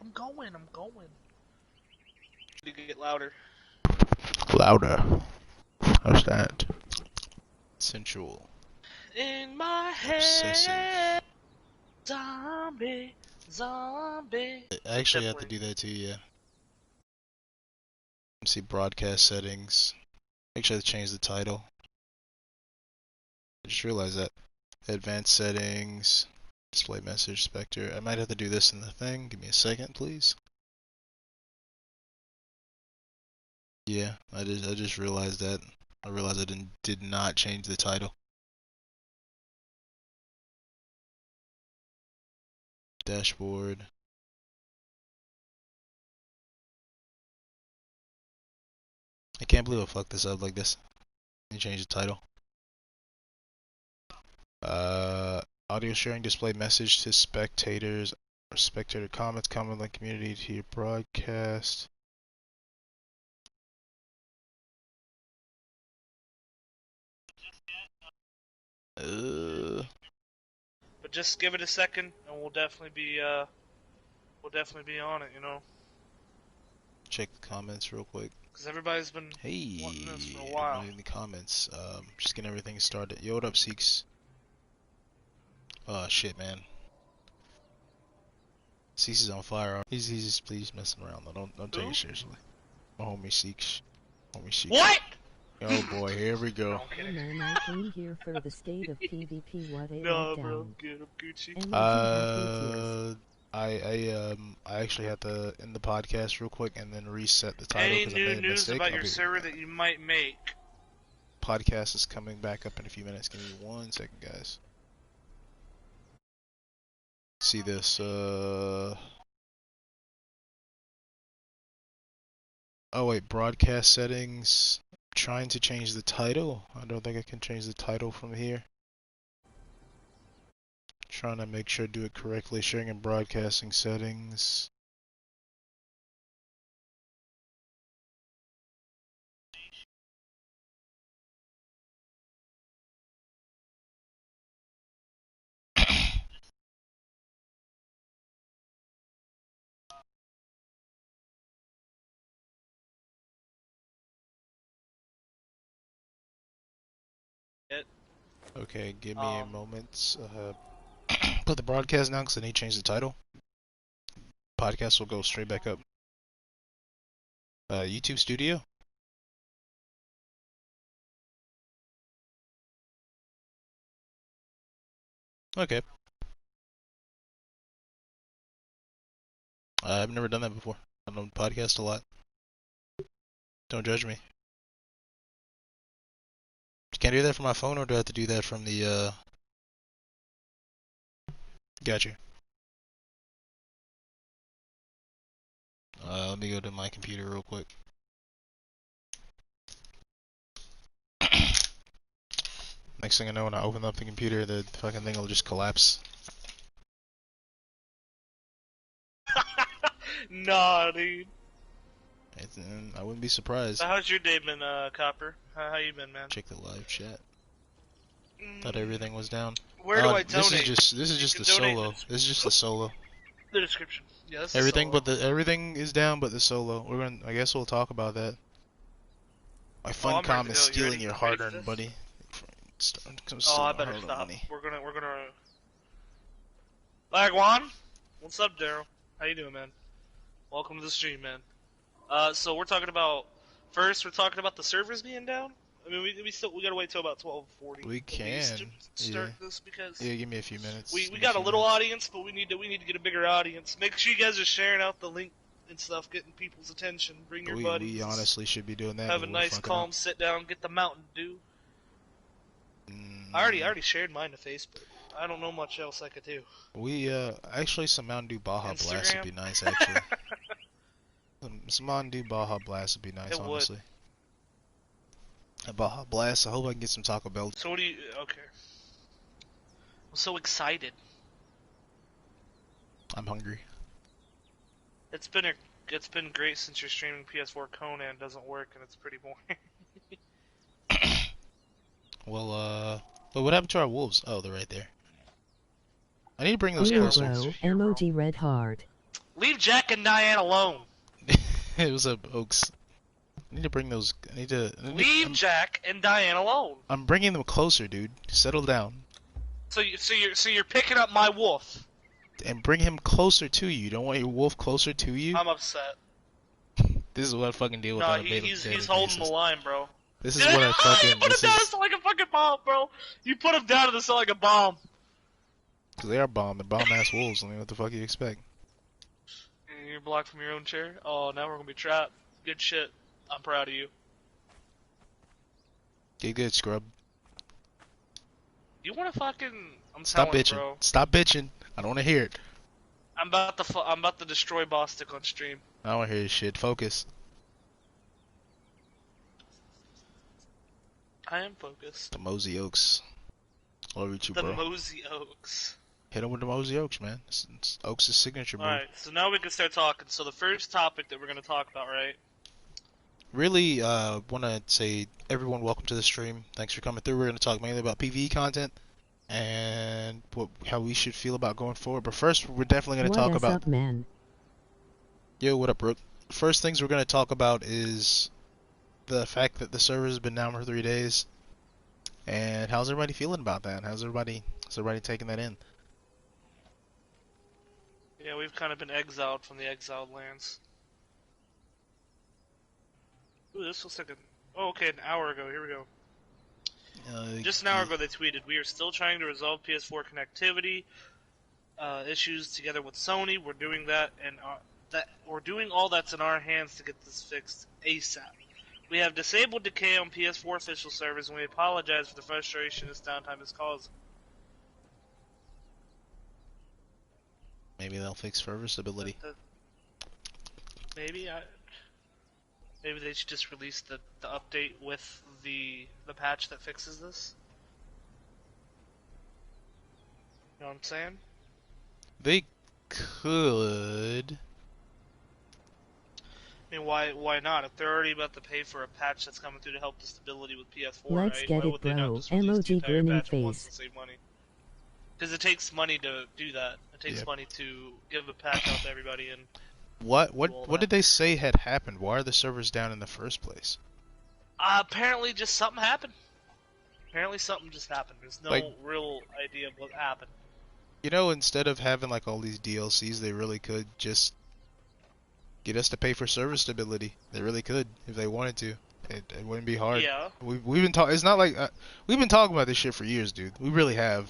I'm going. You can get louder. Louder. How's that? Sensual. In my head, Obsessive. zombie. I actually have to do that too, yeah. See broadcast settings. Actually, I have to change the title. I just realized that. Advanced settings. Display message specter. I might have to do this in the thing. Give me a second, please. Yeah, I just realized that. I realized I did not change the title. Dashboard. I can't believe I fucked this up like this. Let me change the title. Audio sharing display message to spectators or spectator comments, comment link community to your broadcast. But just give it a second, and we'll definitely be on it, you know. Check the comments real quick. Because everybody's been wanting this for a while. Everybody in the comments. Just getting everything started. Yo, what up, Seeks? Oh shit, man. Seeks is on fire. He's just please messing around though. Don't take it seriously. My homie Seeks. What? Oh boy, here we go. Hey man, I came here for the state of PvP. What it No, let bro, down. get him, Gucci. I actually had to end the podcast real quick and then reset the title Any because I new made a news mistake. about your server that you might make? Podcast is coming back up in a few minutes. Give me 1 second, guys. See this, oh wait, broadcast settings. Trying to change the title. I don't think I can change the title from here. Trying to make sure I do it correctly. Sharing and broadcasting settings. Okay, give me a moment. Put the broadcast down because I need to change the title. Podcast will go straight back up. YouTube Studio. Okay. I've never done that before. I don't podcast a lot. Don't judge me. Can I do that from my phone or do I have to do that from the Gotcha. Let me go to my computer real quick. Next thing I know, when I open up the computer, the fucking thing will just collapse. Nah, dude. I wouldn't be surprised. So how's your day been, Copper? How you been, man? Check the live chat. Thought everything was down. Where do I donate? This is just the solo. This is just the solo. The description. Yeah, this Everything is but everything is down but the solo. I guess we'll talk about that. My fun com is stealing your hard-earned money. I better stop. We're gonna. Lagwan, what's up, Daryl? How you doing, man? Welcome to the stream, man. So we're talking about the servers being down. I mean, we gotta wait till about 12:40. We can start this because give me a few minutes. We got a little audience, but we need to get a bigger audience. Make sure you guys are sharing out the link and stuff, getting people's attention. Bring your buddies. We honestly should be doing that. Have a nice, calm sit down. Get the Mountain Dew. I already shared mine to Facebook. I don't know much else I could do. We actually some Mountain Dew Baja Blast would be nice actually. Some Mountain Dew Baja Blast would be nice, honestly. A Baja Blast. I hope I can get some Taco Bell. So what do you? Okay. I'm so excited. I'm hungry. It's been great since you're streaming PS4. Conan doesn't work and it's pretty boring. Well, what happened to our wolves? Oh, they're right there. I need to bring those Hero closer. emoji red heart. Leave Jack and Diane alone. What's up, Oaks? I need to bring those. Leave Jack and Diane alone. I'm bringing them closer, dude. Settle down. So you're picking up my wolf. And bring him closer to you. You don't want your wolf closer to you? I'm upset. This is what I fucking deal with on a daily basis. He's holding the line, bro. This is what I fucking... You put him down to sound like a fucking bomb, bro. You put him down to sound like a bomb. Because they are bomb. They're bomb-ass wolves. I mean, what the fuck do you expect? You're blocked from your own chair? Oh, now we're gonna be trapped. Good shit. I'm proud of you. Get good, scrub. You wanna fucking... Stop bitching. Bro. Stop bitching. I don't wanna hear it. I'm about to destroy Bostic on stream. I don't wanna hear this shit. Focus. I am focused. The Mosey Oaks. I'll reach you, the bro. The Mosey Oaks. Hit him with the Mosey Oaks, man. It's Oaks' signature move. Alright, so now we can start talking. So the first topic that we're gonna talk about, right? Really, wanna say, everyone, welcome to the stream. Thanks for coming through. We're gonna talk mainly about PvE content and how we should feel about going forward. But first, we're definitely gonna talk about... Up, man? Yo, what up, Brooke? First things we're gonna talk about is the fact that the server has been down for 3 days. And how's everybody feeling about that? How's everybody taking that in? Yeah, we've kind of been exiled from the exiled lands. Ooh, this looks like oh, okay, an hour ago. Here we go. Just an hour ago they tweeted, "We are still trying to resolve PS4 connectivity issues together with Sony. We're doing that, and we're doing all that's in our hands to get this fixed ASAP. We have disabled decay on PS4 official servers, and we apologize for the frustration this downtime is causing." Maybe they'll fix server stability. Maybe they should just release the update with the patch that fixes this. You know what I'm saying? They could. I mean, why not? If they're already about to pay for a patch that's coming through to help the stability with PS4, Let's right? get Why it, would they not bro. just release the Emoji entire grinning patch at once face. and save money? Because it takes money to do that. It takes money to give a patch out to everybody and. What did they say had happened? Why are the servers down in the first place? Apparently, just something happened. Apparently, something just happened. There's no real idea of what happened. You know, instead of having like all these DLCs, they really could just get us to pay for server stability. They really could if they wanted to. It wouldn't be hard. Yeah. We've been talking. It's not like we've been talking about this shit for years, dude. We really have.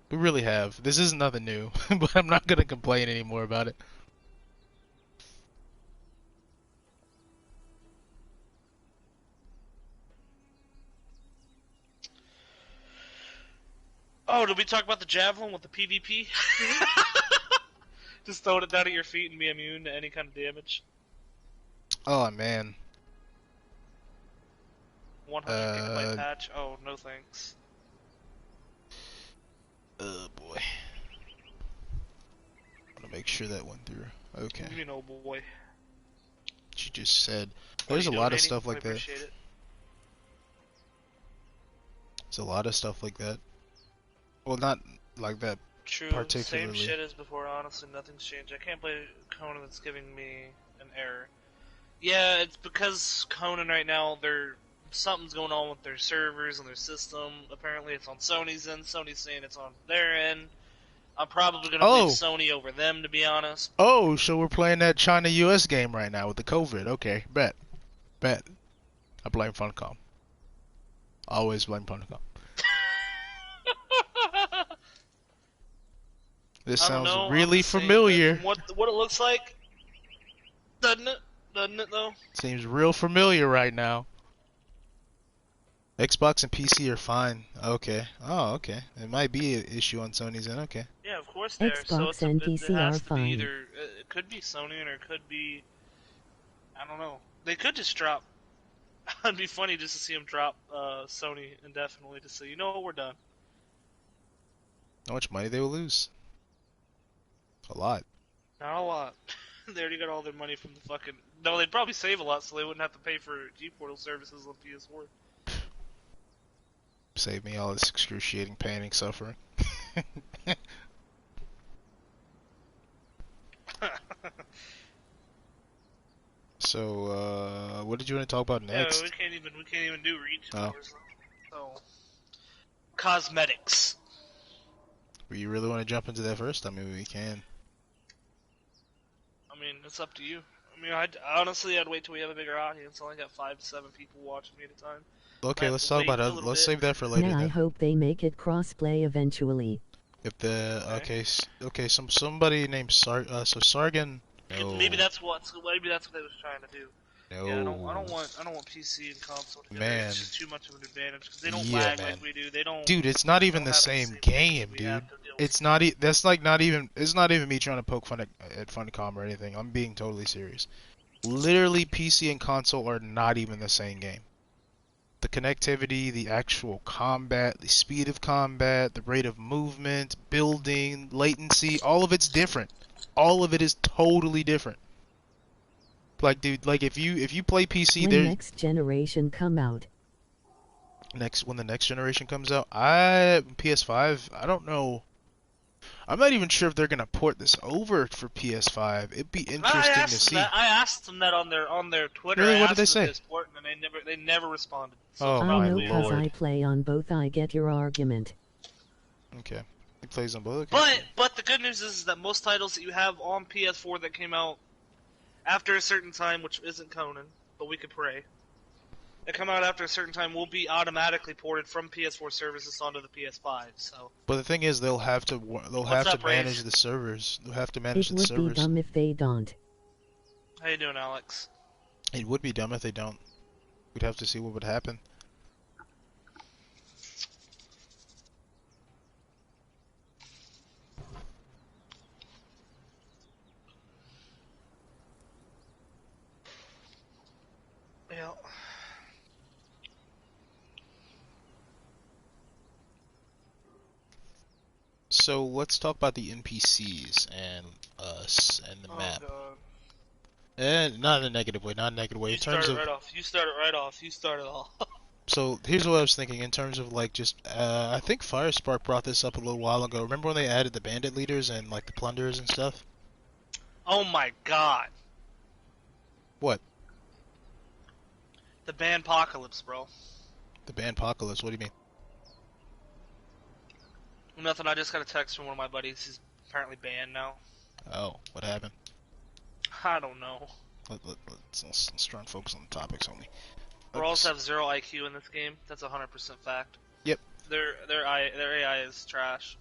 We really have. This is nothing new, but I'm not gonna complain anymore about it. Oh, did we talk about the javelin with the PvP? Just throwing it down at your feet and be immune to any kind of damage. Oh man. 100 gigabyte patch. Oh, no thanks. Oh boy. I want to make sure that went through. Okay. You know, boy. She just said. There's a lot of stuff like that. Appreciate it. There's a lot of stuff like that. Well, not like that. True, particularly. same shit as before, honestly, nothing's changed. I can't believe Conan that's giving me an error. Yeah, it's because Conan right now, something's going on with their servers and their system. Apparently it's on Sony's end, Sony's saying it's on their end. I'm probably going to blame Sony over them, to be honest. Oh, so we're playing that China-US game right now with the COVID. Okay, bet. I blame Funcom. Always blame Funcom. This sounds really familiar. What it looks like, doesn't it? Doesn't it though? Seems real familiar right now. Xbox and PC are fine. Okay. Oh, okay. It might be an issue on Sony's end. Okay. Yeah, of course they are. Xbox and PC are fine. Either it could be Sony or it could be, I don't know. They could just drop. It'd be funny just to see them drop Sony indefinitely to say, you know what, we're done. How much money they will lose? A lot. Not a lot. They already got all their money from the fucking... No, they'd probably save a lot so they wouldn't have to pay for G-Portal services on PS4. Save me all this excruciating pain and suffering. So, what did you want to talk about Yeah, next? we can't even do reach Oh. powers. So, cosmetics. You really want to jump into that first? I mean, we can. I mean, it's up to you. I mean, honestly, I'd wait till we have a bigger audience. I only got 5 to 7 people watching me at a time. Okay, let's talk about it. Let's save that for later. Nah, then. I hope they make it crossplay eventually. If the okay, somebody named Sargon. No. Maybe that's what they was trying to do. No. Yeah, I don't want PC and console together. Man. It's just too much of an advantage because they don't Yeah, lag man. like we do. They don't. Dude, it's not even the same game, dude. It's not. That's like not even. It's not even me trying to poke fun at Funcom or anything. I'm being totally serious. Literally, PC and console are not even the same game. The connectivity, the actual combat, the speed of combat, the rate of movement, building, latency, all of it's different. All of it is totally different. Like, dude, like if you play PC, when next generation come out. When the next generation comes out, PS5, I don't know. I'm not even sure if they're gonna port this over for PS5. It'd be interesting to see. I asked them that on their Twitter. Really? What did they say? And they never responded. So oh I my know lord! cause I play on both. I get your argument. Okay, he plays on both. Okay. But the good news is that most titles that you have on PS4 that came out after a certain time, which isn't Conan, but we could pray, that come out after a certain time will be automatically ported from PS4 services onto the PS5. So. But the thing is, they'll have to manage the servers. They'll have to manage the servers. It would be dumb if they don't. How you doing, Alex? It would be dumb if they don't. We'd have to see what would happen. Yeah. So let's talk about the NPCs and us and the map. God. And not in a negative way, not in a negative way. You started right off. So here's what I was thinking in terms of like just I think Firespark brought this up a little while ago. Remember when they added the bandit leaders and like the plunderers and stuff? Oh my god. What? The Banpocalypse, bro. The Banpocalypse, what do you mean? Nothing, I just got a text from one of my buddies. He's apparently banned now. Oh, what happened? I don't know. Let's try and focus on the topics only. Brawls have 0 IQ in this game. That's 100% fact. Yep. Their AI is trash.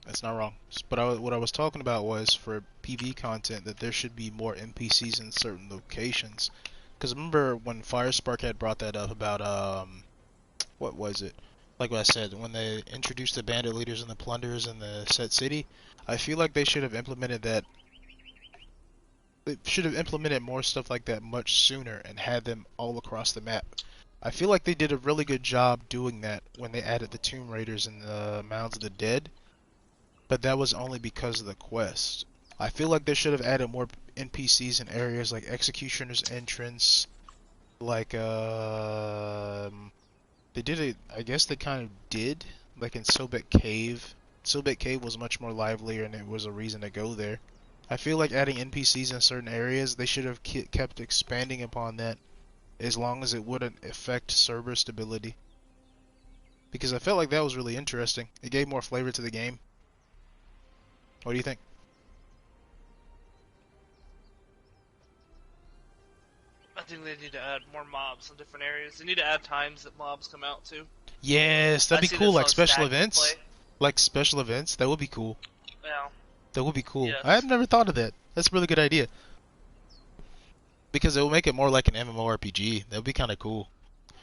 That's not wrong. But what I was talking about was for PV content that there should be more NPCs in certain locations. Because remember when Firespark had brought that up about what was it? Like what I said, when they introduced the bandit leaders and the plunderers in the set city, I feel like they should have implemented that. They should have implemented more stuff like that much sooner and had them all across the map. I feel like they did a really good job doing that when they added the Tomb Raiders and the Mounds of the Dead, but that was only because of the quest. I feel like they should have added more NPCs in areas like Executioner's Entrance, like they did it, I guess they kind of did, like in Sobek Cave. Sobek Cave was much more livelier and it was a reason to go there. I feel like adding NPCs in certain areas, they should have kept expanding upon that as long as it wouldn't affect server stability. Because I felt like that was really interesting. It gave more flavor to the game. What do you think? I think they need to add more mobs in different areas. They need to add times that mobs come out too. Yes, that'd be cool, like special events. Like special events, that would be cool. Yeah. That would be cool. Yes. I have never thought of that. That's a really good idea. Because it will make it more like an MMORPG. That would be kind of cool.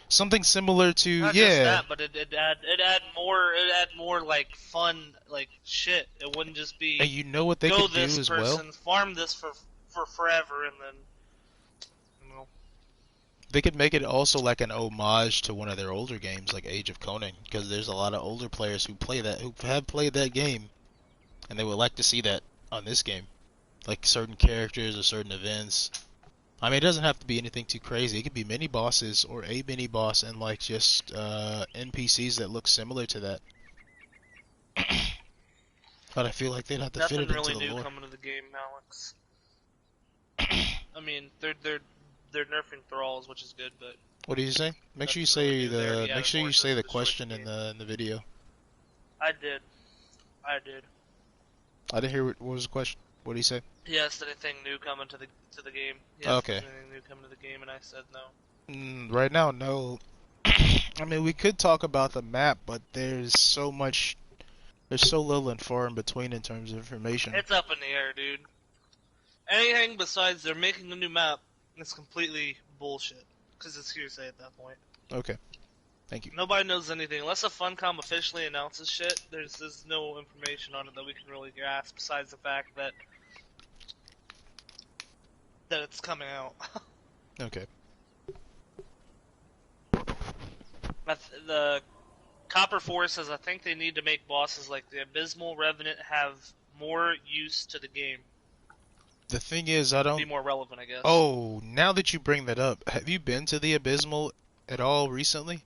Something similar to Not just that, but it'd add more like fun like shit. It wouldn't just be. And you know what they could do as well? Farm this for forever, and then they could make it also like an homage to one of their older games, like Age of Conan, because there's a lot of older players who play that, who have played that game, and they would like to see that on this game, like certain characters or certain events. I mean, it doesn't have to be anything too crazy. It could be mini bosses or a mini boss and like just NPCs that look similar to that. But I feel like they'd have to fit it into the lore. Nothing really new coming to the game, Alex. I mean, they're they're nerfing thralls, which is good, but What did you say? Make sure you nothing really say new. They already make added sure you horses say the to destroy question the in game. the video. I did. I didn't hear what was the question. What did he say? He asked anything new coming to the game. He asked Okay. if there's anything new coming to the game, and I said no. Right now, no. I mean, we could talk about the map, but there's so little and far in between in terms of information. It's up in the air, dude. Anything besides they're making a new map is completely bullshit. Because it's hearsay at that point. Okay. Thank you. Nobody knows anything. Unless a Funcom officially announces shit, there's no information on it that we can really grasp besides the fact that it's coming out. Okay. The Copper Forest says I think they need to make bosses like the Abysmal Revenant have more use to the game. The thing is, I don't... Be more relevant, I guess. Oh, now that you bring that up, have you been to the Abysmal at all recently?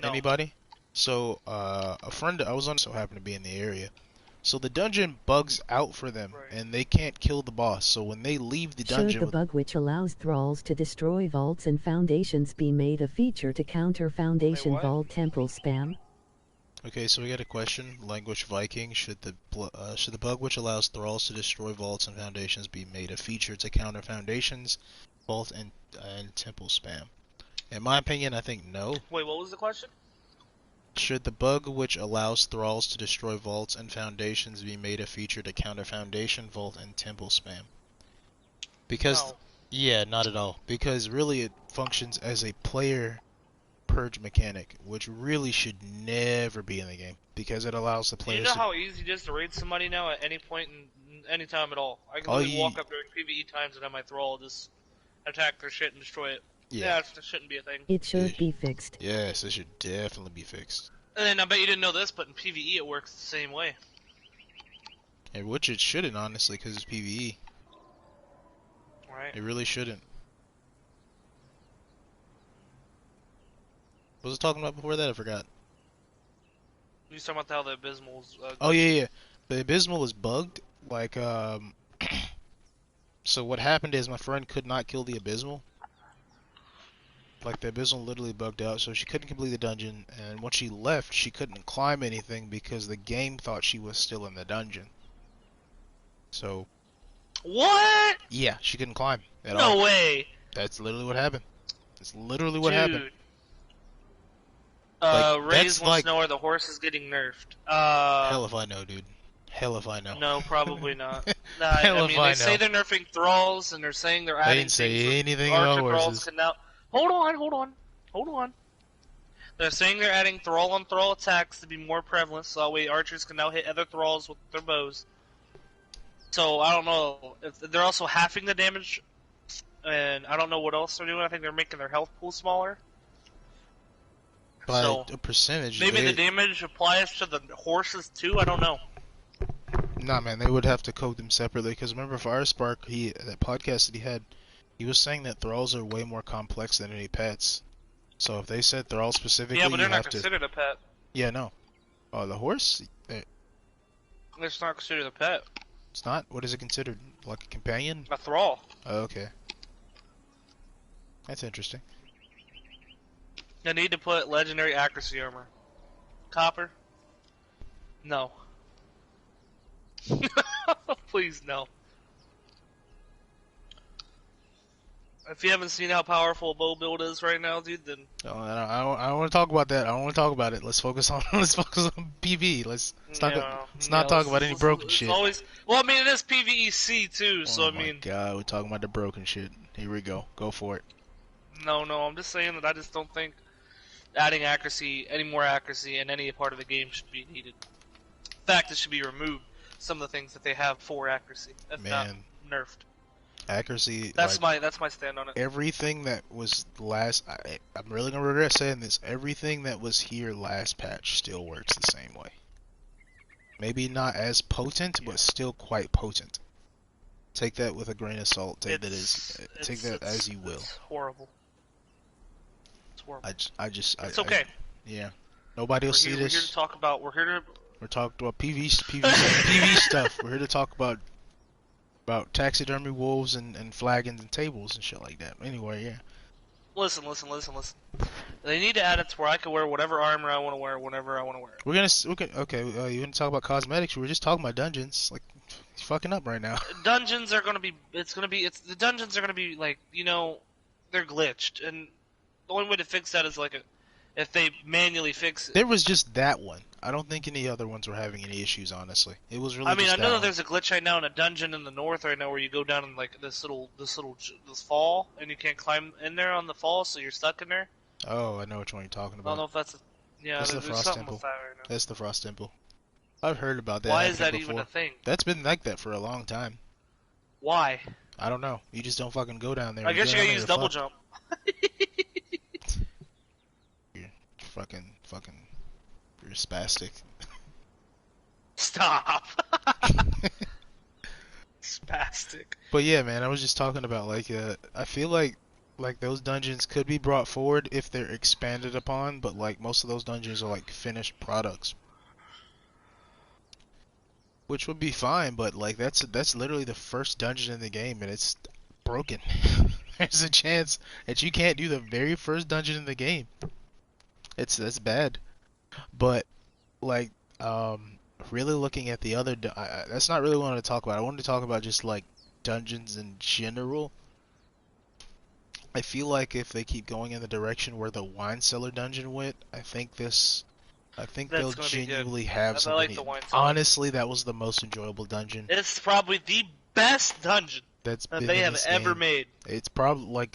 No. Anybody? So, a friend I was on so happened to be in the area. So the dungeon bugs out for them, Right. and they can't kill the boss. So when they leave the dungeon... Should the bug which allows thralls to destroy vaults and foundations be made a feature to counter foundation what? vault temple spam? Okay, so we got a question. Language Viking, should the bug which allows thralls to destroy vaults and foundations be made a feature to counter foundations, vault, and temple spam? In my opinion, I think no. Wait, what was the question? Should the bug which allows thralls to destroy vaults and foundations be made a feature to counter foundation, vault, and temple spam? Because, No. yeah, not at all. Because really it functions as a player purge mechanic, which really should never be in the game. Because it allows the You players know how easy it is to raid somebody now at any point in any time at all? I can Oh, literally you- walk up during PVE times and have my thrall just attack their shit and destroy it. Yeah. That shouldn't be a thing. It should be fixed. Yes, it should definitely be fixed. And then I bet you didn't know this, but in PVE it works the same way. And which it shouldn't, honestly, because it's PvE. Right? It really shouldn't. What was I talking about before that? I forgot. You was talking about how the Abysmal's... Oh, yeah. The Abysmal is bugged. Like, so what happened is my friend could not kill the Abysmal. Like, the Abysmal literally bugged out, so she couldn't complete the dungeon, and once she left, she couldn't climb anything because the game thought she was still in the dungeon. So, What? yeah, she couldn't climb at all. No way! That's literally what happened. That's literally what happened. Dude. Like, Ray's that's wants like- to know where the horse is getting nerfed. Hell if I know, dude. Hell if I know. No, probably not. Nah, Hell I if mean, I they say know. they're nerfing thralls, and they're saying they're They adding didn't say things that anything Archer about thralls horses. can now... Hold on. They're saying they're adding thrall-on-thrall attacks to be more prevalent, so that way archers can now hit other thralls with their bows. So, I don't know. If they're also halving the damage, and I don't know what else they're doing. I think they're making their health pool smaller. By So, a percentage. Maybe the damage applies to the horses too, I don't know. Nah, man, they would have to code them separately. Because remember, Firespark, that podcast that he had, he was saying that thralls are way more complex than any pets. So if they said thrall specifically, Yeah, but they're you not have to. considered a pet. Yeah, no. Oh, the horse? It's not considered a pet. It's not. What is it considered? Like a companion? A thrall. Oh, okay. That's interesting. I need to put legendary accuracy armor. Copper? No. Please, no. If you haven't seen how powerful a bow build is right now, dude, then Oh, I don't want to talk about that. I don't want to talk about it. Let's focus on PV. Let's not talk about any broken shit. Always, well, I mean, it is PVE-C too, so Oh I my mean, god, we're talking about the broken shit. Here we go. Go for it. no, I'm just saying that I just don't think adding accuracy, any more accuracy in any part of the game should be needed. In fact, it should be removed. Some of the things that they have for accuracy, if not Man. nerfed. Accuracy. That's like, my stand on it. everything that was last. I'm really gonna regret saying this. Everything that was here last patch still works the same way. Maybe not as potent, but still quite potent. Take that with a grain of salt. Take that as you will. It's horrible. It's horrible. It's okay. Yeah. Nobody will see We're here this. to talk about. We're talking about PV stuff. We're here to talk about about taxidermy wolves and flagons and tables and shit like that. Anyway, yeah. Listen. They need to add it to where I can wear whatever armor I want to wear whenever I want to wear it. Okay. You want to talk about cosmetics? We were just talking about dungeons. Like, you're fucking up right now. Dungeons are gonna be. The dungeons are gonna be like, they're glitched, and the only way to fix that is if they manually fix it. There was just that one. I don't think any other ones were having any issues, honestly. It was really. I know that there's a glitch right now in a dungeon in the north right now where you go down in like this fall, and you can't climb in there on the fall, so you're stuck in there. Oh, I know which one you're talking about. I don't know if that's that's the Frost Temple. With that right now. That's the Frost Temple. I've heard about that. Why is that before. even a thing? That's been like that for a long time. Why? I don't know. You just don't fucking go down there. I guess you gotta use double jump. You're fucking. You're spastic. Stop. Spastic. But yeah, man, I was just talking about I feel like those dungeons could be brought forward if they're expanded upon, but like most of those dungeons are like finished products, which would be fine. But like that's literally the first dungeon in the game, and it's broken. There's a chance that you can't do the very first dungeon in the game. That's bad. But like really looking at the other, that's not really what I wanted to talk about. I wanted to talk about just like dungeons in general. I feel like if they keep going in the direction where the wine cellar dungeon went, I think they'll genuinely have something. I like the wine cellar. Honestly, that was the most enjoyable dungeon. It's probably the best dungeon that they have ever made. It's probably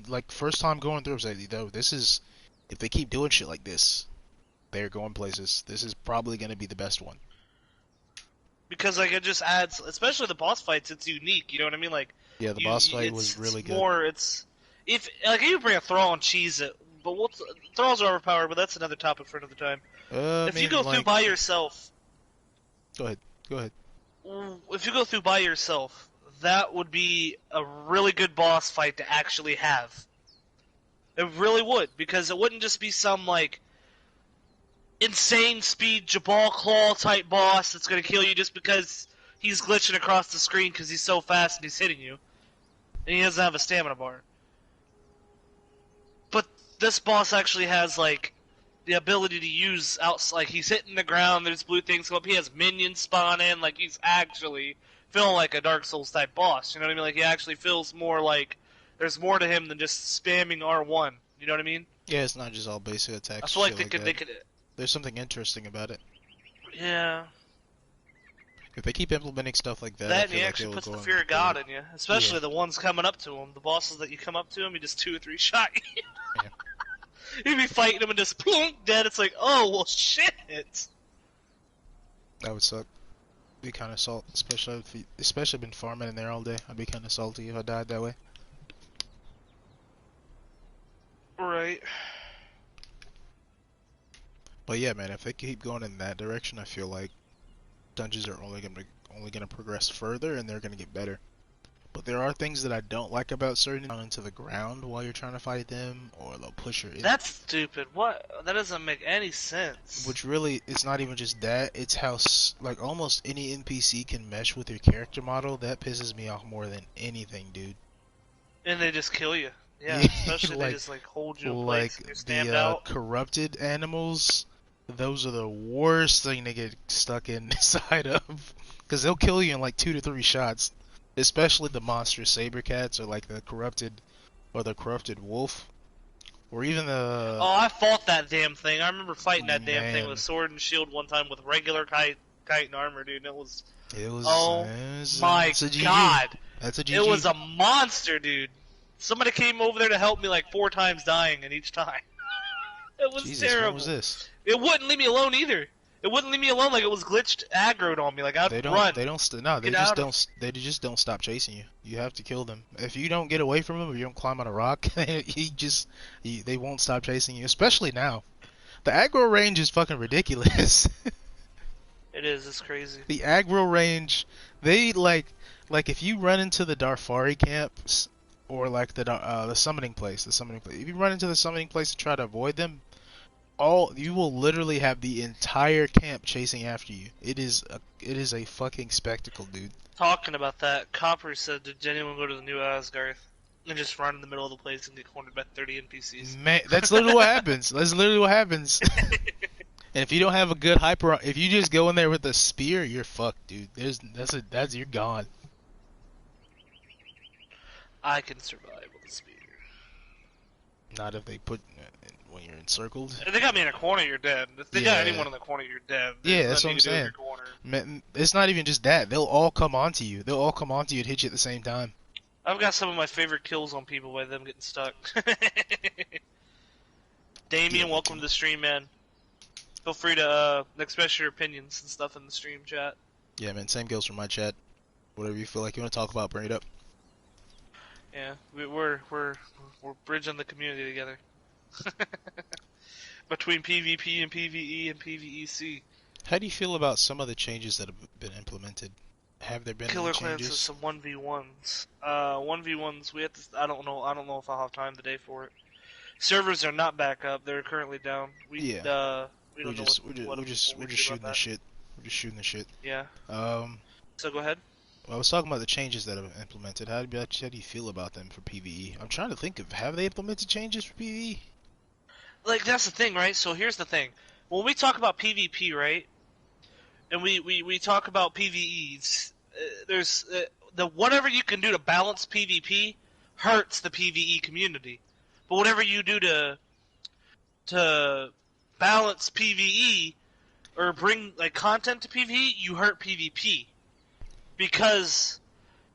like first time going through, I was like, though, this is, if they keep doing shit like this, they're going places. This is probably going to be the best one. Because like it just adds, especially the boss fights, it's unique. You know what I mean? Like yeah, the boss fight was really good. If you bring a thrall and cheese it, but thralls are overpowered. But that's another topic for another time. If you go through by yourself, go ahead. If you go through by yourself, that would be a really good boss fight to actually have. It really would, because it wouldn't just be some like insane speed Jabal Claw type boss that's gonna kill you just because he's glitching across the screen because he's so fast and he's hitting you, and he doesn't have a stamina bar. But this boss actually has like the ability to use like he's hitting the ground, there's blue things come up, he has minions spawn in, like he's actually feeling like a Dark Souls type boss, you know what I mean? Like he actually feels more like there's more to him than just spamming R1, you know what I mean? Yeah, it's not just all basic attacks. I feel like they could there's something interesting about it. Yeah. If they keep implementing stuff like that, and he actually puts the fear of God in you, especially the ones coming up to him. The bosses that you come up to him, he just 2 or 3 shot you. Yeah. You'd be fighting him and just plunk dead. It's like, oh well, shit. That would suck. Be kind of salt, especially been farming in there all day. I'd be kind of salty if I died that way. Right. But yeah, man, if they keep going in that direction, I feel like dungeons are only gonna progress further, and they're gonna get better. But there are things that I don't like about certain down into the ground while you're trying to fight them, or they'll push your. That's stupid. What? That doesn't make any sense. Which really, it's not even just that. It's how like almost any NPC can mesh with your character model. That pisses me off more than anything, dude. And they just kill you. Yeah, especially like, they just like hold you in place and you stand out. Corrupted animals. Those are the worst thing to get stuck inside of, because they'll kill you in like 2 to 3 shots. Especially the monster saber cats, or like the corrupted wolf, or even the. Oh, I fought that damn thing. I remember fighting that damn thing with sword and shield one time with regular kite and armor, dude. It was. Oh my god! That's a GG. It was a monster, dude. Somebody came over there to help me like 4 times, dying, and each time. It was terrible. What was this? It wouldn't leave me alone either. It wouldn't leave me alone. Like it was glitched, aggroed on me. Like I'd run. They just don't stop chasing you. You have to kill them. If you don't get away from them, or you don't climb on a rock, they won't stop chasing you. Especially now, the aggro range is fucking ridiculous. It is. It's crazy. The aggro range, they like if you run into the Darfari camps, or like the summoning place. If you run into the summoning place and try to avoid them, you will literally have the entire camp chasing after you. It is a fucking spectacle, dude. Talking about that, Copper said, did anyone go to the new Asgard and just run in the middle of the place and get cornered by 30 NPCs? Man, that's literally what happens. That's literally what happens. And if you don't have a good hyper, if you just go in there with a spear, you're fucked, dude. You're gone. I can survive with a spear. Not if they put when you're encircled. If they got me in a corner, you're dead. If they got anyone in the corner, you're dead. Yeah, that's what I'm saying. Man, it's not even just that. They'll all come onto you. They'll all come onto you and hit you at the same time. I've got some of my favorite kills on people by them getting stuck. Damien, welcome to the stream, man. Feel free to express your opinions and stuff in the stream chat. Yeah, man. Same goes for my chat. Whatever you feel like you want to talk about, bring it up. Yeah, we're bridging the community together. Between PvP and PvE and PVE-C. How do you feel about some of the changes that have been implemented? Have there been Killer any Clans changes? is some 1v1s. 1v1s, we have to, I don't know if I'll have time today for it. Servers are not back up, they're currently down. We don't know we're just shooting the shit. We're just shooting the shit. Yeah. So go ahead. Well, I was talking about the changes that have been implemented. How do you feel about them for PvE? I'm trying to think of, have they implemented changes for PvE? Like, that's the thing, right? So here's the thing. When we talk about PvP, right? And we talk about PvEs, there's the whatever you can do to balance PvP hurts the PvE community. But whatever you do to balance PvE or bring like content to PvE, you hurt PvP. Because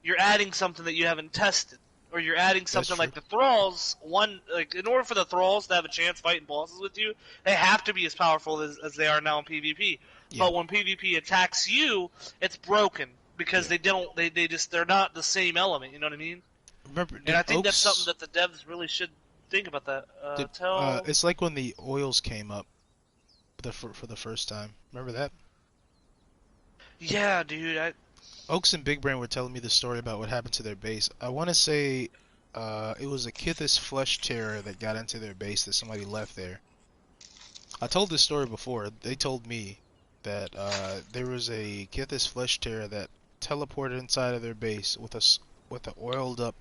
you're adding something that you haven't tested. Or you're adding something like the Thralls. In order for the Thralls to have a chance fighting bosses with you, they have to be as powerful as they are now in PvP. Yeah. But when PvP attacks you, it's broken. Because they're not the same element, you know what I mean? Remember, and I think that's something that the devs really should think about that. It's like when the oils came up for the first time. Remember that? Yeah, dude, Oaks and Big Brain were telling me the story about what happened to their base. I want to say it was a Kithis Flesh Terror that got into their base that somebody left there. I told this story before. They told me that there was a Kithis Flesh Terror that teleported inside of their base with a oiled up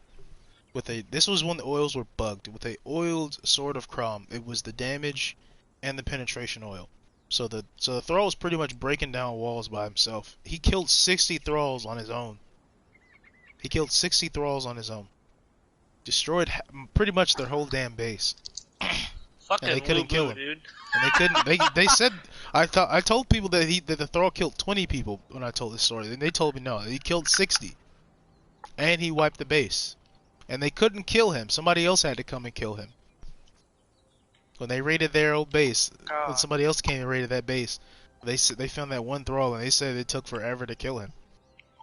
this was when the oils were bugged with a oiled Sword of Crom. It was the damage and the penetration oil. So the Thrall was pretty much breaking down walls by himself. He killed 60 Thralls on his own. Destroyed pretty much their whole damn base. Fucking and they couldn't kill him. Dude. And they couldn't. They said I told people that the Thrall killed 20 people when I told this story. And they told me no, he killed 60. And he wiped the base. And they couldn't kill him. Somebody else had to come and kill him. When they raided their old base, when somebody else came and raided that base, they found that one Thrall and they said it took forever to kill him.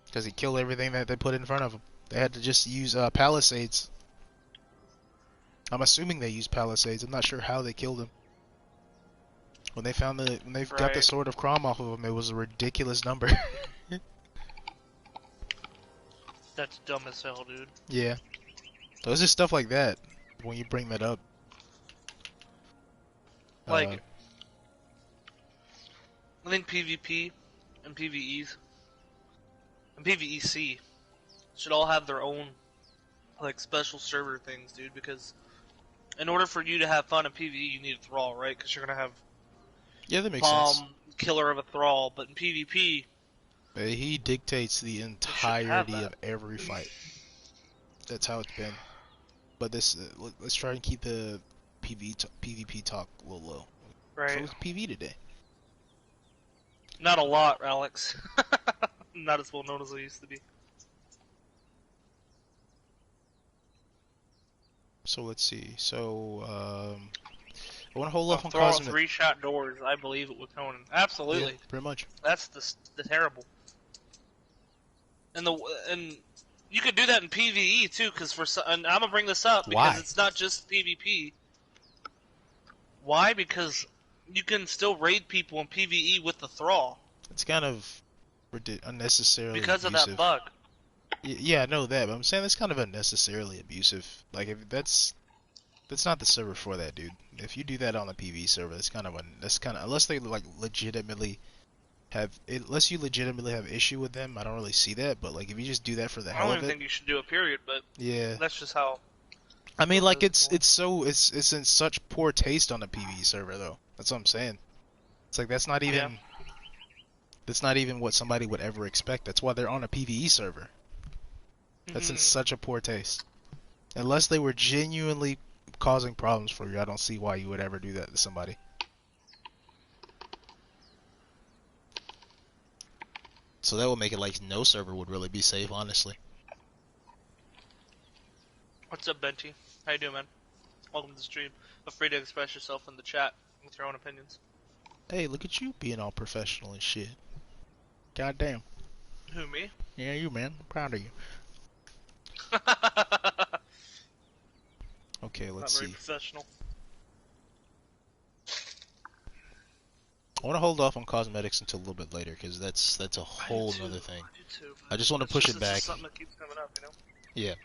Because he killed everything that they put in front of him. They had to just use palisades. I'm assuming they used palisades. I'm not sure how they killed him. When they got the Sword of Crom off of him, it was a ridiculous number. That's dumb as hell, dude. Yeah. So it's just stuff like that when you bring that up. Like, I think PvP and PvEs and PVE-C should all have their own like special server things, dude. Because in order for you to have fun in PvE, you need a Thrall, right? Because you're gonna have that makes sense. Killer of a Thrall, but in PvP, he dictates the entirety of every fight. That's how it's been. But let's try and keep the PvP talk a little low. Right. So it's PV today. Not a lot, Alex. Not as well known as I used to be. So let's see. So I want to hold off on Throw Cosmic. 3-shot doors. I believe it with Conan. Absolutely. Yeah, pretty much. That's the terrible. And you could do that in PvE too, and I'm gonna bring this up because it's not just PvP. Why? Because you can still raid people in PvE with the Thrall. It's kind of unnecessarily because abusive. of that bug. Yeah, I know that, but I'm saying that's kind of unnecessarily abusive. Like, if that's not the server for that, dude. If you do that on the PvE server, that's kind of unless they like legitimately unless you legitimately have issue with them, I don't really see that. But like, if you just do that for the I hell don't of even it, think you should do a period, but yeah. that's just how. I mean, like, It's it's in such poor taste on a PvE server, though. That's what I'm saying. It's like yeah. that's not even what somebody would ever expect. That's why they're on a PvE server. That's in such a poor taste. Unless they were genuinely causing problems for you, I don't see why you would ever do that to somebody. So that would make it like no server would really be safe, honestly. What's up, Benty? How you doing, man? Welcome to the stream. Feel free to express yourself in the chat with your own opinions. Hey, look at you being all professional and shit. Goddamn. Who, me? Yeah, you, man. I'm proud of you. Okay, let's Not very see. professional. I want to hold off on cosmetics until a little bit later, because that's a whole nother thing. I do too. I just want to push it back. Just something that keeps coming up, you know? Yeah.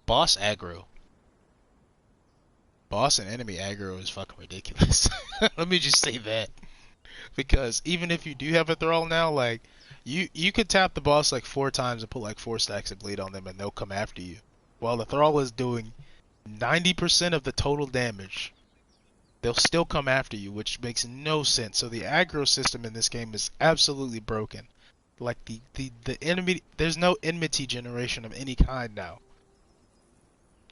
Boss aggro. Boss and enemy aggro is fucking ridiculous. Let me just say that. Because even if you do have a thrall now, like, you could tap the boss like 4 times and put like 4 stacks of bleed on them and they'll come after you. While the thrall is doing 90% of the total damage, they'll still come after you, which makes no sense. So the aggro system in this game is absolutely broken. Like the enemy, there's no enmity generation of any kind now.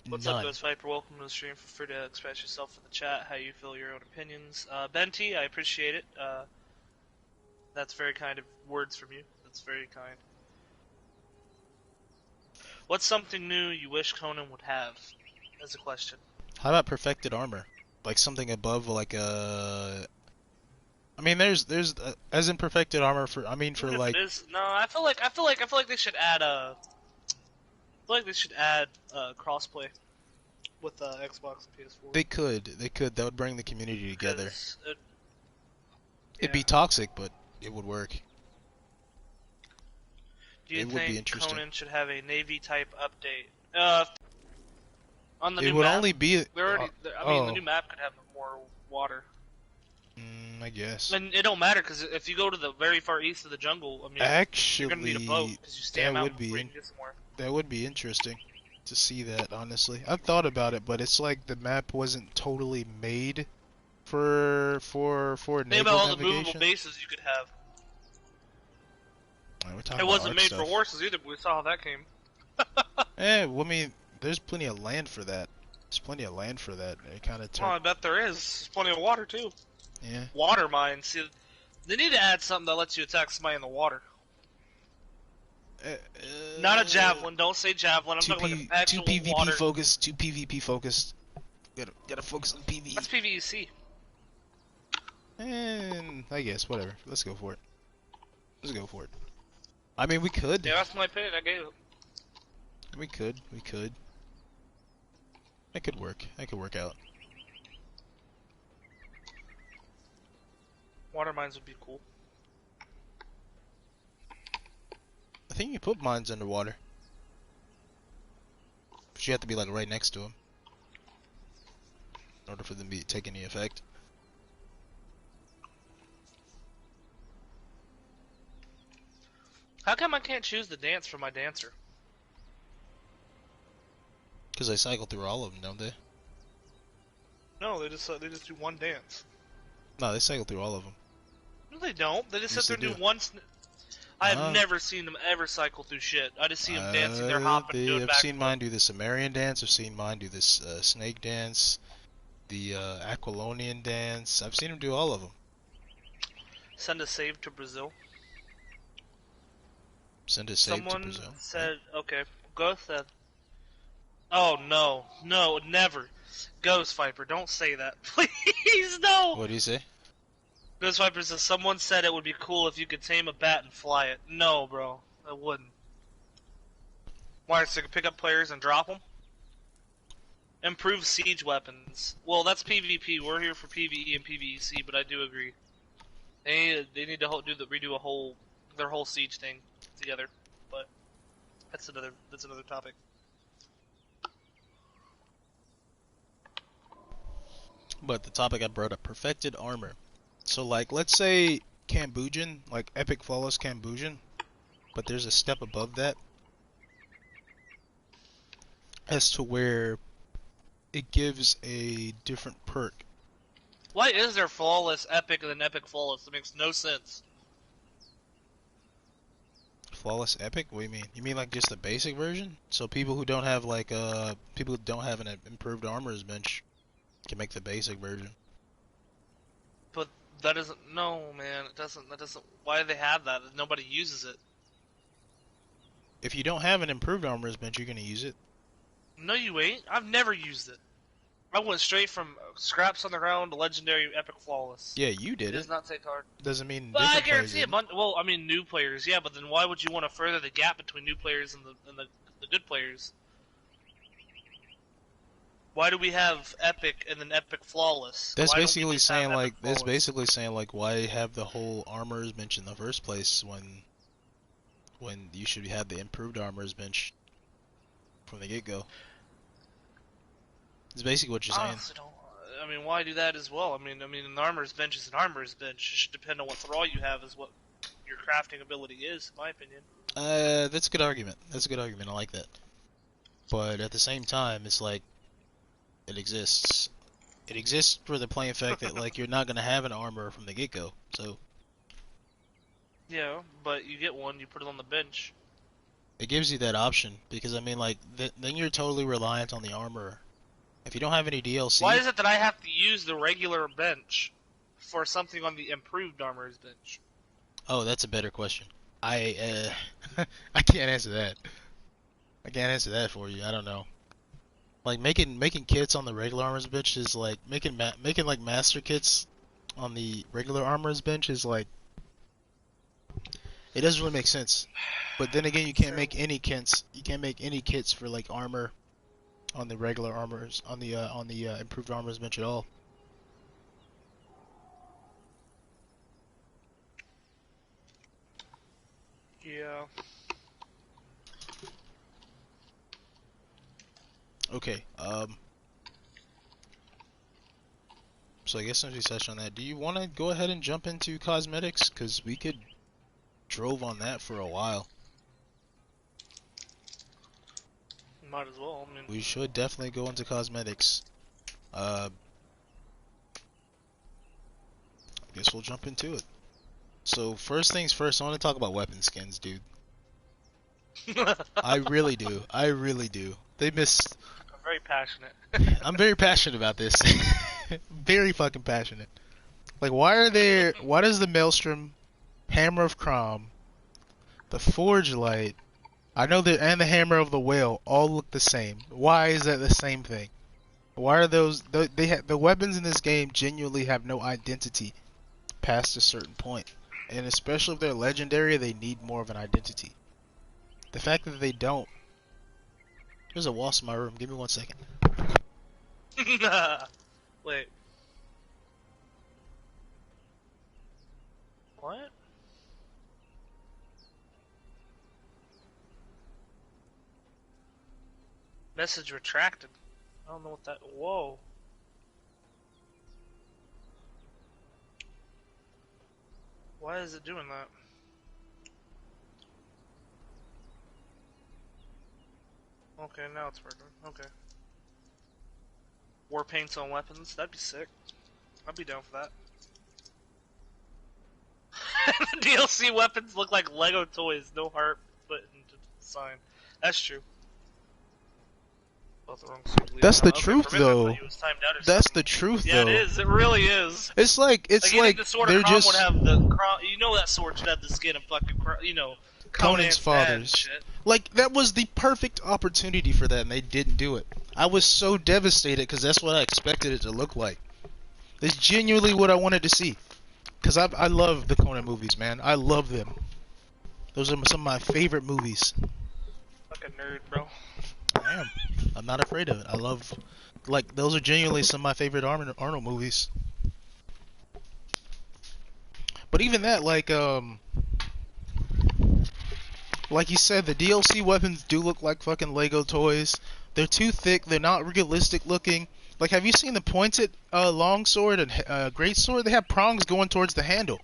What's None. up, Ghost Viper? Welcome to the stream. Feel free to express yourself in the chat, how you feel, your own opinions. Benty, I appreciate it. That's very kind of words from you. That's very kind. What's something new you wish Conan would have? As a question. How about perfected armor? Like something above like I mean, there's as in perfected armor for. I mean, for Even if like. it is, no, I feel like they should add crossplay with Xbox and PS4. They could. That would bring the community together. It'd be Yeah. toxic, but it would work. Do you It would be think interesting. Conan should have a Navy type update? On the It new would map, only be. the new map could have more water. I guess. And it don't matter because if you go to the very far east of the jungle, I mean, you're gonna need a boat Actually, because you stand that out would before be you can get somewhere. that would be interesting to see that. Honestly, I've thought about it, but it's like the map wasn't totally made for Think naval about all the navigation. movable bases you could have. We're talking It about wasn't arc made stuff. for horses either, but we saw how that came. Well, I mean, there's plenty of land for that. There's plenty of land for that. It kind of Well, I bet there is. There's plenty of water too. Yeah. Water mines. See, they need to add something that lets you attack somebody in the water. Not a javelin. Don't say javelin. I'm talking like an actual PvP water. focused. Too PvP focused. Gotta focus on PvE. That's PVE-C. And I guess whatever. Let's go for it. Let's go for it. I mean, we could. Yeah, that's my opinion. I gave it. We could. That could work. That could work out. Water mines would be cool. I think you put mines underwater. But you have to be like right next to them in order for them to take any effect. How come I can't choose the dance for my dancer? Because they cycle through all of them, don't they? No, they just do one dance. No, they cycle through all of them. No, they don't. They just Yes, sit there and they do one. I have Uh-huh. never seen them ever cycle through shit. I just see them dancing, they're hopping, doing I've back. seen mine do the Sumerian dance. I've seen mine do this snake dance, the Aquilonian dance. I've seen them do all of them. Send a save to Brazil. Send a save Someone to Brazil. said, okay, Ghost said, oh no, never. Ghost Viper, don't say that. Please, no! What do you say? Ghost Viper says, someone said it would be cool if you could tame a bat and fly it. No, bro, I wouldn't. Why, so you could pick up players and drop them? Improve siege weapons. Well, that's PvP. We're here for PvE and PVE-C, but I do agree. They need to redo their whole siege thing together. But that's another topic. But the topic I brought up, perfected armor. So like, let's say Cambujin, like Epic Flawless Cambujin, but there's a step above that as to where it gives a different perk. Why is there Flawless Epic and then Epic Flawless? It makes no sense. Flawless Epic? What do you mean? You mean like just the basic version? So people who don't have like people who don't have an improved armor's bench can make the basic version. But that doesn't. No, man, it doesn't. That doesn't. Why do they have that? Nobody uses it. If you don't have an improved armor's bench, you're gonna use it. No, you ain't. I've never used it. I went straight from scraps on the ground to legendary Epic Flawless. Yeah, you did It does not take hard. Doesn't mean. But I guarantee a bunch. Well, I mean, new players, yeah. But then why would you want to further the gap between new players and the good players? Why do we have Epic and then Epic Flawless? That's basically saying like why have the whole armor's bench in the first place when you should have the improved armor's bench from the get-go. It's basically what you're saying. I mean, why do that as well? I mean, an armor's bench is an armor's bench. It should depend on what thrall you have, is what your crafting ability is, in my opinion. That's a good argument. That's a good argument. I like that. But at the same time, it's like it exists. It exists for the plain fact that like you're not gonna have an armor from the get-go. So. Yeah, but you get one, you put it on the bench. It gives you that option because I mean, like then you're totally reliant on the armor. If you don't have any DLC... Why is it that I have to use the regular bench for something on the improved armor's bench? Oh, that's a better question. I can't answer that. I can't answer that for you. I don't know. Like making kits on the regular armor's bench is like making like master kits on the regular armor's bench is like it doesn't really make sense. But then again, you can't make any kits. You can't make any kits for like armor on the regular armors on the improved armor's bench at all. Yeah. Okay. So I guess since we touched on that, do you want to go ahead and jump into cosmetics? Because we could drove on that for a while. Might as well. I mean, we should definitely go into cosmetics. I guess we'll jump into it. So first things first, I want to talk about weapon skins, dude. I really do. I really do. They missed. I'm very passionate. I'm very passionate about this. Very fucking passionate. Like, why does the Maelstrom, Hammer of Crom, the Forge Light, and the Hammer of the Whale all look the same? Why is that the same thing? Why are those? The weapons in this game genuinely have no identity past a certain point, and especially if they're legendary, they need more of an identity. The fact that they don't. There's a wasp in my room. Give me 1 second. Wait. What? Message retracted. I don't know what that. Whoa. Why is it doing that? Okay, now it's working. Okay. War paints on weapons. That'd be sick. I'd be down for that. The DLC weapons look like Lego toys. No heart put into the sign. That's true. That's the truth, though. That's the truth, though. Yeah, it is. It really is. It's like the sword they're of Crom just. Would have the you know that sword should have the skin of fucking Conan's fathers. Like, that was the perfect opportunity for that, and they didn't do it. I was so devastated because that's what I expected it to look like. It's genuinely what I wanted to see. Because I love the Conan movies, man. I love them. Those are some of my favorite movies. Like a nerd, bro. I am. I'm not afraid of it. I love, like, those are genuinely some of my favorite Arnold movies. But even that, like you said, the DLC weapons do look like fucking Lego toys. They're too thick. They're not realistic looking. Like, have you seen the pointed longsword and greatsword? They have prongs going towards the handle.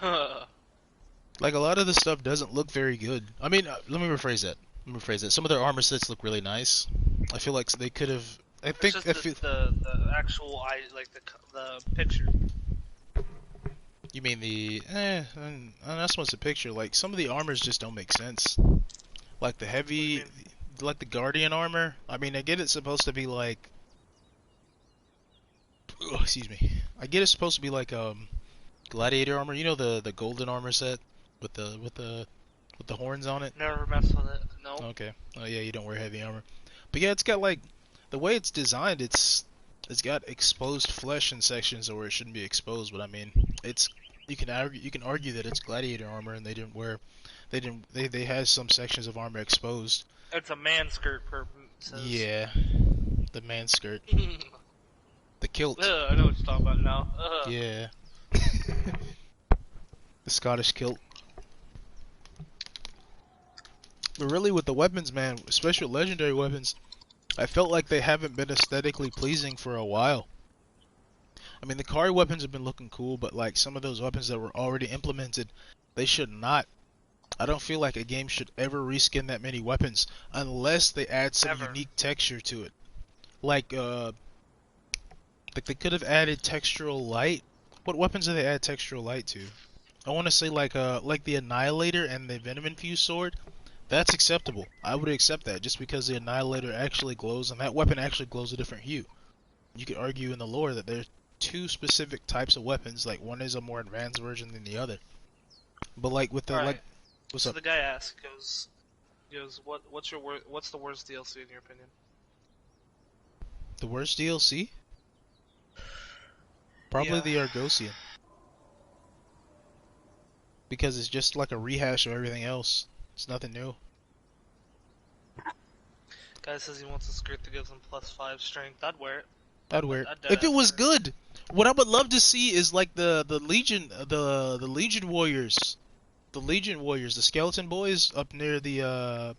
Like, a lot of the stuff doesn't look very good. I mean, let me rephrase that. Some of their armor sets look really nice. I feel like they could have. I It's think just I feel. the actual like the picture. You mean the? Not so much the picture. Like, some of the armors just don't make sense. Like the What do you heavy, mean? like the Guardian armor. I mean, I get it's supposed to be like. Oh, excuse me. I get it's supposed to be like gladiator armor. You know the golden armor set with the horns on it. Never messed with it. No. Okay. Oh yeah, you don't wear heavy armor. But yeah, it's got like the way it's designed. It's got exposed flesh in sections where it shouldn't be exposed. But I mean, it's you can argue that it's gladiator armor and they had some sections of armor exposed. It's a man skirt purposes. Yeah, the man skirt, the kilt. I know what you're talking about now. Yeah, the Scottish kilt. But really, with the weapons, man, especially legendary weapons, I felt like they haven't been aesthetically pleasing for a while. I mean, the Kari weapons have been looking cool, but like some of those weapons that were already implemented, they should not. I don't feel like a game should ever reskin that many weapons unless they add some unique texture to it. Like they could have added textural light. What weapons do they add textural light to? I want to say like the Annihilator and the Venom Infused Sword. That's acceptable. I would accept that just because the Annihilator actually glows and that weapon actually glows a different hue. You could argue in the lore that there's two specific types of weapons, like one is a more advanced version than the other. But like with the right. like what's so up? The guy asks, goes, what's the worst DLC in your opinion? The worst DLC? Probably the Argosian. Because it's just like a rehash of everything else. It's nothing new. Guy says he wants a skirt that gives him +5 strength. I'd wear it. I'd wear it. If it was good. What I would love to see is like the Legion Warriors. The Legion Warriors, the skeleton boys up near the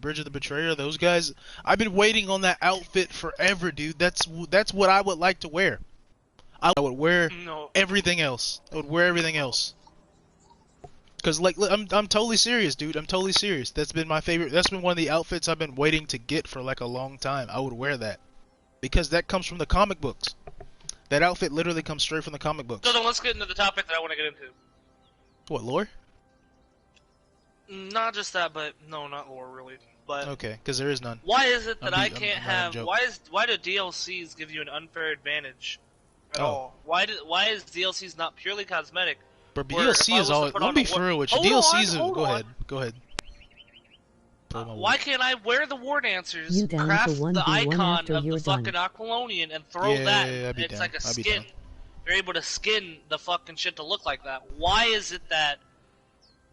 Bridge of the Betrayer, those guys. I've been waiting on that outfit forever, dude. That's what I would like to wear. I would wear everything else. I would wear everything else. Cause like I'm totally serious, dude. I'm totally serious. That's been my favorite. That's been one of the outfits I've been waiting to get for like a long time. I would wear that because that comes from the comic books. That outfit literally comes straight from the comic books. So then let's get into the topic that I want to get into. What, lore? Not just that, but no, not lore really. But okay, because there is none. Why is it that I can't have? Why do DLCs give you an unfair advantage at all? Why is DLCs not purely cosmetic? But DLC is all. Let me be for real with you. DLCs. Go ahead. Why can't I wear the war dancers, craft the icon of the fucking Aquilonian, and throw that? It's like a skin. You're able to skin the fucking shit to look like that. Why is it that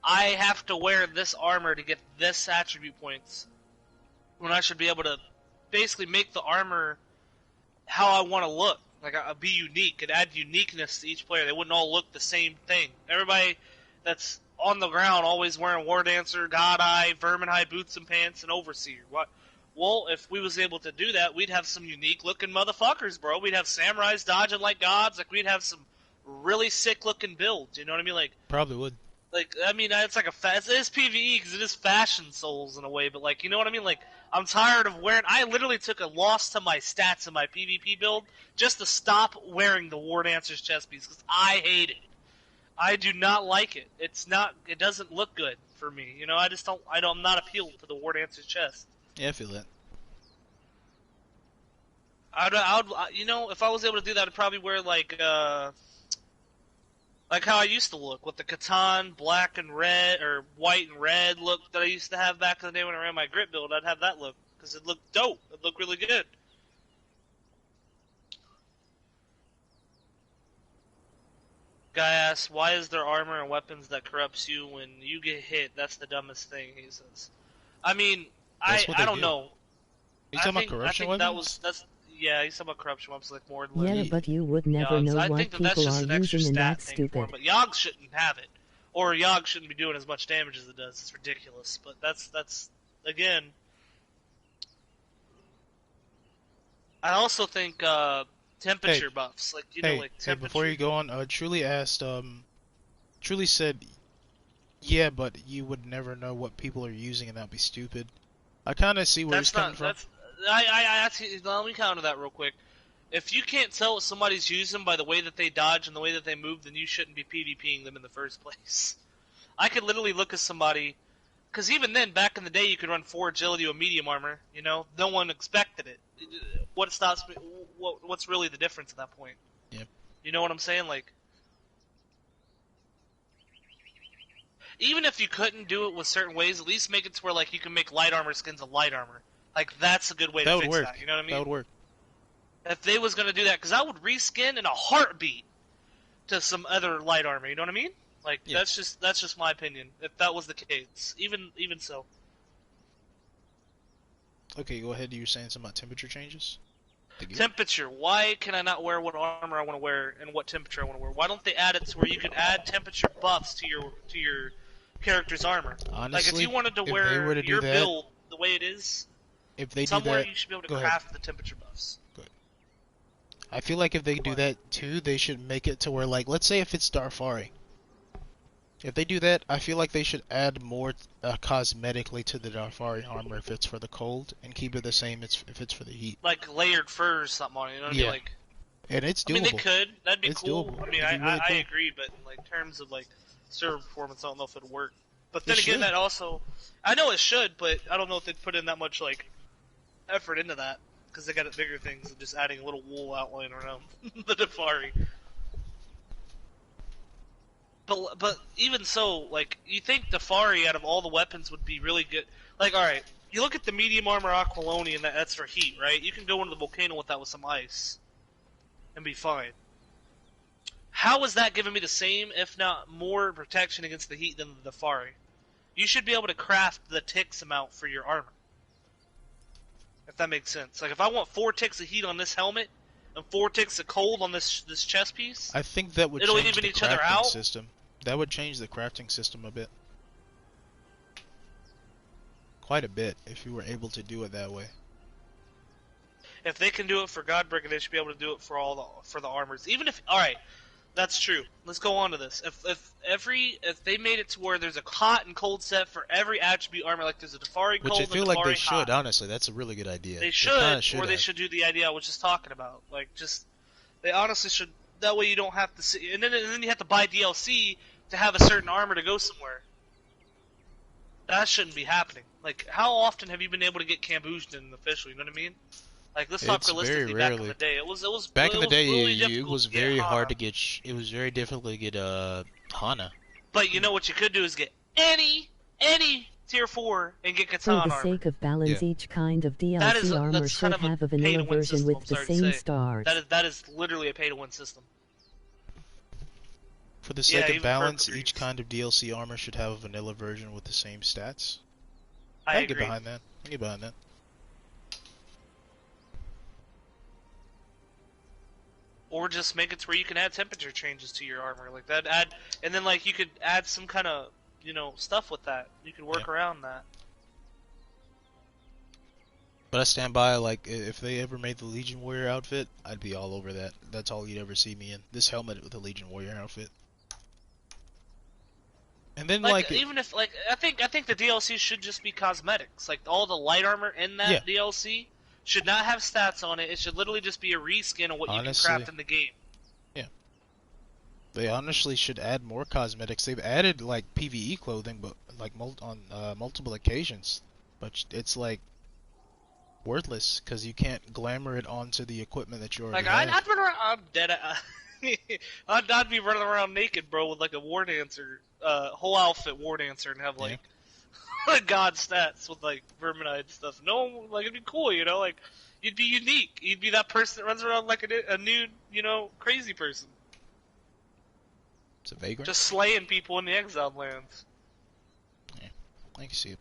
I have to wear this armor to get this attribute points when I should be able to basically make the armor how I want to look? Like, I'd be unique and add uniqueness to each player. They wouldn't all look the same thing. Everybody that's on the ground always wearing War Dancer, God Eye, Vermin High boots and pants, and Overseer. What? Well, if we was able to do that, we'd have some unique-looking motherfuckers, bro. We'd have samurais dodging like gods. Like, we'd have some really sick-looking builds. You know what I mean? Like, probably would. Like, I mean, it's like it is PVE because it is fashion souls in a way, but like, you know what I mean? Like, I'm tired of wearing. I literally took a loss to my stats in my PvP build just to stop wearing the War Dancer's chest piece because I hate it. I do not like it. It doesn't look good for me. You know, I'm not appealed to the War Dancer's chest. Yeah, I feel that. You know, if I was able to do that, I'd probably wear like how I used to look with the Catan black and red or white and red look that I used to have back in the day when I ran my grit build. I'd have that look because it looked dope. It looked really good. Guy asks, why is there armor and weapons that corrupts you when you get hit? That's the dumbest thing, he says. I mean, I don't know. You talking about corruption weapons? Yeah, he's talking about corruption weapons like more than yeah, but you would never know what people are using, and that's stupid. But Yogg shouldn't have it. Or Yogg shouldn't be doing as much damage as it does. It's ridiculous. But that's again... I also think, to temperature buffs, like hey, like hey, temperature. before you go on, Truly asked, Truly said, yeah, but you would never know what people are using, and that'd be stupid. I kind of see where he's coming from. I actually, let me counter that real quick. If you can't tell what somebody's using by the way that they dodge and the way that they move, then you shouldn't be PvPing them in the first place. I could literally look at somebody, because even then, back in the day, you could run 4 agility with medium armor. You know, no one expected it. What stops me? What's really the difference at that point? Yep. You know what I'm saying? Like, even if you couldn't do it with certain ways, at least make it to where like you can make light armor skins of light armor. Like that's a good way to fix that. You know what I mean? That would work. If they was gonna do that, because I would reskin in a heartbeat to some other light armor. You know what I mean? Like that's just my opinion. If that was the case, even so. Okay, go ahead. You were saying something about temperature changes. Temperature. Why can I not wear what armor I want to wear and what temperature I want to wear? Why don't they add it to where you could add temperature buffs to your character's armor? Honestly, like if you wanted to wear your build the way it is, if they somewhere do that, you should be able to craft the temperature buffs. Good. I feel like if they do that too, they should make it to where, like, let's say if it's Darfari. If they do that, I feel like they should add more cosmetically to the Darfari armor if it's for the cold, and keep it the same if it's for the heat. Like layered fur or something on it, you know what I mean? Like, and it's doable. I mean, they could. That'd be cool. Doable. I mean, I agree, but in like terms of like server performance, I don't know if it'd work. But then again, that also, I know it should, but I don't know if they'd put in that much like effort into that because they got bigger things than just adding a little wool outline around the Darfari. But even so, like, you think Darfari out of all the weapons would be really good. Like, alright, you look at the medium armor Aquiloni, and that's for heat, right? You can go into the volcano with that with some ice and be fine. How is that giving me the same, if not more, protection against the heat than the Darfari? You should be able to craft the ticks amount for your armor. If that makes sense. Like, if I want 4 ticks of heat on this helmet, and 4 ticks of cold on this chest piece, I think that would change the crafting system. That would change the crafting system a bit. Quite a bit, if you were able to do it that way. If they can do it for Godbreaker, they should be able to do it for the armors. Even if, alright, that's true. Let's go on to this. If they made it to where there's a hot and cold set for every attribute armor, like there's a Darfari cold, which I feel like they should. Hot. Honestly, that's a really good idea. They should or they should do the idea I was just talking about. Like, just they honestly should. That way, you don't have to see, and then you have to buy DLC to have a certain armor to go somewhere. That shouldn't be happening. Like, how often have you been able to get Cambused in official? You know what I mean? Like, let's talk realistically. Back in the day, it was back in the day. Really it was very hard to get. It was very difficult to get Hana. But you know what you could do is get any tier 4 and get Katana armor. For the sake of balance, each kind of DLC armor should have a vanilla version with the same stars. That is literally a pay-to-win system. For the sake of balance, each kind of DLC armor should have a vanilla version with the same stats. I can get behind that. I can get behind that. Or just make it to where you can add temperature changes to your armor, like that. And then like you could add some kind of stuff with that. You could work around that. But I stand by, like, if they ever made the Legion Warrior outfit, I'd be all over that. That's all you'd ever see me in. This helmet with the Legion Warrior outfit. And then even if I think the DLC should just be cosmetics. Like all the light armor in that DLC should not have stats on it. It should literally just be a reskin of what you can craft in the game. Yeah. They honestly should add more cosmetics. They've added like PVE clothing, but like on multiple occasions. But it's like worthless because you can't glamour it onto the equipment that you already have. I'd run around. I'm dead. I'd be running around naked, bro, with like a war dancer, whole outfit war dancer, and have like god stats with like verminide stuff. No, like it'd be cool, like you'd be unique. You'd be that person that runs around like a nude, crazy person. It's a vagrant. Just slaying people in the exiled lands. Yeah, I can see it.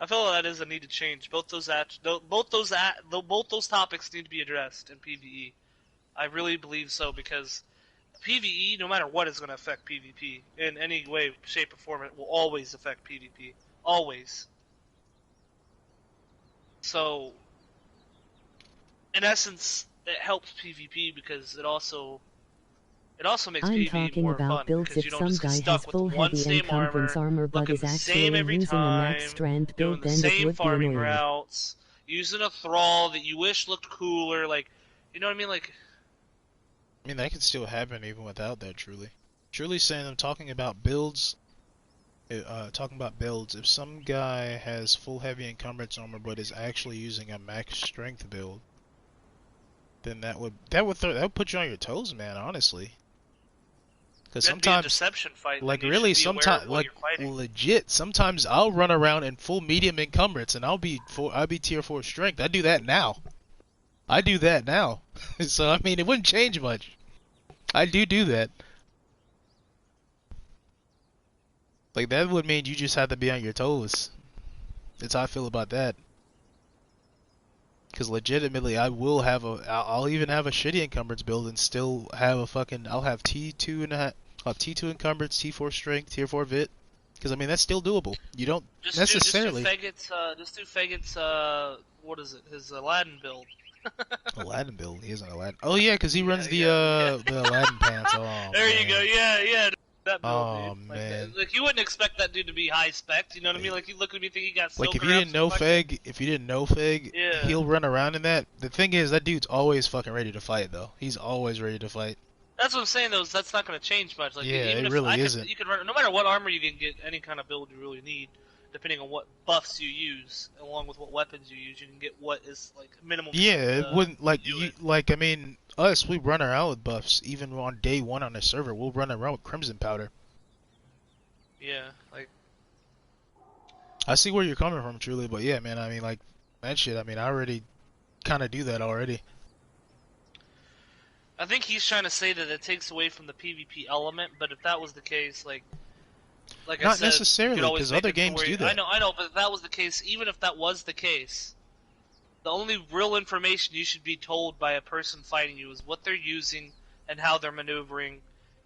I feel that is a need to change. Both those topics need to be addressed in PvE. I really believe so because PvE, no matter what, is going to affect PvP in any way, shape, or form. It will always affect PvP. Always. So, in essence, it helps PvP because it also makes I'm PvE talking more about fun builds because if you don't some just get guy has stuck with full one heavy same encumbrance armor but looking is the same actually every using a max time, strength doing build, the then it same would be farming annoying. routes, using a thrall that you wish looked cooler, like, you know what I mean? Like, I mean, that can still happen even without that, truly. Truly saying, I'm talking about builds. Talking about builds. If some guy has full heavy encumbrance armor but is actually using a max strength build, then that would put you on your toes, man. Honestly, because that'd be a sometimes, deception fight, like then you should really, be aware of sometimes, what like you're fighting. legit, sometimes I'll run around in full medium encumbrance and I'll be tier 4 strength. I do that now. I do that now. So I mean, it wouldn't change much. I do that. Like that would mean you just have to be on your toes. That's how I feel about that. Because legitimately, I'll even have a shitty encumbrance build and still have a fucking, I'll have T2 and a half, I'll have T2 encumbrance, T4 strength, tier 4 vit. Because I mean, that's still doable. You don't Just do necessarily. Fagot's, what is it, his Aladdin build. Aladdin build, he isn't Aladdin. Oh yeah, because he runs Yeah. the Aladdin pants. Oh There you go, man. yeah, that build, dude. Oh man. Like, you wouldn't expect that dude to be high spec, you know what I mean? Like, you look at me think he got Like silver apps and fucking... If you didn't know Feg, Yeah. he'll run around in that. The thing is, that dude's always fucking ready to fight, though. He's always ready to fight. That's what I'm saying, though, that's not going to change much. Like, Yeah, even it if really isn't. you could run, no matter what armor you can get, any kind of build you really need, depending on what buffs you use, along with what weapons you use, you can get what is, like, minimum. Yeah, it wouldn't it. I mean, us, we run around with buffs. Even on day one on the server, we'll run around with Crimson Powder. Yeah, like... I see where you're coming from, truly, but yeah, man, I mean, like, that shit, I mean, I already kind of do that already. I think he's trying to say that it takes away from the PvP element, but if that was the case, like I Not said, you necessarily, could always because make other it to games where do that. I know, but if that was the case, even if that was the case, the only real information you should be told by a person fighting you is what they're using and how they're maneuvering,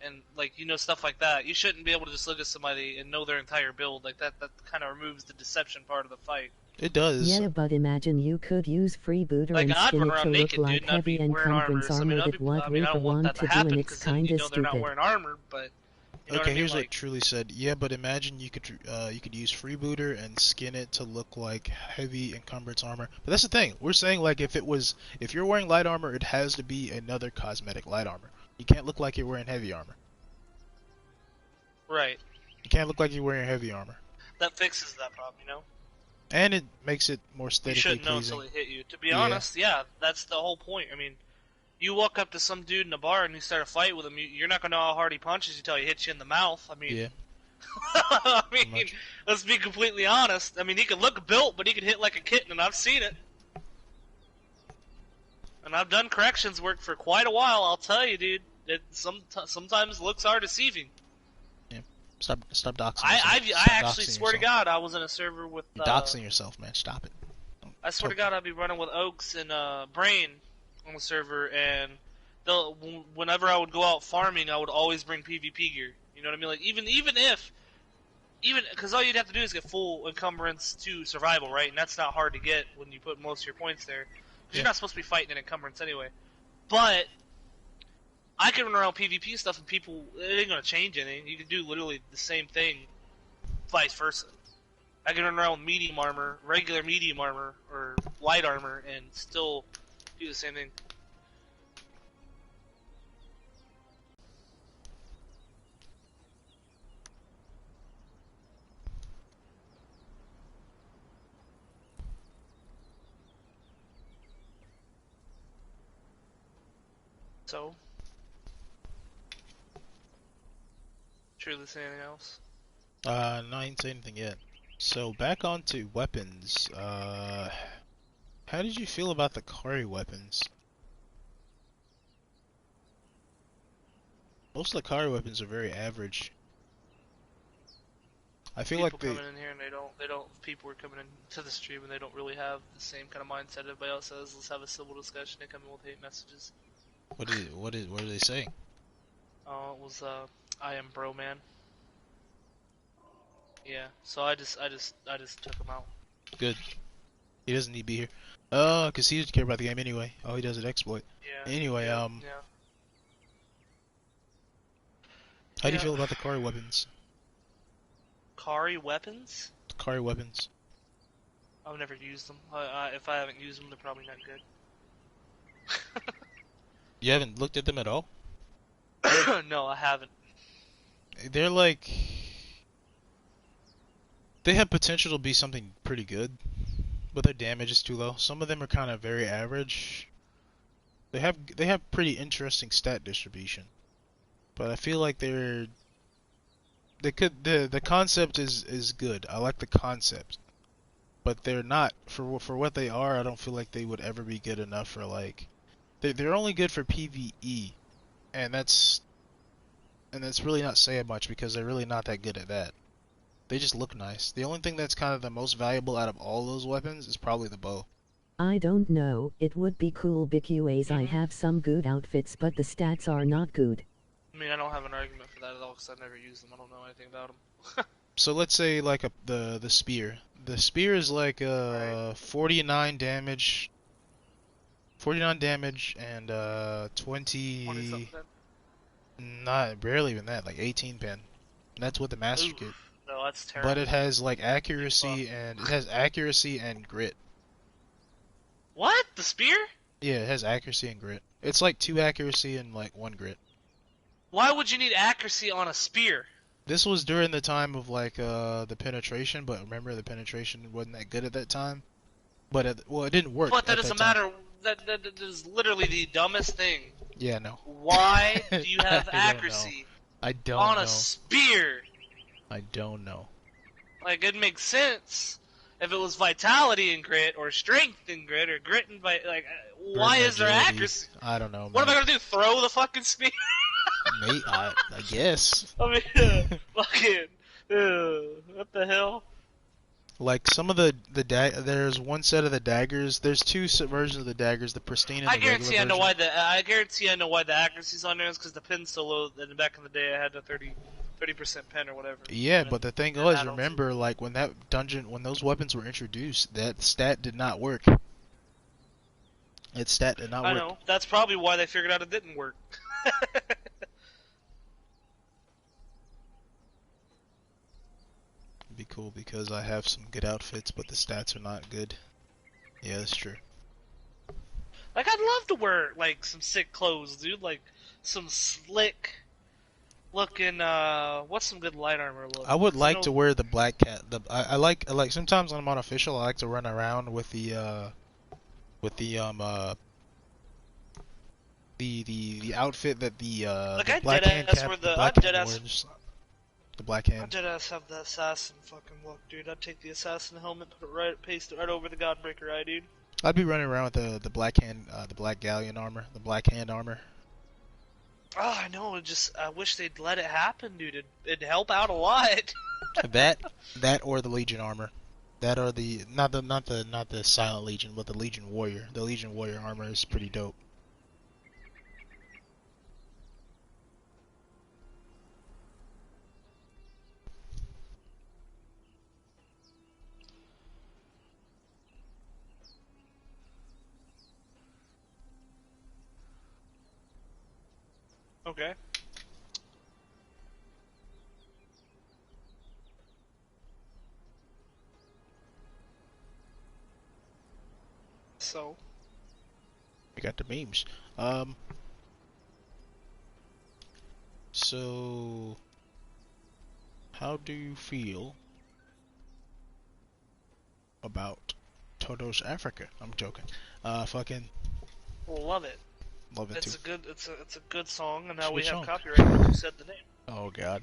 and like, you know, stuff like that. You shouldn't be able to just look at somebody and know their entire build like that. That kind of removes the deception part of the fight. It does. Yeah, but imagine you could use freebooter Like, and I'd skin run it to around look naked, dude, like and I'd heavy be wearing encumbrance armor. I mean, armor that what I Reaper don't want want that to to do, happen and it's because then you kinda know they're not stupid. wearing armor, but you know what Okay, I mean? here's Like, what Truly said. Yeah, but imagine you could use freebooter and skin it to look like heavy encumbrance armor. But that's the thing. We're saying like if you're wearing light armor, it has to be another cosmetic light armor. You can't look like you're wearing heavy armor. right. You can't look like you're wearing heavy armor. That fixes that problem, you know? And it makes it more You aesthetically shouldn't know pleasing. until he hit you. To be Yeah. honest, yeah, that's the whole point. I mean, you walk up to some dude in a bar and you start a fight with him, you're not going to know how hard he punches you until he hits you in the mouth. I mean, Yeah. I mean, Much. let's be completely honest. I mean, he could look built, but he could hit like a kitten, and I've seen it. And I've done corrections work for quite a while, I'll tell you, dude. Sometimes looks are deceiving. Yeah. Stop doxing I yourself. Stop actually doxing swear to yourself. God, I was in a server with... You're doxing yourself, man. Stop it. I swear to God, I'd be running with Oaks and Brain on the server, and whenever I would go out farming, I would always bring PvP gear. You know what I mean? Like, even because all you'd have to do is get full encumbrance to survival, right? And that's not hard to get when you put most of your points there, because you're not supposed to be fighting an encumbrance anyway. But I can run around PvP stuff, and people, it ain't gonna change anything. You can do literally the same thing, vice versa. I can run around with medium armor, regular medium armor, or light armor, and still do the same thing. So, truly say anything else? I ain't saying anything yet. So back onto weapons. How did you feel about the Kari weapons? Most of the Kari weapons are very average. I feel People like they... coming in here and they don't, people are coming into the stream and they don't really have the same kind of mindset everybody else says. Let's have a civil discussion. They come in with hate messages. What are they saying? It was, I am bro man. Yeah, so I just took them out. Good. He doesn't need to be here. Cause he doesn't care about the game anyway. All he does is exploit. Yeah. Anyway, yeah, how do you feel about the Kari weapons? Kari weapons? The Kari weapons. I've never used them. If I haven't used them, they're probably not good. You haven't looked at them at all? No, I haven't. They're like... They have potential to be something pretty good, but their damage is too low. Some of them are kind of very average. They have pretty interesting stat distribution, but I feel like the concept is good. I like the concept, but they're not for what they are. I don't feel like they would ever be good enough for like they're only good for PVE, and that's really not saying much because they're really not that good at that. They just look nice. The only thing that's kind of the most valuable out of all those weapons is probably the bow. I don't know, it would be cool because I have some good outfits but the stats are not good. I mean, I don't have an argument for that at all because I've never used them. I don't know anything about them. So let's say like the spear. The spear is like 49 damage. 49 damage and 20 not barely even that, like 18 pen. And that's what the master kit. No, that's terrible. But it has like accuracy and grit. What? The spear? Yeah, it has accuracy and grit. It's like 2 accuracy and like 1 grit. Why would you need accuracy on a spear? This was during the time of like the penetration, but remember the penetration wasn't that good at that time. But it didn't work. But that doesn't matter. That is literally the dumbest thing. Yeah, no. Why do you have accuracy I don't on know. a spear? I don't know. Like, it makes sense if it was vitality and grit, or strength and grit, or grit and why is there accuracy? I don't know, man. What am I gonna do? Throw the fucking spear? Mate, I guess. I mean, what the hell? Like some of there's one set of the daggers. There's 2 versions of the daggers, the pristine and the regular version. I guarantee I know why the accuracy's on there is because the pin's so low. And back in the day, I had the 30% pen or whatever. Yeah, but the thing was, remember, like when those weapons were introduced, that stat did not work. Its stat did not work. I know. That's probably why they figured out it didn't work. Be cool because I have some good outfits, but the stats are not good. Yeah, that's true. Like, I'd love to wear like some sick clothes, dude. Like some slick looking. What's some good light armor look? I would like to wear the black cat. I like sometimes when I'm unofficial, I like to run around with the outfit that the black hand cap, the black hand wears. The black hand. I deadass have the assassin fucking look, dude. I'd take the assassin helmet, paste it right over the Godbreaker eye, dude. I'd be running around with the black hand, the black galleon armor, the black hand armor. Oh, I know. I wish they'd let it happen, dude. It'd help out a lot. that or the Legion armor. That or the not the Silent Legion, but the Legion Warrior. The Legion Warrior armor is pretty dope. Okay. So. We got the memes. So, how do you feel about Toto's Africa? I'm joking. Fucking. Love it. Love it too. It's a good song, and now we have song. copyright because you said the name. Oh God.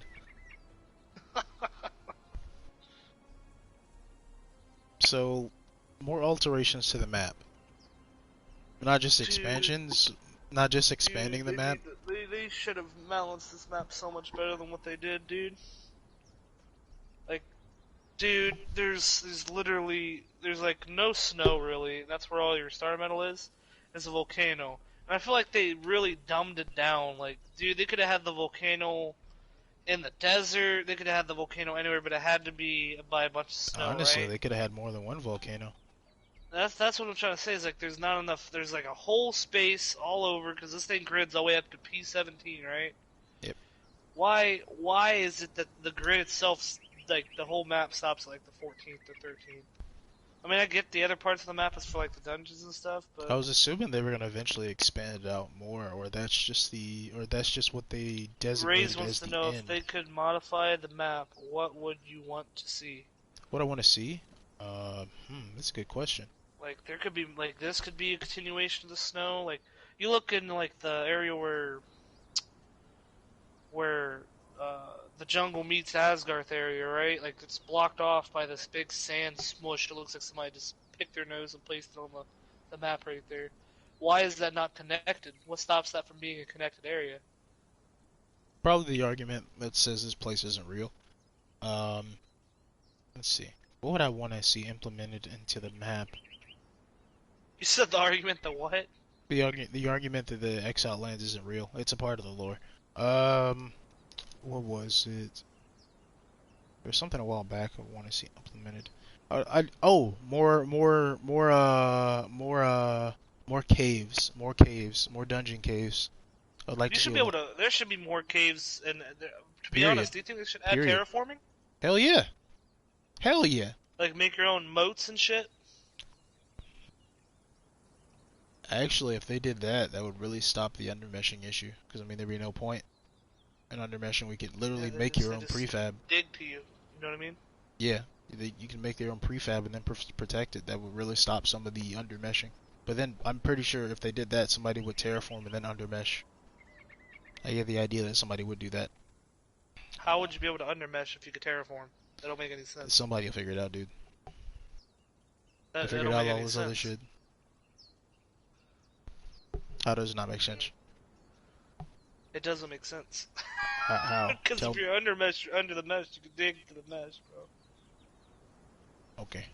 So, more alterations to the map. Not just expansions, not just expanding the map. They should have balanced this map so much better than what they did, dude. Like, dude, there's literally like no snow really. That's where all your star metal is. It's a volcano. And I feel like they really dumbed it down. Like, dude, they could have had the volcano in the desert. They could have had the volcano anywhere, but it had to be by a bunch of snow. Honestly, right? they could have had more than one volcano. That's what I'm trying to say. Is like there's not enough. There's like a whole space all over because this thing grids all the way up to P17, right? Yep. Why is it that the grid itself, like the whole map stops at like the 14th or 13th? I mean, I get the other parts of the map is for like the dungeons and stuff, but I was assuming they were gonna eventually expand it out more, or that's just what they Raze designated wants as to the know if end. they could modify the map, what would you want to see? What I want to see? That's a good question. Like there could be like this could be a continuation of the snow. Like you look in like the area where the jungle meets Asgarth area, right? Like it's blocked off by this big sand smush. It looks like somebody just picked their nose and placed it on the map right there. Why is that not connected? What stops that from being a connected area? Probably the argument that says this place isn't real. Um, let's see. What would I want to see implemented into the map? You said the argument that what? The argument that the Exile Lands isn't real. It's a part of the lore. What was it? There's something a while back I want to see implemented. More caves, more dungeon caves. I'd like You to see should a be able lot. to. There should be more caves. And to be Period. honest, do you think they should add Period. terraforming? Hell yeah. Hell yeah. Like make your own moats and shit? Actually, if they did that, that would really stop the undermeshing issue. Because, I mean, there'd be no point in undermeshing. We could literally Yeah, make your they own just prefab. dig to you. You know what I mean? Yeah, you can make your own prefab and then protect it. That would really stop some of the undermeshing. But then, I'm pretty sure if they did that, somebody would terraform and then undermesh. I get the idea that somebody would do that. How would you be able to undermesh if you could terraform? That don't make any sense. Somebody will figure it out, dude. They That figured don't out make all any this sense. other shit. How does it not make sense? It doesn't make sense. How? Because if you're under the mesh, you can dig to the mesh, bro. Okay.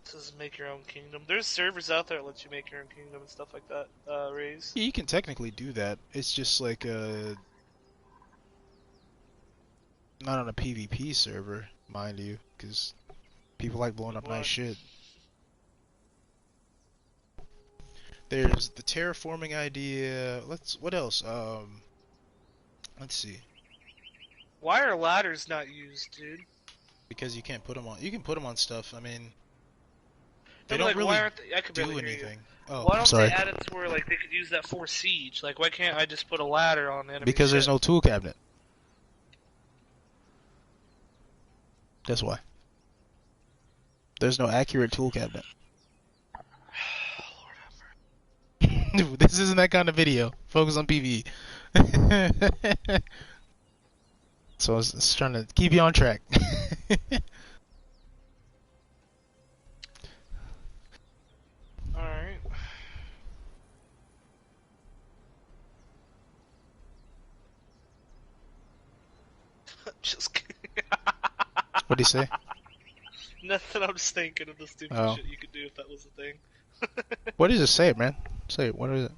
This is make your own kingdom. There's servers out there that let you make your own kingdom and stuff like that. Raise. Yeah, you can technically do that. It's just like not on a PvP server, mind you, because people like blowing up Why? nice shit. There's the terraforming idea. What else? Let's see. Why are ladders not used, dude? Because you can't put them on. You can put them on stuff. I mean, they No, don't like, really why aren't they, I could do barely hear you. anything. Oh, Why I'm don't sorry. they add it to where like they could use that for siege? Like, why can't I just put a ladder on enemy? Because there's ship? no tool cabinet. That's why. There's no accurate tool cabinet. This isn't that kind of video. Focus on PvE. So I was trying to keep you on track. Alright. Just kidding. What'd he say? Nothing, I'm just thinking of the stupid Oh. shit you could do if that was a thing. What does it say, man? Say it. What is it?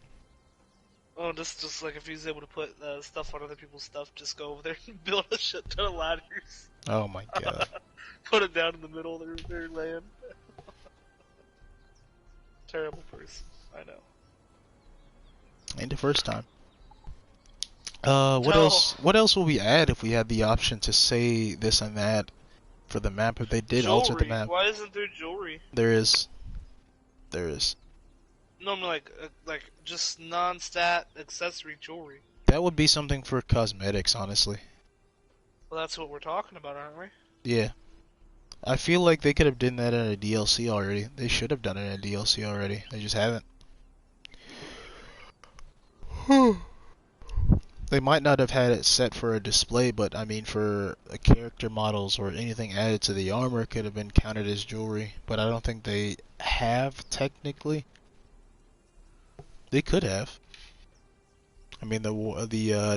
Oh, just like if he's able to put stuff on other people's stuff, just go over there and build a shit ton of ladders. Oh my god. Put it down in the middle of their land. Terrible person, I know. Ain't the first time. What No. else? What else will we add if we had the option to say this and that for the map? If they did alter the map, Why isn't there jewelry? there is. There is. No, I mean like just non-stat accessory jewelry. That would be something for cosmetics, honestly. Well, that's what we're talking about, aren't we? Yeah. I feel like they could have done that in a DLC already. They should have done it in a DLC already. They just haven't. They might not have had it set for a display, but I mean for character models or anything added to the armor could have been counted as jewelry. But I don't think they have technically. They could have. I mean the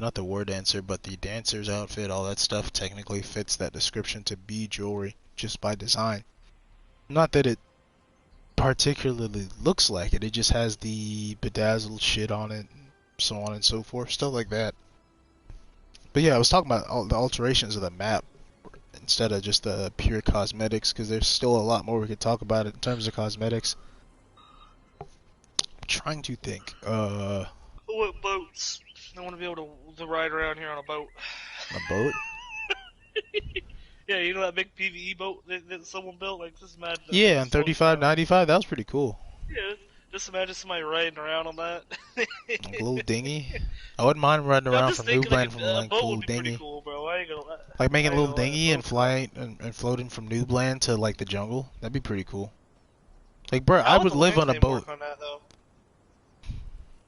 not the war dancer, but the dancer's outfit, all that stuff technically fits that description to be jewelry just by design. Not that it particularly looks like it. It just has the bedazzled shit on it, so on and so forth, stuff like that. But yeah, I was talking about all the alterations of the map instead of just the pure cosmetics, because there's still a lot more we could talk about in terms of cosmetics. trying to think. What boats? I want to be able to ride around here on a boat. A boat? Yeah, you know that big PVE boat that someone built? Like, just imagine that Yeah, thing on floating around. 3595, that was pretty cool. Yeah, just imagine somebody riding around on that. Like a little dinghy. I wouldn't mind riding No, I'm around just from New thinking like Land from a like a boat little would be pretty dinghy. cool, bro. I ain't gonna lie. Like making I a ain't little gonna lie, dinghy and boat's fun. flying and floating from New Land to like the jungle. That'd be pretty cool. Like, bro, I How would would the live land on a claim boat. work on that, though?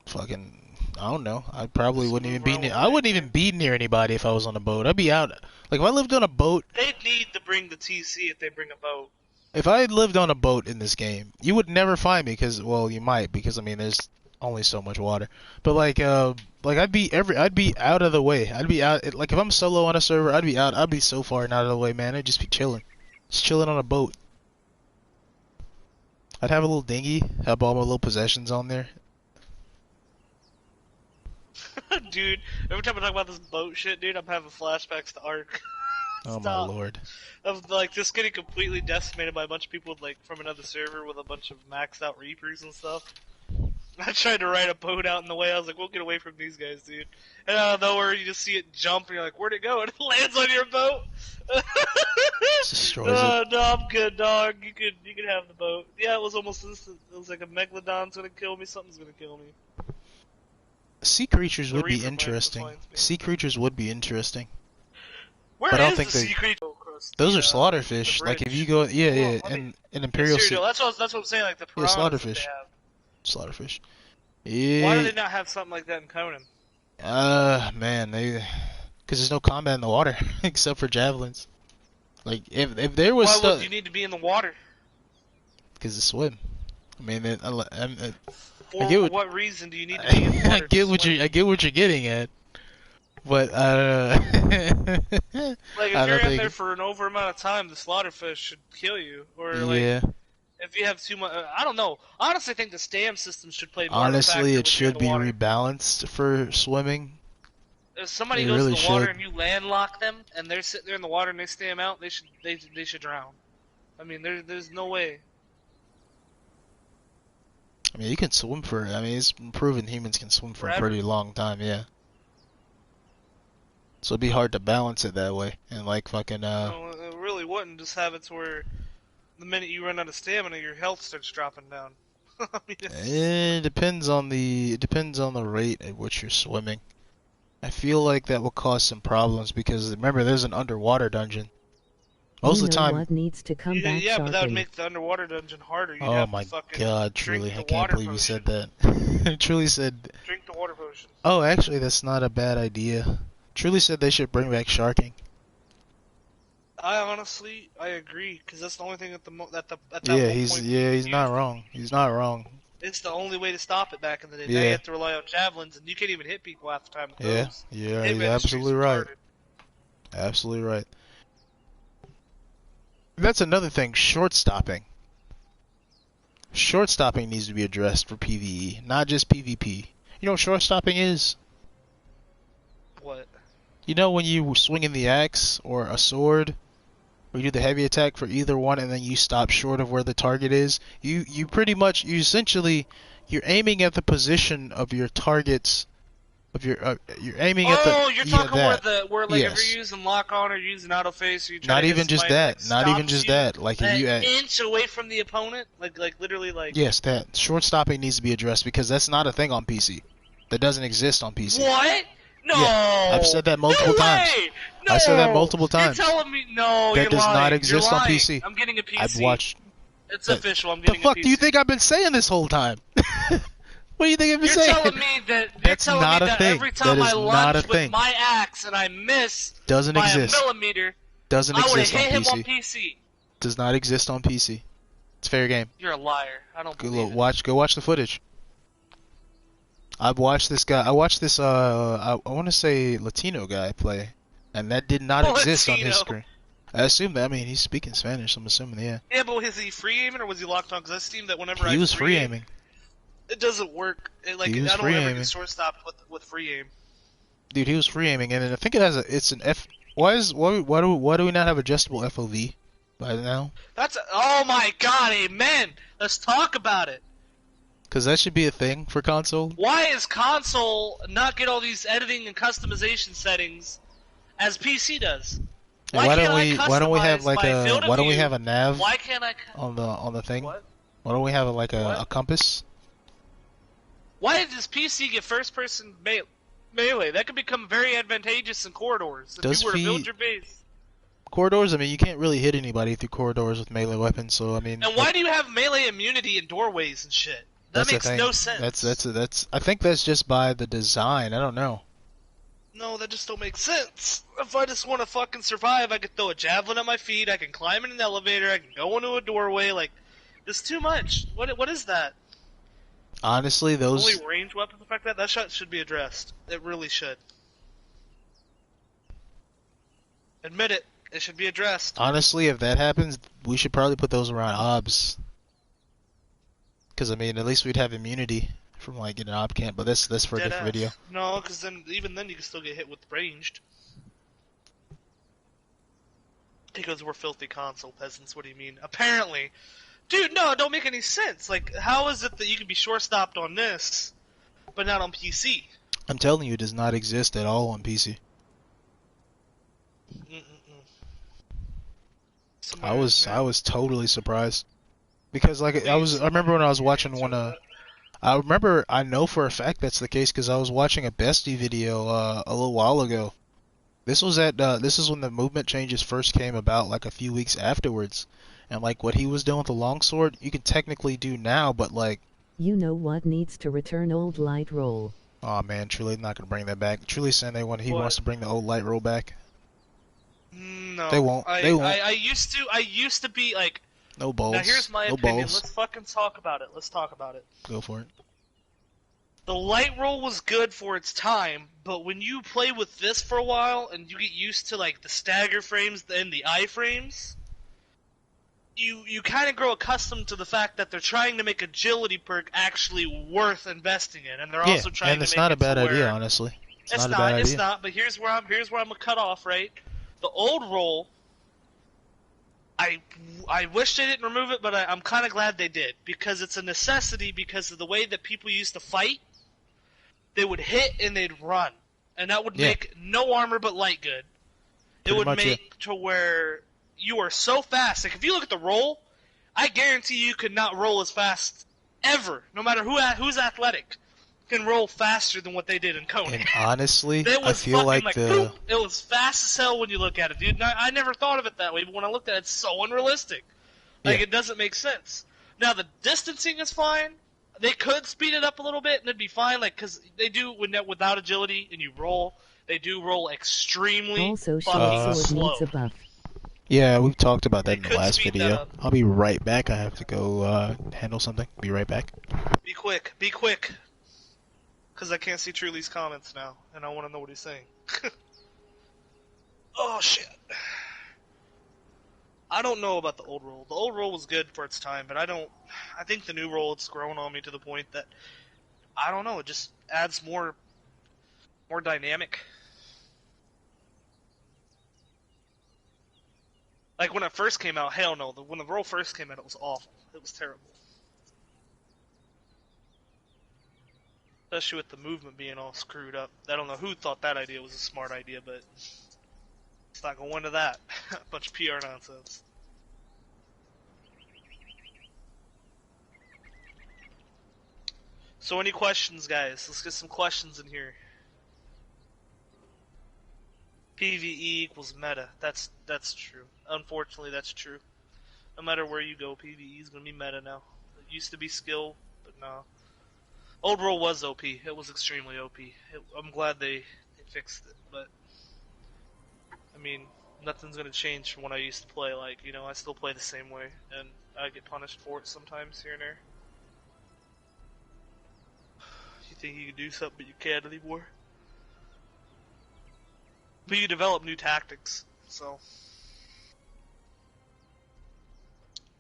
Fucking, I don't know. I probably Just wouldn't move even be around near. with I land wouldn't claim? even be near anybody if I was on a boat. I'd be out. Like if I lived on a boat, They'd need to bring the TC if they bring a boat. if I had lived on a boat in this game, you would never find me because, well, you might because I mean there's only so much water. But like I'd be out of the way. I'd be out. Like if I'm solo on a server, I'd be out. I'd be so far and out of the way, man. I'd just be chilling, just chilling on a boat. I'd have a little dinghy, have all my little possessions on there. Dude, every time I talk about this boat shit, dude, I'm having flashbacks to Ark. Oh my Stop. lord. Of like just getting completely decimated by a bunch of people like from another server with a bunch of maxed out reapers and stuff. I tried to ride a boat out in the way. I was like, "We'll get away from these guys, dude." And out of nowhere, you just see it jump, and you're like, "Where'd it go?" And it lands on your boat. Destroys it. No, I'm good, dog. You could have the boat. Yeah, it was almost instant. It was like a megalodon's gonna kill me. Something's gonna kill me. Sea creatures The would be Reaper might interesting. define me. Sea creatures would be interesting. Where But I don't is think the they- sea creature? Across Those the, are slaughterfish. the Like if bridge? you go, yeah, Well, yeah, I mean, in Imperial Seriously, Sea, that's what I'm saying. Like the yeah, piranhas that they slaughterfish, have. slaughterfish. Why do Yeah, they not have something like that in Conan? man, because there's no combat in the water except for javelins. Like if there was Why stuff, would you need to be in the water? because it's swim. I mean, For get what- what reason do you need to be in the I water? get what you, I get what you're getting at, but Like if I you're don't in think, there for an over amount of time, the slaughterfish should kill you. Or like yeah. if you have too much, I don't know. Honestly, I think the stam system should play more of a Honestly, factor it when you're should in be the water. rebalanced for swimming. If somebody It goes really to the water should. and you landlock them, and they're sitting there in the water and they stam out, they should drown. I mean, there's no way. I mean, you can swim for. I mean, it's proven humans can swim for a Forever. pretty long time. Yeah. So it'd be hard to balance it that way, and like fucking No, it really wouldn't. Just have it to where the minute you run out of stamina, your health starts dropping down. I mean, It depends on the rate at which you're swimming. I feel like that will cause some problems because remember, there's an underwater dungeon. Most you of the know time. what needs to come yeah, back, yeah, but that would Sharpie. make the underwater dungeon harder. You'd Oh have my to fucking god, drink truly, the I can't water believe you said potion. that. Truly said. Drink the water potion. Oh, actually, that's not a bad idea. Truly said they should bring back sharking. I agree, because that's the only thing at that Yeah, whole he's point he's not used. wrong. He's not wrong. It's the only way to stop it back in the day. Now Yeah. you have to rely on javelins, and you can't even hit people half the time with Yeah, those. yeah, Hit you're registry's absolutely right. retarded. Absolutely right. That's another thing, short stopping. Short stopping needs to be addressed for PvE, not just PvP. You know what short stopping is? What? You know when you swing in the axe or a sword, or you do the heavy attack for either one and then you stop short of where the target is? You pretty much, you're aiming at the position of your targets, you're aiming at the... Oh, you're yeah, talking that. where like if Yes. you're using lock on or using auto face, or you try Not to hit even just somebody that. that Not even stops just you that. Like if an you... inch away from the opponent, like literally like. Yes, that short stopping needs to be addressed because that's not a thing on PC. That doesn't exist on PC. What? No. Yeah, I've said that multiple no times. way! No. I said that multiple times. You're telling me no? That You're does lying. not exist You're on lying. PC. I'm getting a PC. I've watched. It's that- official. I'm The getting fuck a PC. do you think I've been saying this whole time? What do you think I've been You're saying? telling me that That's not a thing. every time That is I not a lunge thing. with my axe and I miss Doesn't by exist. a millimeter, Doesn't I would have exist on hit him PC. on PC. Does not exist on PC. It's fair game. You're a liar. I don't Go believe it. go watch the footage. I've watched this guy. I watched this. I want to say Latino guy play, and that did not exist on his Latino. screen. I assume that. I mean, he's speaking Spanish. I'm assuming, yeah. Yeah, but was he free aiming or was he locked on? Because I steamed that whenever He I was free aim, aiming. it doesn't work. Like He was I don't free ever aiming. get short stopped with free aim. Dude, he was free aiming, and I think it has a. It's an F. Why do we not have adjustable FOV by now? Oh my god, amen. Let's talk about it. Because that should be a thing for console. Why is console not get all these editing and customization settings as PC does? And Why can't I why don't we have customize like my a field of why don't we view? have a nav Why can't I? on the thing? What? Why don't we have like a What? compass? Why does PC get first-person melee? That could become very advantageous in corridors if you were to build your base. Corridors? I mean, you can't really hit anybody through corridors with melee weapons, so I mean. And why do you have melee immunity in doorways and shit? That makes no sense. That's. I think that's just by the design. I don't know. No, that just don't make sense. If I just want to fucking survive, I could throw a javelin at my feet. I can climb in an elevator. I can go into a doorway. Like, it's too much. What is that? Honestly, those only range weapons affect that. That shot should be addressed. It really should. Admit it. It should be addressed. Honestly, if that happens, we should probably put those around obs. Because I mean, at least we'd have immunity from like an ob camp. But that's for a different video. No, because then even then you can still get hit with ranged. Because we're filthy console peasants. What do you mean? Apparently. Dude, no, it don't make any sense. Like, how is it that you can be short-stopped on this, but not on PC? I'm telling you, it does not exist at all on PC. I was totally surprised because like I remember when I was watching I know for a fact that's the case because I was watching a Bestie video a little while ago. This is when the movement changes first came about, like a few weeks afterwards. And like what he was doing with the longsword, you can technically do now, but like... You know what needs to return old light roll. Oh man, Truly's not gonna bring that back. Truly's saying he wants to bring the old light roll back. No. They won't. They won't. I used to be like... No balls. Now here's my no opinion. Balls. Let's fucking talk about it. Let's talk about it. Go for it. The light roll was good for its time, but when you play with this for a while and you get used to like the stagger frames and the iframes, you kind of grow accustomed to the fact that they're trying to make agility perk actually worth investing in, and they're also trying to make it. And it's not a bad idea, honestly. It's not. But here's where I'm gonna cut off. Right, the old roll. I wish they didn't remove it, but I'm kind of glad they did because it's a necessity because of the way that people used to fight. They would hit and they'd run, and that would make no armor but light good. It would make to where you are so fast. Like if you look at the roll, I guarantee you could not roll as fast ever, no matter who's athletic, can roll faster than what they did in Conan. And honestly, I feel like it was fast as hell when you look at it, dude. And I never thought of it that way, but when I looked at it, it's so unrealistic. Like it doesn't make sense. Now the distancing is fine. They could speed it up a little bit and it'd be fine, like because they do without agility and you roll. They do roll extremely also, fucking slow. Needs a buff. Yeah, we've talked about that in the last video. I'll be right back. I have to go handle something. Be right back. Be quick. Be quick. Because I can't see Truly's comments now, and I want to know what he's saying. Oh, shit. I don't know about the old roll. The old roll was good for its time, but I think the new roll, it's grown on me to the point that, I don't know, it just adds more dynamic. Like, when it first came out, hell no. When the roll first came out, it was awful. It was terrible. Especially with the movement being all screwed up. I don't know who thought that idea was a smart idea, but let's not go into that. A bunch of PR nonsense. So any questions, guys? Let's get some questions in here. PVE equals meta. That's true. Unfortunately, that's true. No matter where you go, PVE is going to be meta now. It used to be skill, but no. Old roll was OP. It was extremely OP. I'm glad they fixed it, but I mean, nothing's gonna change from when I used to play. Like, you know, I still play the same way, and I get punished for it sometimes here and there. You think you can do something, but you can't anymore. But you develop new tactics, so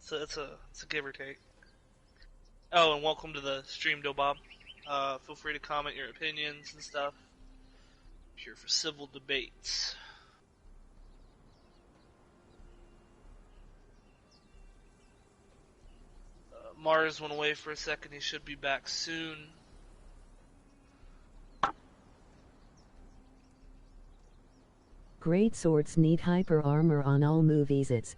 it's a give or take. Oh, and welcome to the stream, Dobob. Feel free to comment your opinions and stuff. Here for civil debates. Mars went away for a second. He should be back soon. Great swords need hyper armor on all movies. It's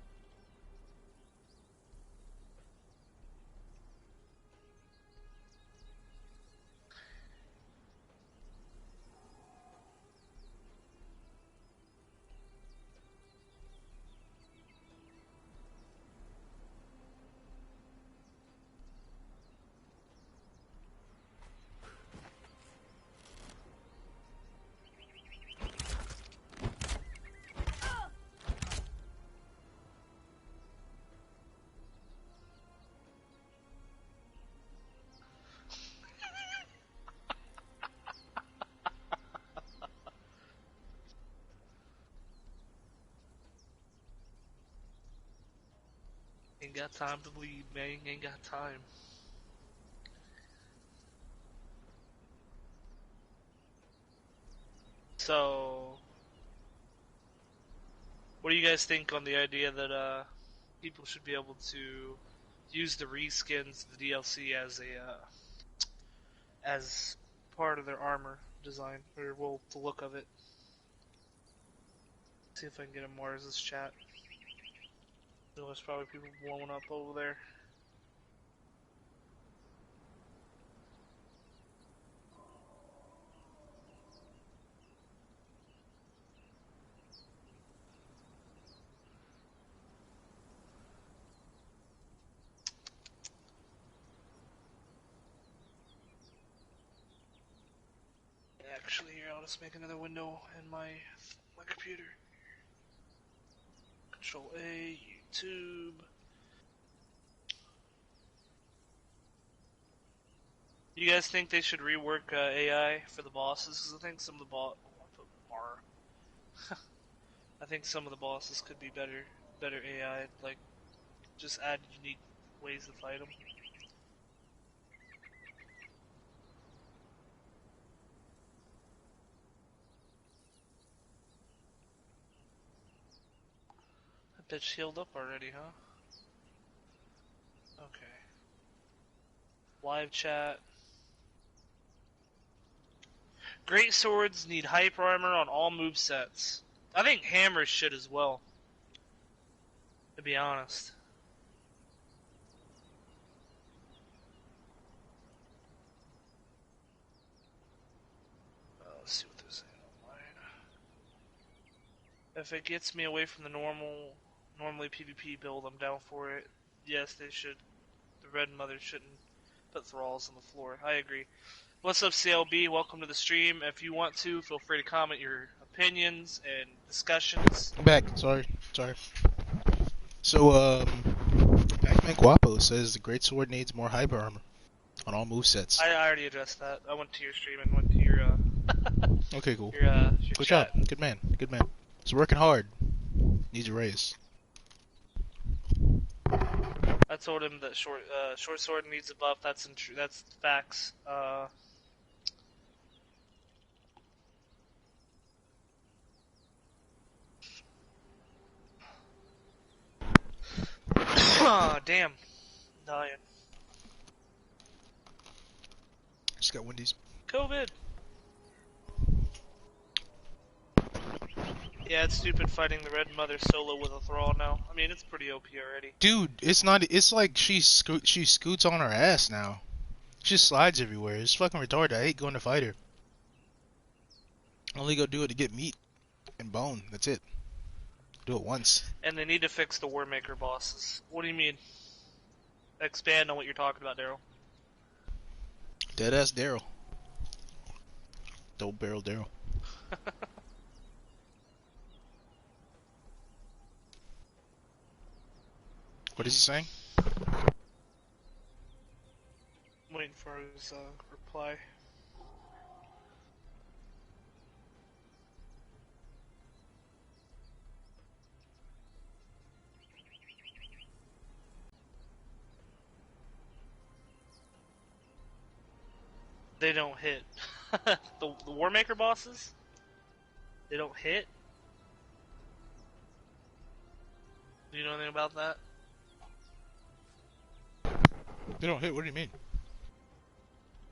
Ain't got time to bleed, man. Ain't got time. So, what do you guys think on the idea that people should be able to use the reskins, the DLC, as a as part of their armor design, or well, the look of it? See if I can get a Mars' chat. There's probably people blowing up over there. Actually, here, I'll just make another window in my computer. Control A, YouTube. You guys think they should rework AI for the bosses? Because I think some of the I think some of the bosses could be better AI. Like, just add unique ways to fight them. That bitch healed up already, huh? Okay. Live chat. Great swords need hyper armor on all movesets. I think hammers should as well, to be honest. Let's see what they're saying online. If it gets me away from the normally PvP build, I'm down for it. Yes, they should. The Red Mother shouldn't put thralls on the floor. I agree. What's up, CLB? Welcome to the stream. If you want to, feel free to comment your opinions and discussions. I'm back. Sorry. So, Pac-Man Guapo says the Great Sword needs more hyper armor on all movesets. I already addressed that. I went to your stream and went to your okay, cool. your Good chat. job. Good man. He's working hard. Needs a raise. I told him that short sword needs a buff. That's facts. Damn. Dying. Just got Wendy's. COVID. Yeah, it's stupid fighting the Red Mother solo with a thrall now. I mean, it's pretty OP already. Dude, it's not. It's like she scoots on her ass now. She just slides everywhere. It's fucking retarded. I hate going to fight her. Only go do it to get meat and bone. That's it. Do it once. And they need to fix the Warmaker bosses. What do you mean? Expand on what you're talking about, Daryl. Deadass Daryl. Double barrel Daryl. What is he saying? I'm waiting for his reply. They don't hit. the Warmaker bosses? They don't hit? Do you know anything about that? They don't hit? What do you mean?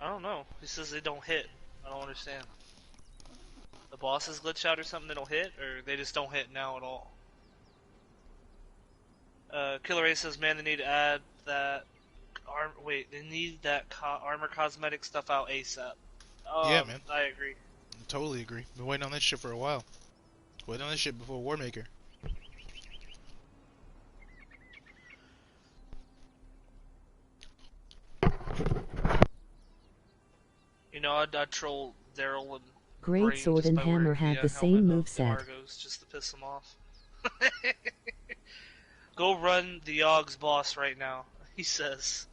I don't know. He says they don't hit. I don't understand. The bosses glitch out or something, they don't hit? Or they just don't hit now at all? Killer Ray says, man, they need to add that... they need that armor cosmetic stuff out ASAP. Yeah, man. I agree. Totally agree. Been waiting on that shit for a while. Waiting on this shit before Warmaker. You know, I'd troll Daryl and Great Brain Sword just and by Hammer wearing have the same moveset. Argos just to piss them off. Go run the Yogg's boss right now, he says.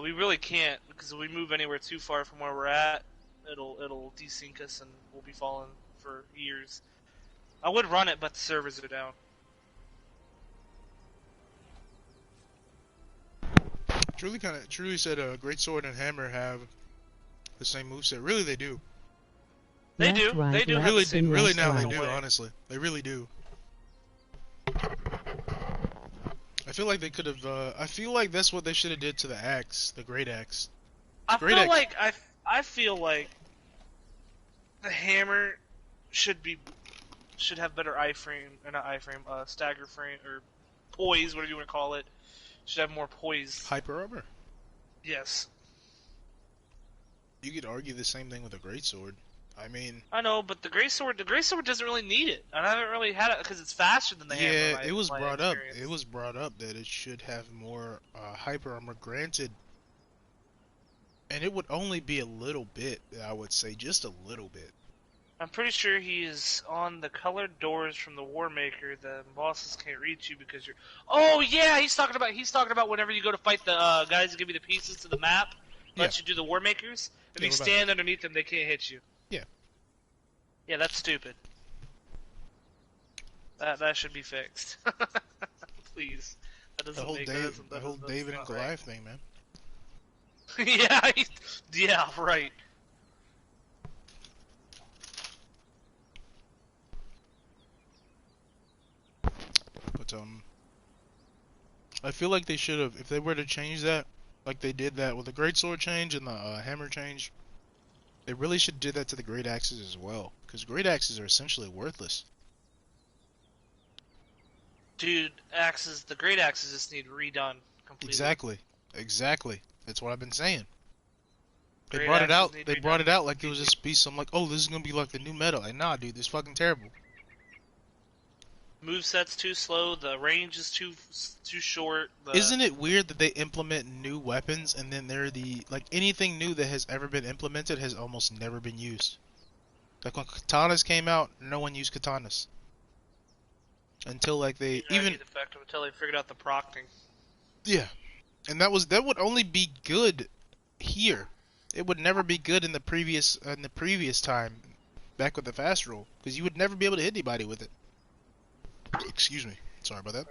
We really can't, because if we move anywhere too far from where we're at, it'll desync us and we'll be falling for years. I would run it, but the servers are down. Truly said Great Sword and Hammer have the same moveset. Really, they do. They do. Right, they do. left, Have the Really, same really left, now right. they do. Honestly, they really do. I feel like they could have. I feel like that's what they should have did to the axe, the Great Axe. I feel like the hammer should have better iframe, or not iframe, stagger frame or poise, whatever you want to call it. Should have more poise. Hyper armor. Yes. You could argue the same thing with a Great Sword. I mean, I know, but the Grey Sword doesn't really need it. And I haven't really had it because it's faster than the hammer. yeah, it was my brought up. experience. It was brought up that it should have more hyper armor. Granted, and it would only be a little bit. I would say just a little bit. I'm pretty sure he is on the colored doors from the Warmaker. The bosses can't reach you because you're. Oh yeah, he's talking about whenever you go to fight the guys that give you the pieces to the map, let you do the Warmakers. If you stand underneath them, they can't hit you. Yeah. Yeah, that's stupid. That should be fixed. Please. That doesn't The whole David and Goliath thing, man. yeah, yeah, right. But I feel like they should have, if they were to change that, like they did that with the Great Sword change and the Hammer change, they really should do that to the Great Axes as well, because Great Axes are essentially worthless. Dude, the Great Axes just need redone completely. Exactly. That's what I've been saying. They Great brought it out. Axes need They redone. brought it out like it was just be some like, oh, this is gonna be like the new meta. Like, nah, dude, this is fucking terrible. Moveset's too slow. The range is too short. Isn't it weird that they implement new weapons and then they're like anything new that has ever been implemented has almost never been used? Like when katanas came out, no one used katanas until like they effective until they figured out the procting. Yeah, and that would only be good here. It would never be good in the previous time back with the fast roll, because you would never be able to hit anybody with it. Excuse me. Sorry about that.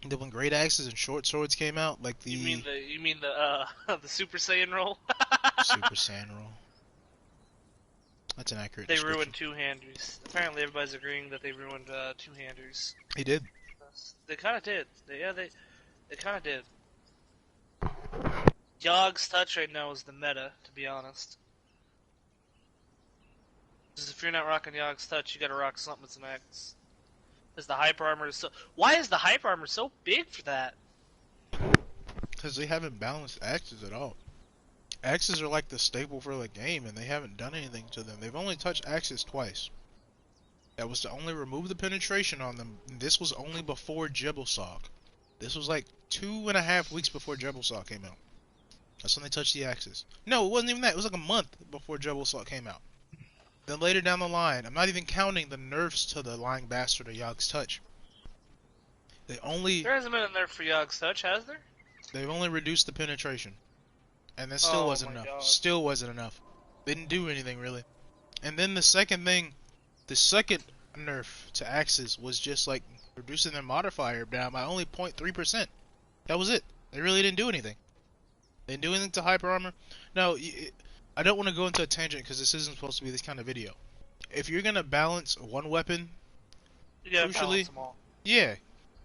And then when Great Axes and Short Swords came out, like the... You mean the Super Saiyan roll? Super Saiyan roll. That's an accurate They description. ruined two-handers. Apparently everybody's agreeing that they ruined two-handers. He did. They kind of did. They kind of did. Yogg's Touch right now is the meta, to be honest. Because if you're not rocking Yogg's Touch, you gotta rock something with some X. Because the Hyper Armor is so... Why is the Hyper Armor so big for that? Because they haven't balanced axes at all. Axes are like the staple for the game, and they haven't done anything to them. They've only touched axes twice. That was to only remove the penetration on them. This was only before Jebelsock. This was like 2.5 weeks before Jebelsock came out. That's when they touched the axes. No, it wasn't even that. It was like a month before Jebelsock came out. Then later down the line, I'm not even counting the nerfs to the Lying Bastard or Yogg's Touch. There hasn't been a nerf for Yogg's Touch, has there? They've only reduced the penetration. And that still wasn't enough. God. Still wasn't enough. They didn't do anything really. And then the second nerf to axes was just like reducing their modifier down by only 0.3%. That was it. They really didn't do anything. They didn't do anything to hyper armor. No, I don't want to go into a tangent because this isn't supposed to be this kind of video. If you're gonna balance one weapon, You gotta crucially, balance them all. yeah,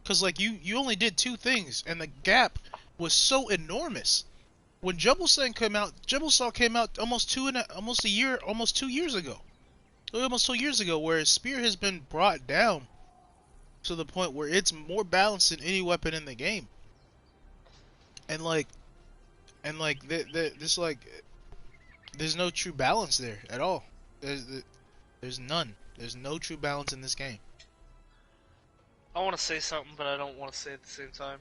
Cause like you only did 2 things, and the gap was so enormous. When Jubelson came out almost 2 years ago. Almost 2 years ago, where his spear has been brought down to the point where it's more balanced than any weapon in the game. And this there's no true balance there at all. There's none. There's no true balance in this game. I want to say something, but I don't want to say it at the same time.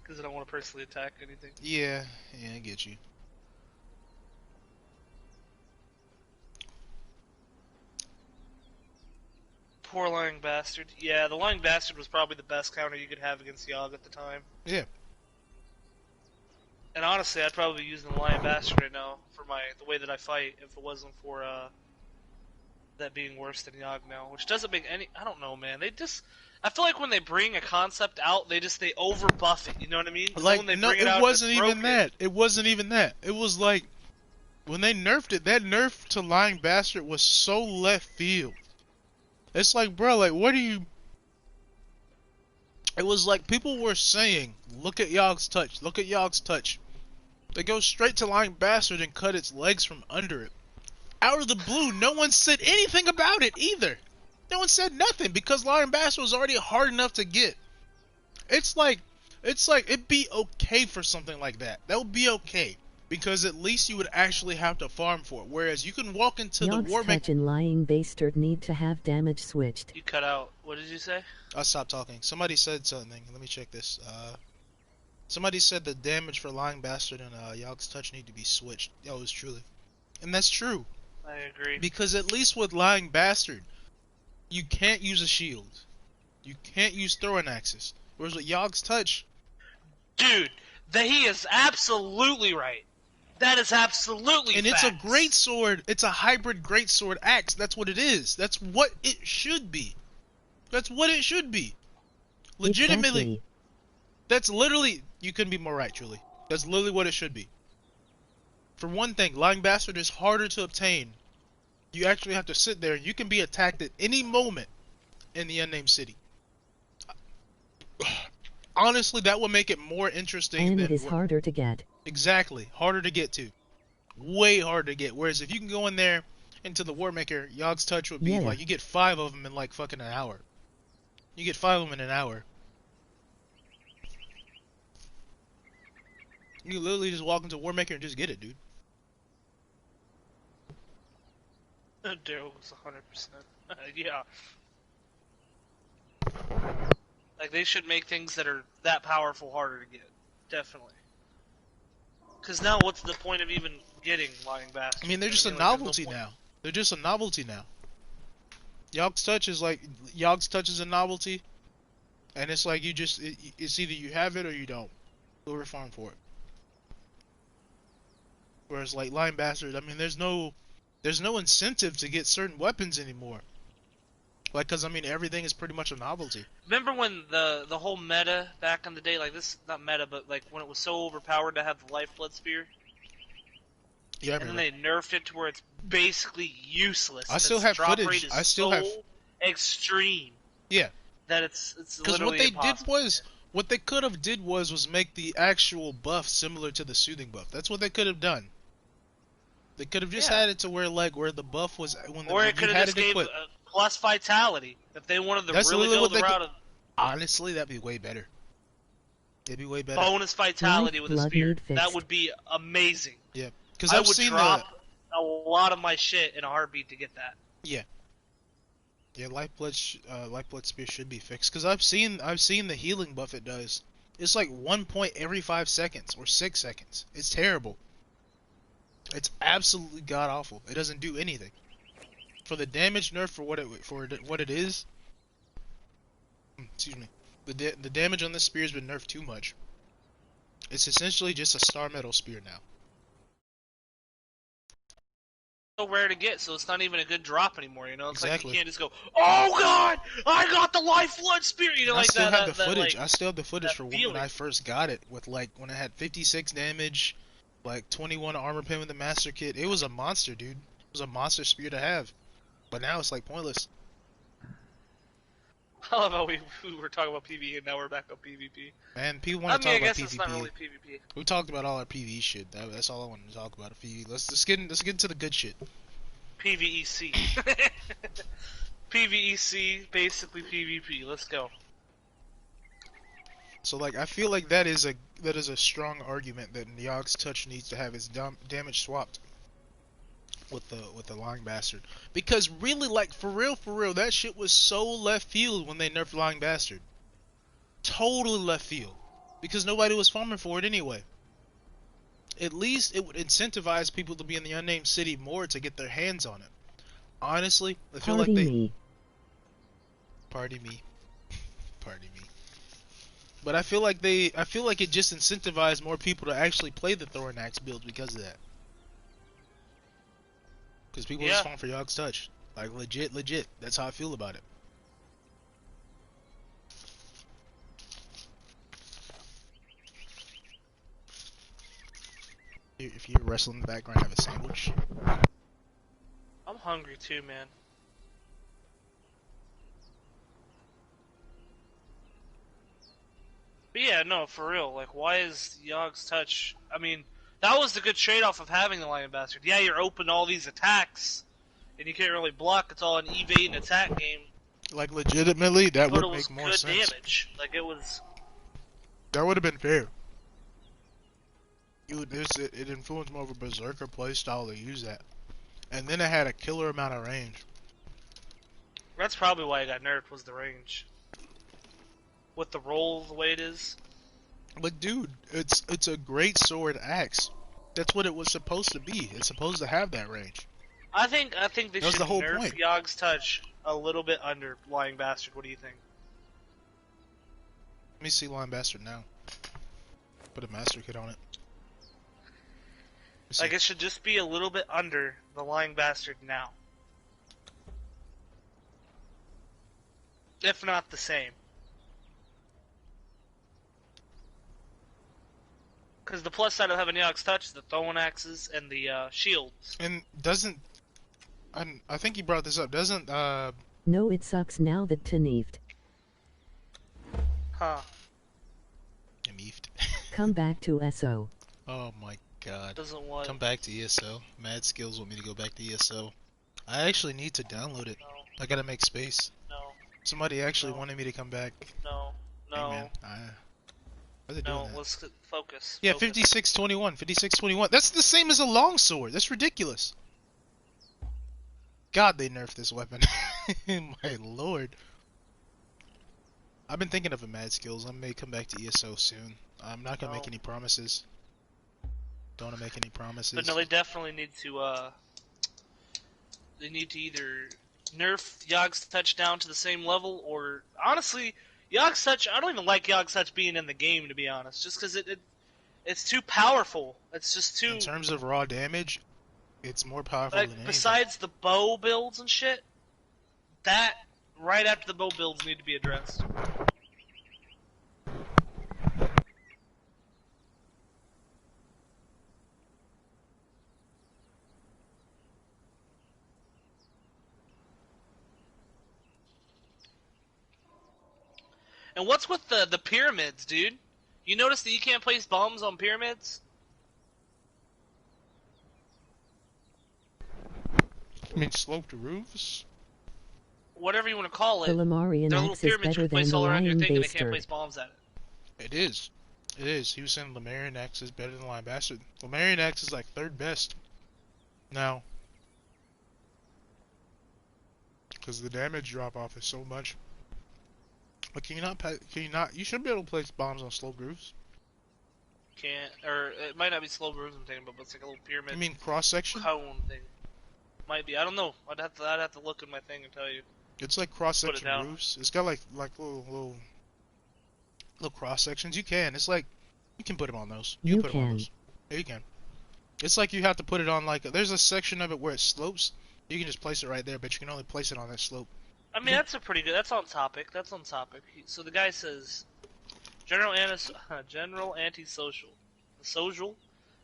Because I don't want to personally attack anything. Yeah, I get you. Poor Lying Bastard. Yeah, the Lying Bastard was probably the best counter you could have against Yogg at the time. Yeah. And honestly, I'd probably be using the Lying Bastard right now for the way that I fight if it wasn't for that being worse than Yogg now. Which doesn't make any... I don't know, man. I feel like when they bring a concept out, they over buff it. You know what I mean? Like, no, it wasn't even that. It wasn't even that. It was like, when they nerfed it, that nerf to Lying Bastard was so left field. It's like, bro, like, what do you... It was like people were saying, look at Yogg's touch, look at Yogg's touch. They go straight to Lying Bastard and cut its legs from under it. Out of the blue, no one said anything about it either. No one said nothing because Lying Bastard was already hard enough to get. It's like, it'd be okay for something like that. That would be okay. Because at least you would actually have to farm for it. Whereas you can walk into Yogg's the war touch and Lying Bastard need to have damage switched. You cut out. What did you say? I stopped talking. Somebody said something. Let me check this. Somebody said the damage for Lying Bastard and Yogg's touch need to be switched. Oh, it's truly. And that's true. I agree. Because at least with Lying Bastard, you can't use a shield. You can't use throwing axes. Whereas with Yogg's touch... Dude, he is absolutely right. That is absolutely And facts. it's a great sword. It's a hybrid great sword axe. That's what it is. That's what it should be. That's what it should be. Legitimately. Exactly. That's literally... You couldn't be more right, truly. That's literally what it should be. For one thing, Lying Bastard is harder to obtain. You actually have to sit there and you can be attacked at any moment in the unnamed city. Honestly, that would make it more interesting. And it is harder to get. Exactly. Harder to get to. Way harder to get. Whereas if you can go in there into the Warmaker, Yogg's touch would be like, you get 5 of them in like fucking an hour. You get 5 of them in an hour. You literally just walk into Warmaker and just get it, dude. Daryl was 100%. Yeah. Like, they should make things that are that powerful harder to get. Definitely. Because now what's the point of even getting Lying Bastard? I mean, they're just a novelty now. They're just a novelty now. Yogg's touch is like, Yogg's touch is a novelty. And it's like, it's either you have it or you don't. Go farm for it. Whereas like Lying Bastard, I mean, there's no incentive to get certain weapons anymore. Like, cause I mean, everything is pretty much a novelty. Remember when the whole meta back in the day, like this, not meta, but like when it was so overpowered to have the Lifeblood Spear? Yeah, I and remember. then they nerfed it to where it's basically useless. I still have footage. Rate is I still so have extreme. Yeah. That it's because what they did was, what they could have did was make the actual buff similar to the soothing buff. That's what they could have done. They could have just had it to where the buff was when or it could have just gave plus vitality if they wanted to really go the route of. Honestly, that'd be way better. It'd be way better. Bonus vitality with a spear. That would be amazing. Yeah, because I would drop a lot of my shit in a heartbeat to get that. Yeah. Yeah, Lifeblood Spear should be fixed because I've seen the healing buff it does. It's like 1 point every 5 seconds or 6 seconds. It's terrible. It's absolutely god awful. It doesn't do anything. For the damage nerf for what it is. Excuse me. The damage on this spear has been nerfed too much. It's essentially just a star metal spear now. So rare to get, so it's not even a good drop anymore. You know, it's exactly. Like you can't just go, "Oh God, I got the Lifeblood Spear." You know, I like still that. have the footage. Like, I still have the footage for feeling. when I first got it, with like when I had 56 damage, like 21 armor pen with the master kit. It was a monster, dude. It was a monster spear to have. But now it's like pointless. I love how we were talking about PvE and now we're back on PvP. Man, people I want to mean, I talk about guess PvP. it's not really PvP. We talked about all our PvE shit. That's all I wanted to talk about. PvE. Let's get into the good shit. PVE-C. PVE-C, basically PvP. Let's go. So like, I feel like that is a strong argument that Yog's Touch needs to have its damage swapped with the Lying Bastard, because really, like, for real, that shit was so left field when they nerfed Lying Bastard. Totally left field, because nobody was farming for it anyway. At least it would incentivize people to be in the unnamed city more to get their hands on it. Honestly, I feel like they Party me. But I feel like it just incentivized more people to actually play the Thorn Axe build because of that. Because people just farm for Yog's Touch. Like, legit. That's how I feel about it. If you're wrestling in the background, have a sandwich. I'm hungry too, man. But yeah, no, for real. Like, why is Yog's Touch... I mean, that was the good trade-off of having the Lion Bastard. Yeah, you're open to all these attacks, and you can't really block. It's all an evade and attack game. Like, legitimately, that would make more sense. But it was good damage. Like, it was... That would have been fair. It influenced more of a Berserker playstyle to use that. And then it had a killer amount of range. That's probably why it got nerfed, was the range. With the roll the way it is. But dude, it's a great sword axe. That's what it was supposed to be. It's supposed to have that range. I think they should the whole nerf point. Yog's Touch a little bit under Lying Bastard. What do you think? Let me see Lion Bastard now. Put a master kit on it. Like, it should just be a little bit under the Lying Bastard now. If not the same. Because the plus side of having Yog's Touch is the throwing axes and the shields. And doesn't... I think you brought this up. Doesn't, No, it sucks now that Taneved. Huh. Emifed. Come back to SO. Oh my god. Doesn't what? Come back to ESO. Mad Skills want me to go back to ESO. I actually need to download it. No. I gotta make space. No. Somebody actually wanted me to come back. No. Hey man, why are they doing that? Let's focus. Yeah, focus. 5621. 5621. That's the same as a longsword. That's ridiculous. God, they nerfed this weapon. My lord. I've been thinking of a Mad Skills. I may come back to ESO soon. I'm not gonna make any promises. Don't wanna make any promises. But no, they definitely need to, they need to either nerf Yog's Touch down to the same level, or, honestly, Yog's Touch, I don't even like Yog's Touch being in the game, to be honest, just because it's too powerful. It's just too... In terms of raw damage, it's more powerful like, than anything. besides the bow builds and shit, that, right after the bow builds, need to be addressed. And what's with the pyramids, dude? You notice that you can't place bombs on pyramids? I mean, sloped roofs? Whatever you want to call it. The Lemurian They're little axe is pyramids you better can place than the all around your Lion thing and they can't Bastard. place bombs at it. It is. It is. He was saying Lemurian Axe is better than Lion Bastard. Lemurian Axe is like third best. Now. Because the damage drop off is so much. But can you not, you should be able to place bombs on sloped roofs. Can't, or it might not be slow roofs I'm thinking about, but it's like a little pyramid. You mean cross section? Cone thing. Might be. I don't know. I'd have to look at my thing and tell you. It's like cross Put it section down. roofs. It's got like little cross sections. You can. It's like you can put them on those. You put them on those. Yeah, you can. It's like you have to put it on like there's a section of it where it slopes. You can just place it right there, but you can only place it on that slope. I mean, that's a pretty good. That's on topic. So the guy says, General Antisocial. The social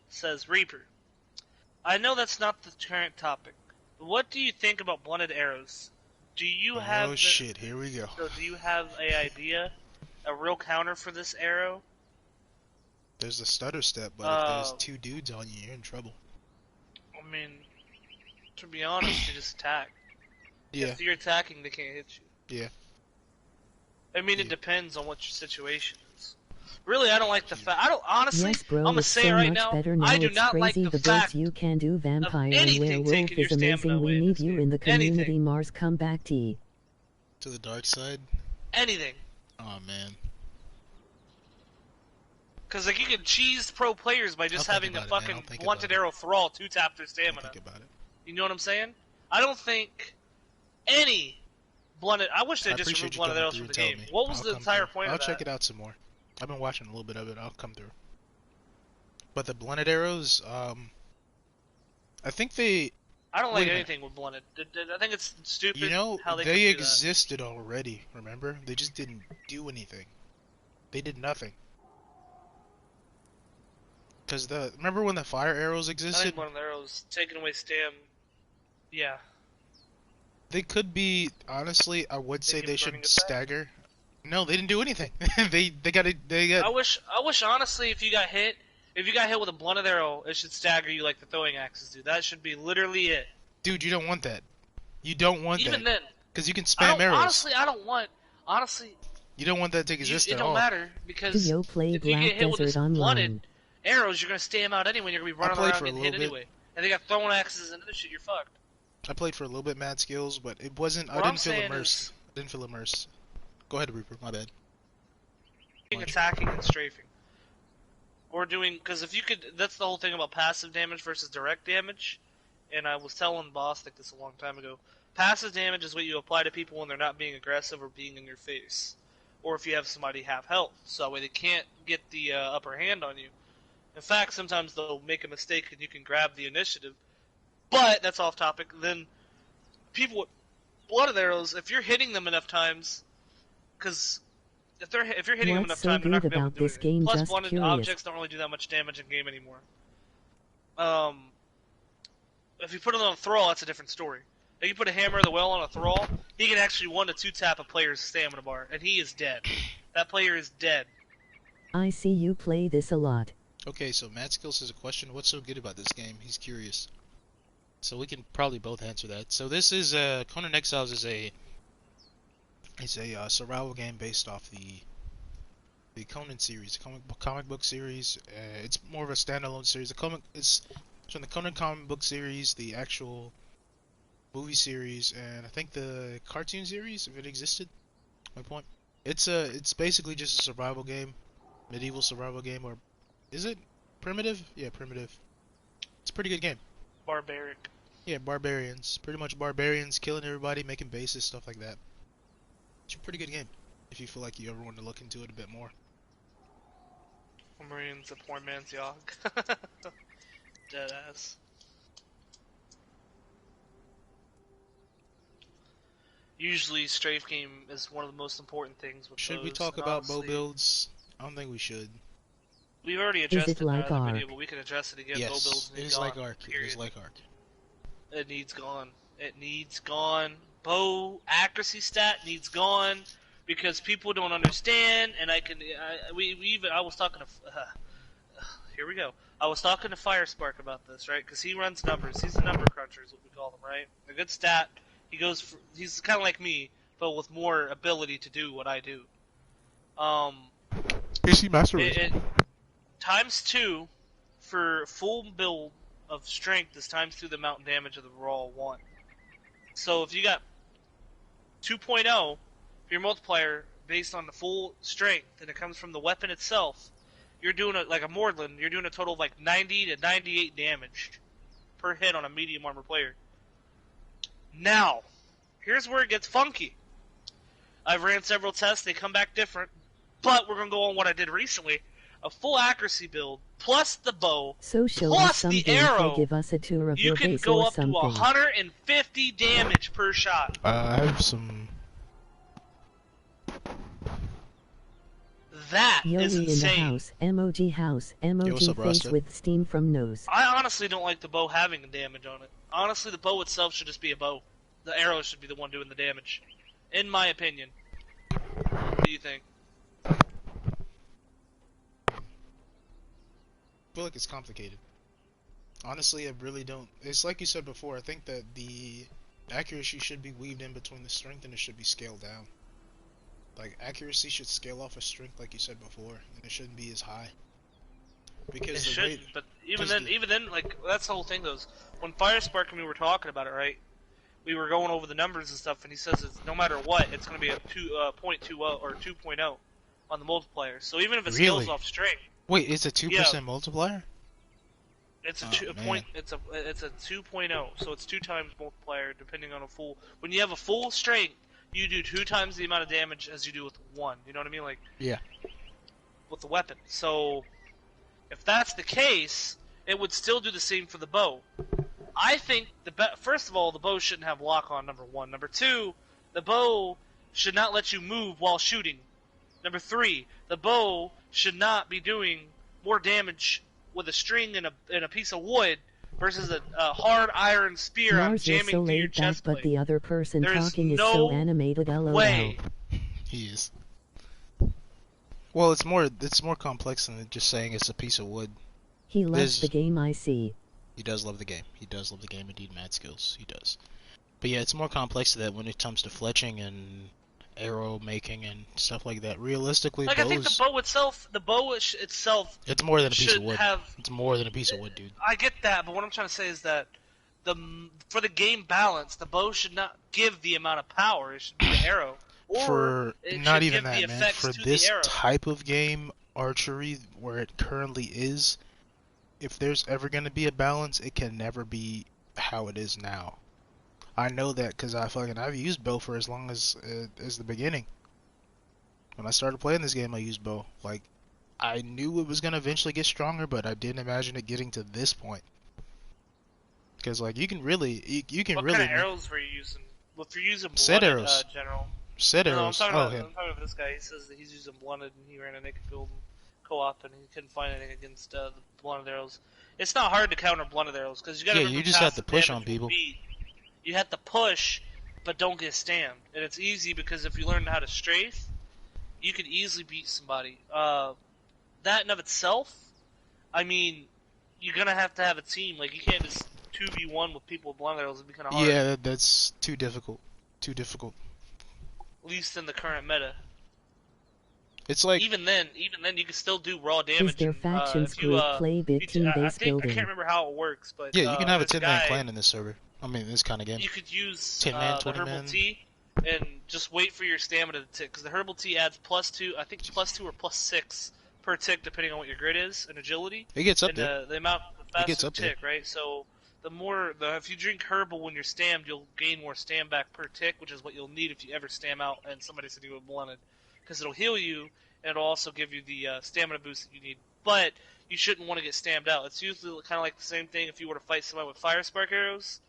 says Reaper. I know that's not the current topic, but what do you think about blunted arrows? Do you have? Oh shit! Here we go. So do you have a idea, a real counter for this arrow? There's a stutter step, but if there's 2 dudes on you, you're in trouble. I mean, to be honest, you just attack. Yeah. If you're attacking, they can't hit you. Yeah. I mean, it depends on what your situation is. Really, I don't like the fact. I don't honestly. Yes, bro, I'm gonna it's say so it right much now. better now. I do it's not crazy like the the fact builds you can do. Vampire and anything werewolf taking your is amazing. stamina away We in need this you game. in the community. Anything. Mars, come back T. To the dark side? Anything. Oh man. Because like you can cheese pro players by just having a fucking blunted arrow thrall 2-tap their stamina. Think about it. You know what I'm saying? I don't think any blunted. I wish they just removed blunted arrows from the game. What was the entire point of that? I'll check it out some more. I've been watching a little bit of it. I'll come through. But the blunted arrows, I think they. I don't like anything with blunted. I think it's stupid. You know, how they existed already. Remember? They just didn't do anything. They did nothing. Because remember when the fire arrows existed? I think one of the arrows taking away stam. Yeah. They could be, honestly, I would say they should stagger. No, they didn't do anything. they got. I wish honestly, if you got hit with a blunted arrow, it should stagger you like the throwing axes do. That should be literally it. Dude, you don't want that. You don't want that. Even then. Because you can spam arrows. Honestly, I don't want. Honestly. You don't want that to exist at all. It don't matter because if you get hit with this blunted arrows, you're gonna stay them out anyway. You're gonna be running around getting hit anyway. And they got throwing axes and other shit. You're fucked. I played for a little bit mad skills, but it wasn't. I didn't feel immersed. Go ahead, Reaper. My bad. Attacking and strafing. Or doing, because if you could, that's the whole thing about passive damage versus direct damage. And I was telling Bostic this a long time ago. Passive damage is what you apply to people when they're not being aggressive or being in your face. Or if you have somebody half health. So that way they can't get the upper hand on you. In fact, sometimes they'll make a mistake and you can grab the initiative. But, that's off topic, then people with blunted arrows, if you're hitting them enough times, because if you're hitting them enough times, they're not going to be able to do anything. Plus, blunted objects don't really do that much damage in game anymore. If you put it on a thrall, that's a different story. If you put a hammer of the well on a thrall, he can actually 1 to 2 tap a player's stamina bar, and he is dead. That player is dead. I see you play this a lot. Okay, so Matt Skills has a question. What's so good about this game? He's curious. So we can probably both answer that. So this is Conan Exiles is a survival game based off the Conan series, comic book series. It's more of a standalone series. It's from the Conan comic book series, the actual movie series, and I think the cartoon series, if it existed. My point. It's basically just a survival game, medieval survival game, or is it primitive? Yeah, primitive. It's a pretty good game. Barbaric. Yeah, barbarians. Pretty much barbarians killing everybody, making bases, stuff like that. It's a pretty good game, if you feel like you ever want to look into it a bit more. Marine's a poor man's Yogg. Deadass. Usually, strafe game is one of the most important things with Should we talk about bow builds? I don't think we should. We've already addressed it in like another video, but we can address it again. Yes, bow builds it is like Ark. It is like Ark. It needs gone. It needs gone. Bow accuracy stat needs gone because people don't understand. And I was talking to. Here we go. I was talking to Firespark about this, right? Because he runs numbers. He's a number cruncher, is what we call him, right? A good stat. He's kind of like me, but with more ability to do what I do. PC Master Race. Times 2 for full build of strength is times 2 the mountain damage of the raw 1. So if you got 2.0 for your multiplier based on the full strength, and it comes from the weapon itself, you're doing it like a Mordlin. You're doing a total of like 90 to 98 damage per hit on a medium armor player. Now, here's where it gets funky. I've ran several tests. They come back different. But we're going to go on what I did recently. A full accuracy build, plus the bow, plus the arrow. Give us a tour of you can go up to 150 damage per shot. I have some... That Yogi is insane. In the house, emoji house, emoji face with steam from nose. I honestly don't like the bow having damage on it. Honestly, the bow itself should just be a bow. the arrow should be the one doing the damage, in my opinion. What do you think? I feel like it's complicated. Honestly, I really don't. It's like you said before. I think that the accuracy should be weaved in between the strength, and it should be scaled down. Like, accuracy should scale off of strength, like you said before, and it shouldn't be as high. Because it shouldn't, but even then, like, that's the whole thing, though. When Firespark and we were talking about it, right? We were going over the numbers and stuff, and he says it's, no matter what, it's going to be a 0.20 or 2.0 on the multiplier. So even if it scales off strength. Wait, it's a 2% multiplier? It's a 2.0, so it's 2 times multiplier depending on a full. When you have a full strength, you do 2 times the amount of damage as you do with 1. You know what I mean? Like, yeah. With the weapon. So if that's the case, it would still do the same for the bow. I think first of all, the bow shouldn't have lock on. Number 1. Number 2, the bow should not let you move while shooting. Number 3, the bow should not be doing more damage with a string and a piece of wood versus a hard iron spear Lars jamming is so through your laid back, chest plate. but the other person There's talking is no so animated. LOL. way. He is. Well, it's more complex than just saying it's a piece of wood. He loves the game, I see. He does love the game. He does love the game indeed, Mad Skills. He does. But yeah, it's more complex than that when it comes to fletching and arrow making and stuff like that. Realistically, like, I think the bow itself, it's more than a piece of wood. Have, it's more than a piece of wood, dude. I get that, but what I'm trying to say is that for the game balance, the bow should not give the amount of power. It should be the arrow. Or for not even that, man. For this arrow. type of game, archery, where it currently is, if there's ever going to be a balance, it can never be how it is now. I know that because I've used bow for as long as the beginning. When I started playing this game, I used bow. Like, I knew it was gonna eventually get stronger, but I didn't imagine it getting to this point. Because like you can really. What kind of arrows were you using? Well, if you're using set blunted, arrows, General. Set arrows. I'm talking about this guy. He says that he's using blunted, and he ran a naked build co-op, and he couldn't find anything against the blunted arrows. It's not hard to counter blunted arrows because you got to. Yeah, you just have to push on people. You have to push, but don't get stammed. And it's easy because if you learn how to strafe, you can easily beat somebody. That in of itself, I mean, you're going to have a team. Like, you can't just 2v1 with people with blunted arrows. It'd be kind of hard. Yeah, that's too difficult. Too difficult. At least in the current meta. It's like... Even then, you can still do raw damage. Is their factions group play big team-based building? I can't remember how it works, but... Yeah, you can have a 10-man clan in this server. I mean, this kind of game. You could use 10 man, the herbal tea and just wait for your stamina to tick, because the herbal tea adds +2, I think +2 or +6 per tick, depending on what your grid is, and agility. It gets up and, there. The faster tick, right? So if you drink herbal when you're stammed, you'll gain more stam back per tick, which is what you'll need if you ever stam out and somebody's to do a blunted, because it'll heal you and it'll also give you the stamina boost that you need. But you shouldn't want to get stammed out. It's usually kind of like the same thing if you were to fight somebody with fire spark arrows.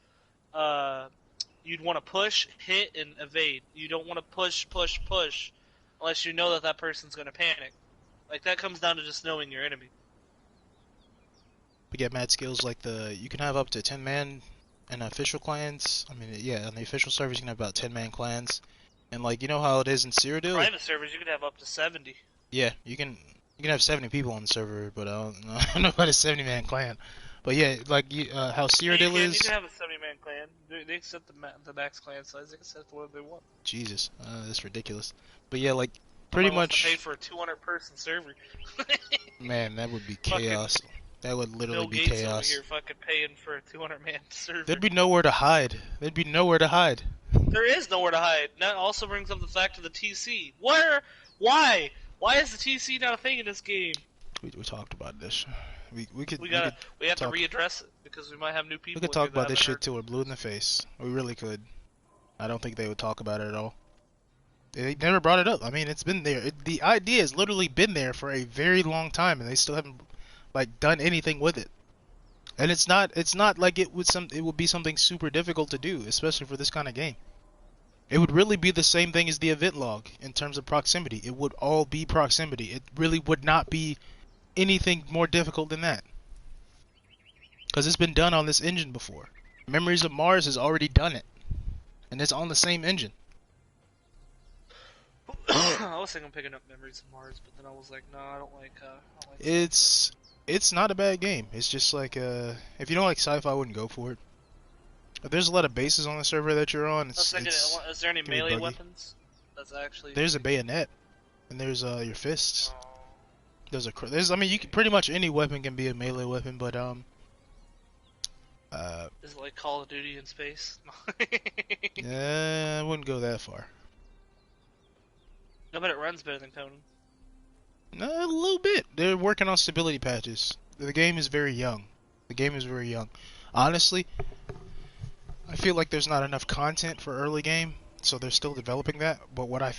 You'd want to push, hit, and evade. You don't want to push unless you know that person's going to panic. Like, that comes down to just knowing your enemy. We get mad skills like you can have up to 10 man in official clans. I mean, yeah, on the official servers you can have about 10 man clans. And like, you know how it is in Cyrodiil? Private servers you can have up to 70. Yeah, you can have 70 people on the server, but I don't know about a 70 man clan. But yeah, like how Cyrodiil is. You can have a 70-man clan. They accept the max clan size. They can set whatever they want. Jesus, that's ridiculous. But yeah, like pretty much. Pay for a 200-person server. Man, that would be chaos. That would literally be Gates chaos. Over here fucking paying for a 200-man server. There'd be nowhere to hide. There is nowhere to hide. That also brings up the fact of the TC. Why? Why is the TC not a thing in this game? We talked about this. We have to readdress it because we might have new people. We could talk about this shit till we're blue in the face. We really could. I don't think they would talk about it at all. They never brought it up. I mean, it's been there. The idea has literally been there for a very long time, and they still haven't like done anything with it. And it's not like it would be something super difficult to do, especially for this kind of game. It would really be the same thing as the event log in terms of proximity. It would all be proximity. It really would not be anything more difficult than that, because it's been done on this engine before. Memories of Mars has already done it. and it's on the same engine. I was thinking of picking up Memories of Mars, but then I was like, no, I don't like. It's not a bad game. It's just like if you don't like sci-fi, I wouldn't go for it. But there's a lot of bases on the server that you're on. I was thinking, is there any melee weapons? That's actually. There's a bayonet, and there's your fists. Oh. I mean, you can pretty much any weapon can be a melee weapon, but Is it like Call of Duty in space? I wouldn't go that far. I bet it runs better than Conan. A little bit. They're working on stability patches. The game is very young. Honestly, I feel like there's not enough content for early game, so they're still developing that. But what I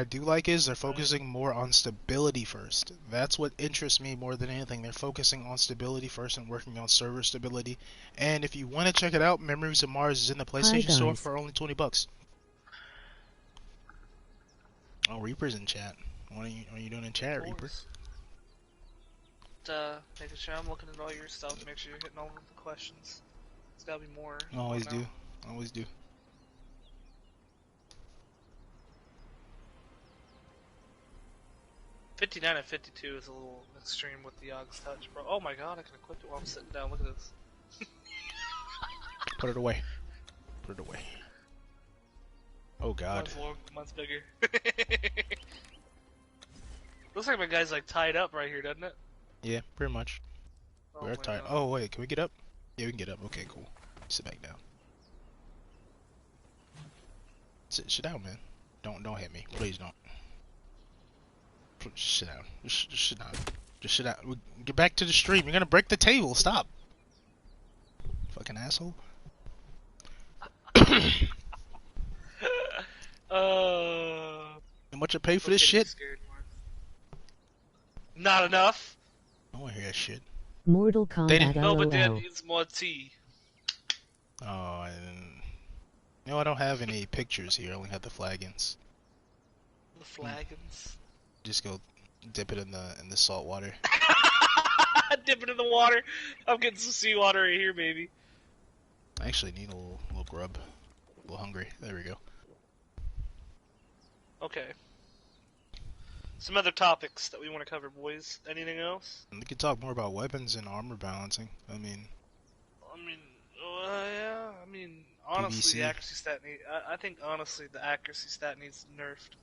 do like is they're focusing more on stability first. That's what interests me more than anything. They're focusing on stability first and working on server stability. And if you want to check it out, Memories of Mars is in the PlayStation Store for only $20. Oh, Reaper's in chat. What are you doing in chat, Reaper? Making sure I'm looking at all your stuff. Make sure you're hitting all of the questions. There's gotta be more. Always do. Always do. $59 and $52 is a little extreme with the Yogg's touch, bro. Oh my god, I can equip it while I'm sitting down. Look at this. Put it away. Put it away. Oh god. Mine's bigger. Looks like my guy's like tied up right here, doesn't it? Yeah, pretty much. Oh We're tied. Oh wait, can we get up? Yeah, we can get up. Okay, cool. Sit back down. Sit down, man. Don't hit me, please don't. Just sit down. Just sit down. Just sit down. Get back to the stream. You're gonna break the table. Stop. Fucking asshole. How much I pay for this shit? Not enough. I don't wanna hear that shit. Mortal Kombat. No, but that needs more tea. Oh, no, I don't have any pictures here. I only have the flagons. The flagons. Just go dip it in the salt water. Dip it in the water. I'm getting some seawater right here, baby. I actually need a little grub. A little hungry. There we go. Okay. Some other topics that we want to cover, boys. Anything else? We could talk more about weapons and armor balancing. I mean, yeah. I mean, honestly, PVE-C. the accuracy stat I think honestly the accuracy stat needs nerfed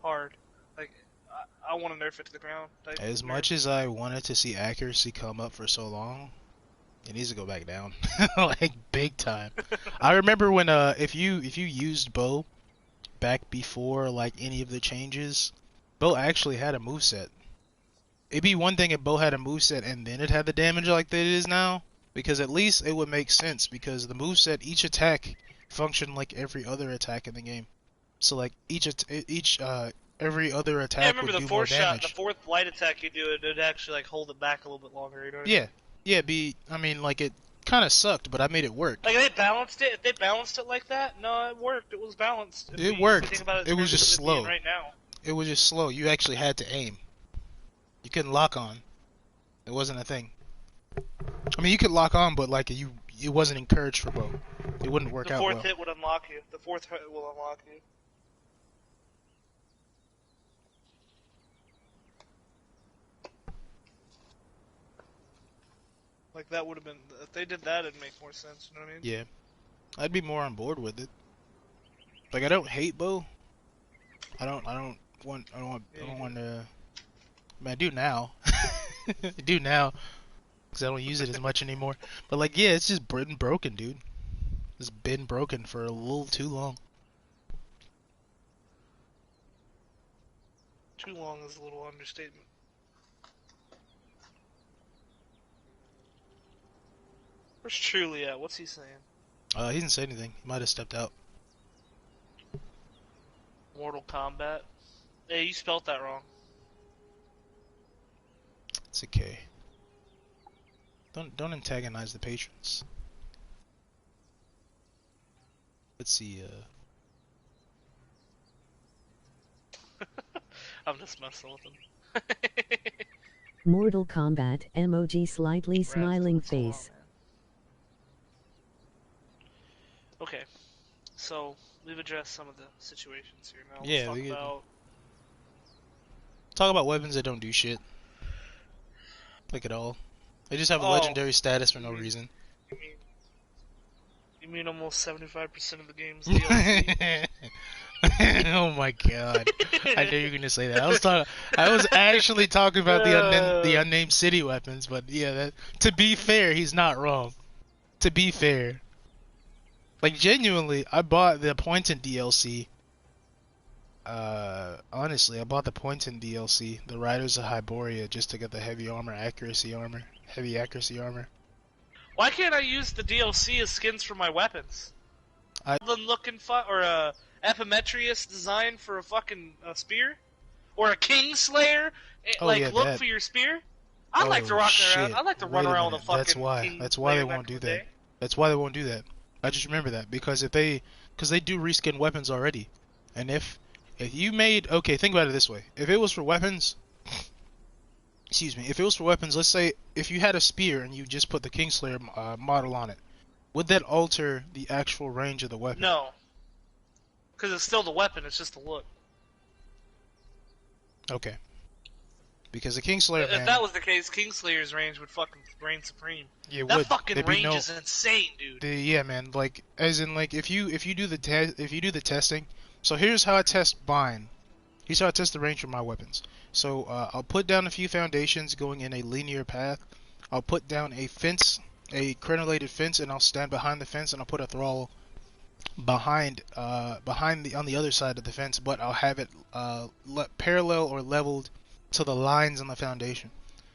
hard. Like, I want to nerf it to the ground. As much as I wanted to see accuracy come up for so long, it needs to go back down, like big time. I remember when if you used bow back before like any of the changes, bow actually had a moveset. It'd be one thing if bow had a moveset and then it had the damage like that it is now, because at least it would make sense, because the moveset, each attack functioned like every other attack in the game. So like every other attack would do more damage. Yeah, I remember the fourth shot, the fourth light attack you do, it'd actually like hold it back a little bit longer. You know what I mean? Yeah. I mean, like it kind of sucked, but I made it work. Like they balanced it. If they balanced it like that, no, it worked. It was balanced. It worked. It was just slow. Right now. It was just slow. You actually had to aim. You couldn't lock on. It wasn't a thing. I mean, you could lock on, but like it wasn't encouraged for bow. It wouldn't work out well. The fourth hit would unlock you. The fourth hit will unlock you. Like that would have been, if they did that, it'd make more sense. You know what I mean? Yeah, I'd be more on board with it. Like I don't hate bow. I don't want to. I mean, I do now. I do now, because I don't use it as much anymore. But like, yeah, it's just been broken, dude. It's been broken for a little too long. Too long is a little understatement. Where's Truly at? What's he saying? He didn't say anything. He might have stepped out. Mortal Kombat. Hey, you spelled that wrong. It's okay. Don't antagonize the patrons. Let's see. I'm just messing with him. Mortal Kombat emoji slightly smiling face. Okay. So we've addressed some of the situations here. Now Yeah, let's talk about weapons that don't do shit. Like at all. They just have a legendary status for no reason. You mean almost 75% of the game's DLC? Oh my god! I knew you were gonna say that. I was actually talking about the unnamed city weapons, but yeah, that. To be fair, he's not wrong. To be fair, like genuinely, I bought the Pointon DLC. Honestly, I bought the Pointon DLC, the Riders of Hyboria, just to get the heavy accuracy armor. Why can't I use the DLC as skins for my weapons? Them looking or Epimetrius design for a fucking spear, or a Kingslayer, look for your spear. I like to rock around. I like to run around with a fucking. That's why they won't do that. That's why they won't do that. I just remember that because they do reskin weapons already, and if you made think about it this way: if it was for weapons, if it was for weapons, let's say if you had a spear and you just put the Kingslayer model on it, would that alter the actual range of the weapon? No. Because it's still the weapon, it's just the look. Okay. Because the Kingslayer, if that was the case, Kingslayer's range would fucking reign supreme. Yeah, that fucking range is insane, dude. Yeah, man. Like, as in, like, if you do the testing. So here's how I test mine. Here's how I test the range for my weapons. So I'll put down a few foundations going in a linear path. I'll put down a fence, a crenellated fence, and I'll stand behind the fence and I'll put a thrall on the other side of the fence, but I'll have it parallel or leveled to the lines on the foundation.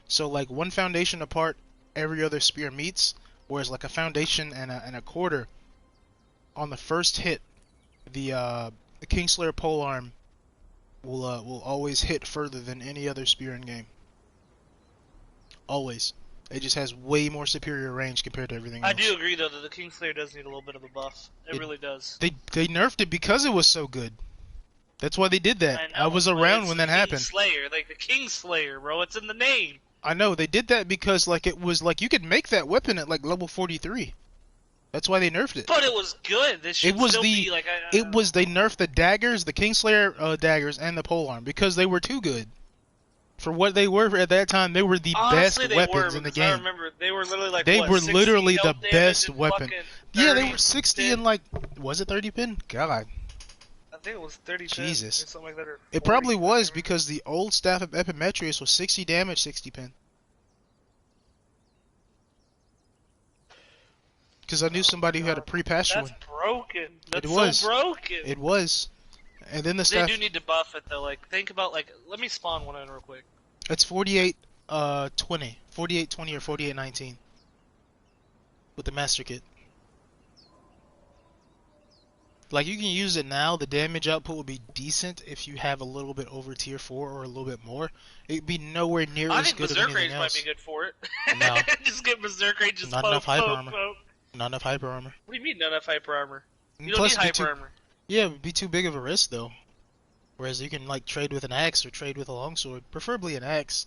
So like one foundation apart, every other spear meets, whereas like a foundation and a quarter, on the first hit, the Kingslayer polearm will always hit further than any other spear in game. Always. It just has way more superior range compared to everything else. I do agree though that the Kingslayer does need a little bit of a buff. It really does. They nerfed it because it was so good. That's why they did that. I was around when that happened. Kingslayer, like the Kingslayer, bro. It's in the name. I know they did that because like it was like you could make that weapon at like level 43. That's why they nerfed it. But it was good. This should still be like they nerfed the daggers, the Kingslayer daggers, and the polearm because they were too good. For what they were at that time, they were the best weapons in the game. I remember they were literally like literally the best weapon. Yeah, they were 60 pin? and like was it 30 pin? God. I think it was 30 Jesus. pin. Something like that, or it probably was because the old staff of Epimetrius was 60 damage, 60 pin. Because I knew somebody who had a pre-patch one. That's broken. That's so broken. It was. And then the staff... They do need to buff it though. Like, think about like, let me spawn one in real quick. It's 48-20. 48-20 or 48-19. With the master kit. Like, you can use it now. The damage output will be decent if you have a little bit over tier 4 or a little bit more. It'd be nowhere near as good as anything else. I think Berserk Rage might be good for it. No. Just get Berserk Rage, just Not enough hyper armor. Not enough hyper armor. What do you mean not enough hyper armor? You don't need hyper armor. Yeah, it would be too big of a risk though. Whereas you can like trade with an axe or trade with a longsword, preferably an axe.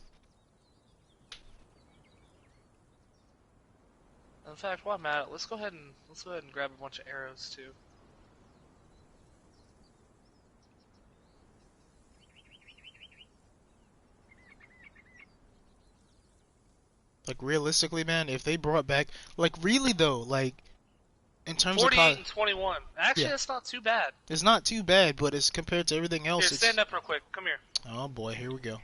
In fact, while I'm at it, let's go ahead and grab a bunch of arrows too. Like realistically, man, if they brought back like really though, like in terms 48 and 21. Actually, that's not too bad. It's not too bad, but it's compared to everything else. Here, stand up real quick. Come here. Oh boy, here we go.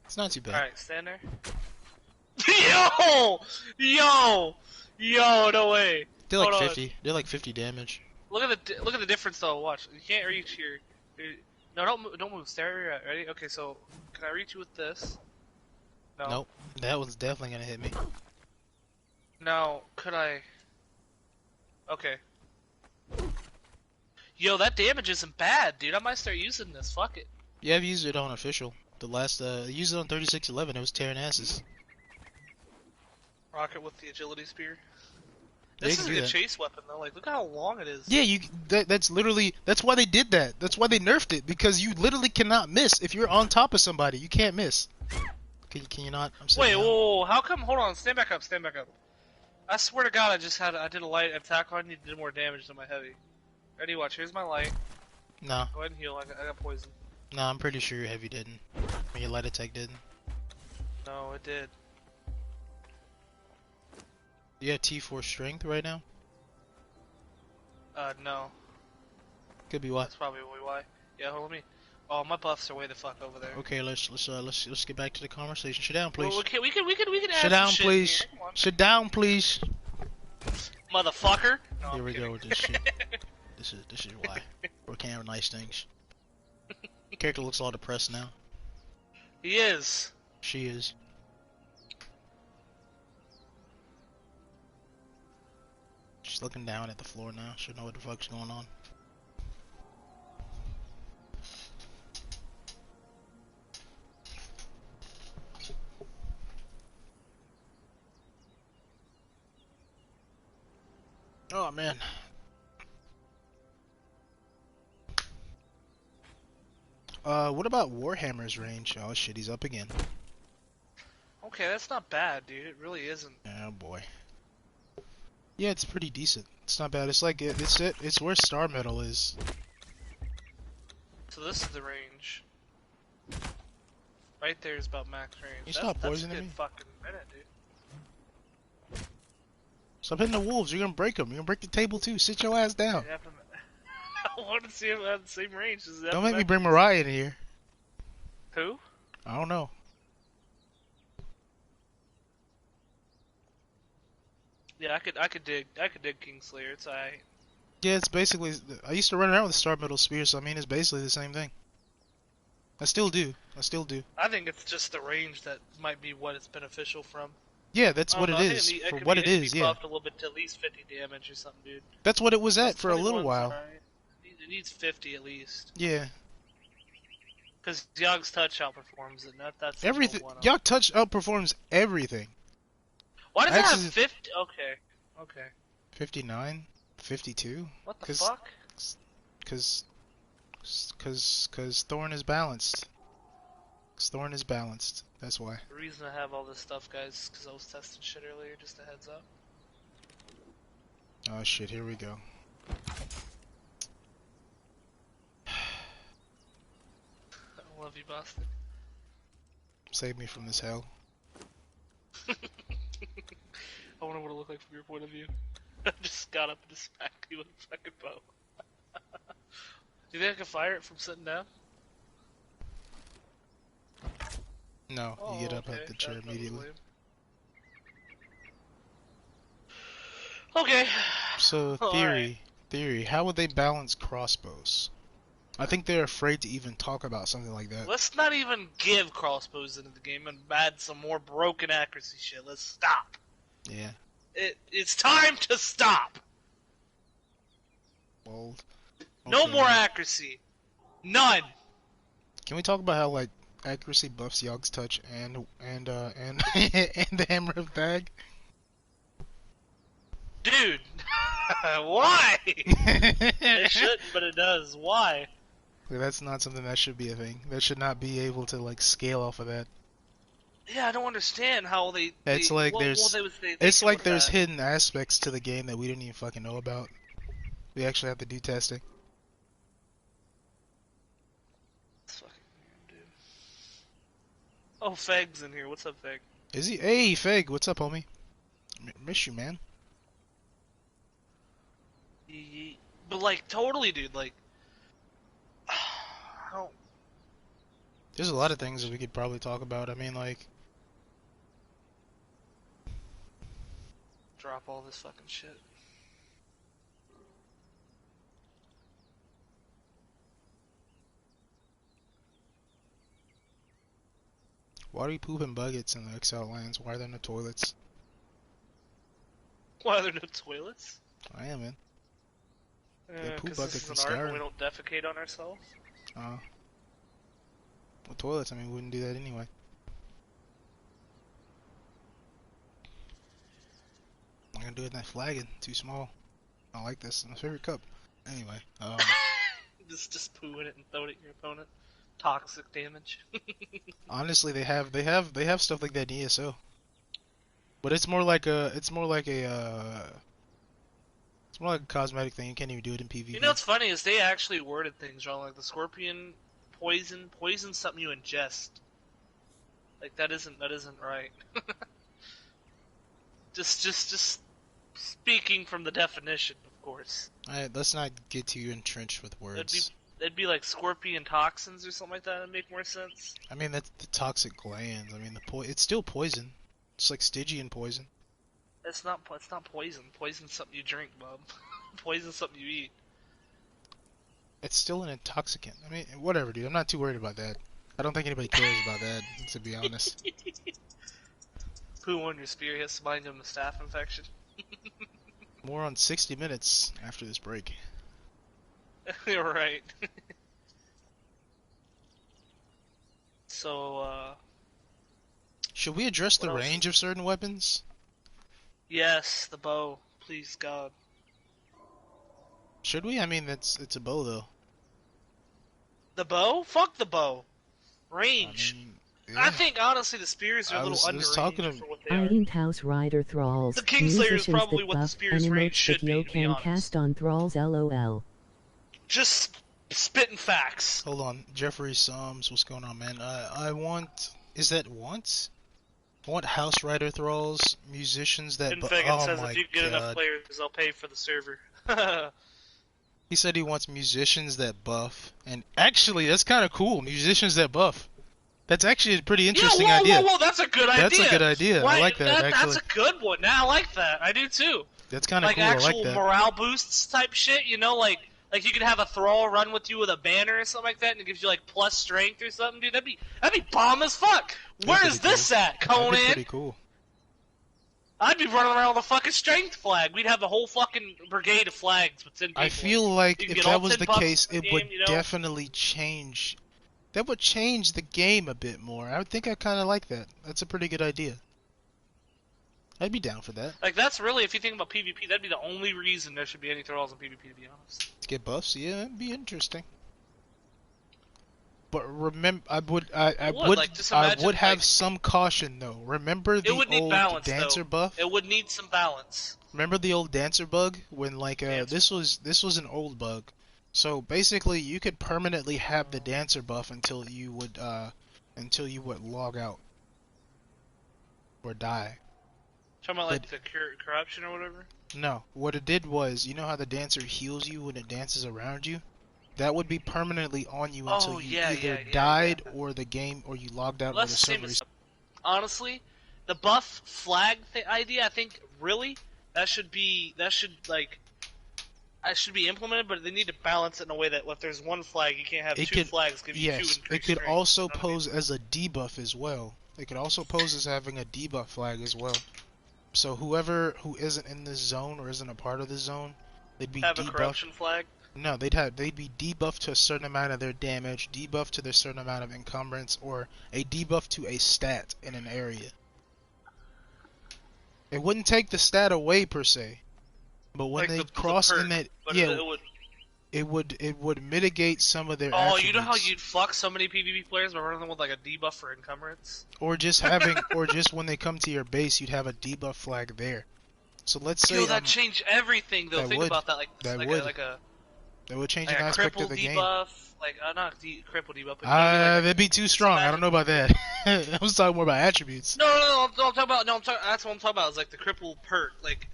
It's not too bad. All right, stand there. Yo, no way. They're like 50. They're like 50 damage. Look at the difference though. Watch. You can't reach here. No, don't move. Stay where you're at. Ready? Okay, so can I reach you with this? No. Nope. That one's definitely gonna hit me. Now, could I... Okay. Yo, that damage isn't bad, dude. I might start using this. Fuck it. Yeah, I've used it on official. The last, used it on 3611. It was tearing asses. Rocket with the agility spear. This is a good chase weapon, though. Like, look how long it is. Yeah, that's literally... That's why they did that. That's why they nerfed it. Because you literally cannot miss. If you're on top of somebody, you can't miss. Can you not? Wait, whoa, how come... Hold on. Stand back up. I swear to God, I did a light attack on you, did more damage than my heavy. Ready? Watch. Here's my light. No. Go ahead and heal. I got poison. No, I'm pretty sure your heavy didn't. Or your light attack didn't. No, it did. You have T4 strength right now? No. Could be why. That's probably why. Yeah, hold on, let me. Oh, my buffs are way the fuck over there. Okay, let's get back to the conversation. Sit down, please. Well, we can add Sit down, some shit please. here. Come on. Sit down, please. Motherfucker. No, Here I'm we kidding. go with this shit. This is why we can't have nice things. Character looks all depressed now. He is. She is. She's looking down at the floor now. She'll know what the fuck's going on. Oh man. What about Warhammer's range? Oh shit, he's up again. Okay, that's not bad, dude. It really isn't. Oh boy. Yeah, it's pretty decent. It's not bad. It's like it's where Star Metal is. So this is the range. Right there is about max range. You stop poisoning that's a me? good fucking minute, dude. Stop hitting the wolves. You're gonna break them. You're gonna break the table too. Sit your ass down. I want to see him at the same range as that. Don't make me bring Mariah in here. Who? I don't know. Yeah, I could dig Kingslayer. It's alright. Yeah, it's basically. I used to run around with the Star Metal Spear, so I mean, it's basically the same thing. I still do. I think it's just the range that might be what it's beneficial from. Yeah, that's what it is. For what it is, yeah. Buffed a little bit to at least 50 damage or something, dude. That's what it was at for a little while. Right. It needs 50 at least. Yeah. Because Yog's touch outperforms it. That's Everything. Yog touch outperforms everything. Why does it have 50? Okay. 59? 52? What the fuck? Cause Thorn is balanced. Thorn is balanced. That's why. The reason I have all this stuff, guys, is because I was testing shit earlier. Just a heads up. Oh shit! Here we go. I love you, Boston. Save me from this hell. I wonder what it looked like from your point of view. I just got up and just smacked you with a fucking bow. Do you think I can fire it from sitting down? No, you get up at the chair immediately. Okay. So theory, how would they balance crossbows? I think they're afraid to even talk about something like that. Let's not even give crossbows into the game and add some more broken accuracy shit. Let's stop. Yeah. It's time to stop. Well, okay. No more accuracy. None. Can we talk about how like accuracy buffs Yog's touch and the hammer of Thag? Dude, why? It shouldn't, but it does. Why? That's not something that should be a thing. That should not be able to like scale off of that. Yeah, I don't understand how they. It's like there's that. hidden aspects to the game that we didn't even fucking know about. We actually have to do testing. That's fucking weird, dude. Oh, Feg's in here. What's up, Feg? Is he? Hey, Feg. What's up, homie? Miss you, man. But like, totally, dude. Like, I don't. There's a lot of things that we could probably talk about. I mean, like. Drop all this fucking shit. Why are you pooping buckets in the Exile lands? Why are there no toilets? Why are there no toilets? I am, man. Because this is an art and we don't defecate on ourselves? Well, toilets, I mean, we wouldn't do that anyway. I'm gonna do it in that flagon. Too small. I like this. My favorite cup. Anyway, just poo in it and throw it at your opponent. Toxic damage. Honestly, they have stuff like that in ESO. But it's more like a cosmetic thing. You can't even do it in PvP. You know what's funny is they actually worded things wrong. Like the scorpion poison's something you ingest. Like that isn't right. just speaking from the definition, of course. Alright, let's not get too entrenched with words. It'd be like scorpion toxins or something like that. That'd make more sense. I mean, that's the toxic glands. I mean, it's still poison. It's like Stygian poison. It's not poison. Poison's something you drink, bub. Poison's something you eat. It's still an intoxicant. I mean, whatever, dude. I'm not too worried about that. I don't think anybody cares about that, to be honest. Poo on your spear has to bind him a staph infection. More on 60 minutes after this break. You're right. So, should we address the range of certain weapons? Yes, the bow. Please, God. Should we? I mean, it's a bow, though. The bow? Fuck the bow. Range. I mean, yeah. I think, honestly, the spears are a little underrange for what they are. Iron House Rider Thralls. The Kingslayer is probably what the spear's range should be, to be honest. Cast on Thralls, LOL. Just spitting facts. Hold on. Jeffrey Psalms, what's going on, man? I want... Is that once? I want House Rider Thralls, musicians that... Finfigin says if you get enough players, I'll pay for the server. He said he wants musicians that buff. And actually, that's kind of cool. Musicians that buff. That's actually a pretty interesting idea. Whoa, that's a good idea. That's a good idea. I like that, actually. That's a good one. Now I like that. I do too. That's kind of cool. I like that. Like actual morale boosts type shit, you know, like you could have a thrall run with you with a banner or something like that, and it gives you like plus strength or something, dude. That'd be bomb as fuck. Where is this at, Conan? That'd be pretty cool. I'd be running around with a fucking strength flag. We'd have the whole fucking brigade of flags with 10 people. I feel like if that was the case, it would definitely change. That would change the game a bit more. I think I kind of like that. That's a pretty good idea. I'd be down for that. Like, that's really, if you think about PvP, that'd be the only reason there should be any thralls in PvP, to be honest. To get buffs? Yeah, it'd be interesting. But remember, I would have some caution though. Remember the old dancer buff? It would need some balance. Remember the old dancer bug when this was an old bug. So basically, you could permanently have the dancer buff until you would log out or die. Talking about like the corruption or whatever? No, what it did was, you know how the dancer heals you when it dances around you? That would be permanently on you until you either died or the game, or you logged out of the server. Honestly, the buff flag idea, I think really that should be implemented, but they need to balance it in a way that if there's one flag, you can't have two flags give you two increased it could also pose as a debuff as well. It could also pose as having a debuff flag as well. So who isn't in this zone or isn't a part of this zone, they'd be debuffed. Have a corruption flag? No, they'd be debuffed to a certain amount of their damage, debuffed to their certain amount of encumbrance, or a debuff to a stat in an area. It wouldn't take the stat away per se, but when they cross in that, it would mitigate some of their. Oh, you know how you'd fuck so many PvP players by running them with like a debuff for encumbrance, or just when they come to your base, you'd have a debuff flag there. So let's say that changed everything though. Think about that, that would change an aspect of the game. Debuff, not cripple debuff. But that'd be too strong. I don't know about that. I was talking more about attributes. No. I'm talking about. That's what I'm talking about. Is like the cripple perk. Like,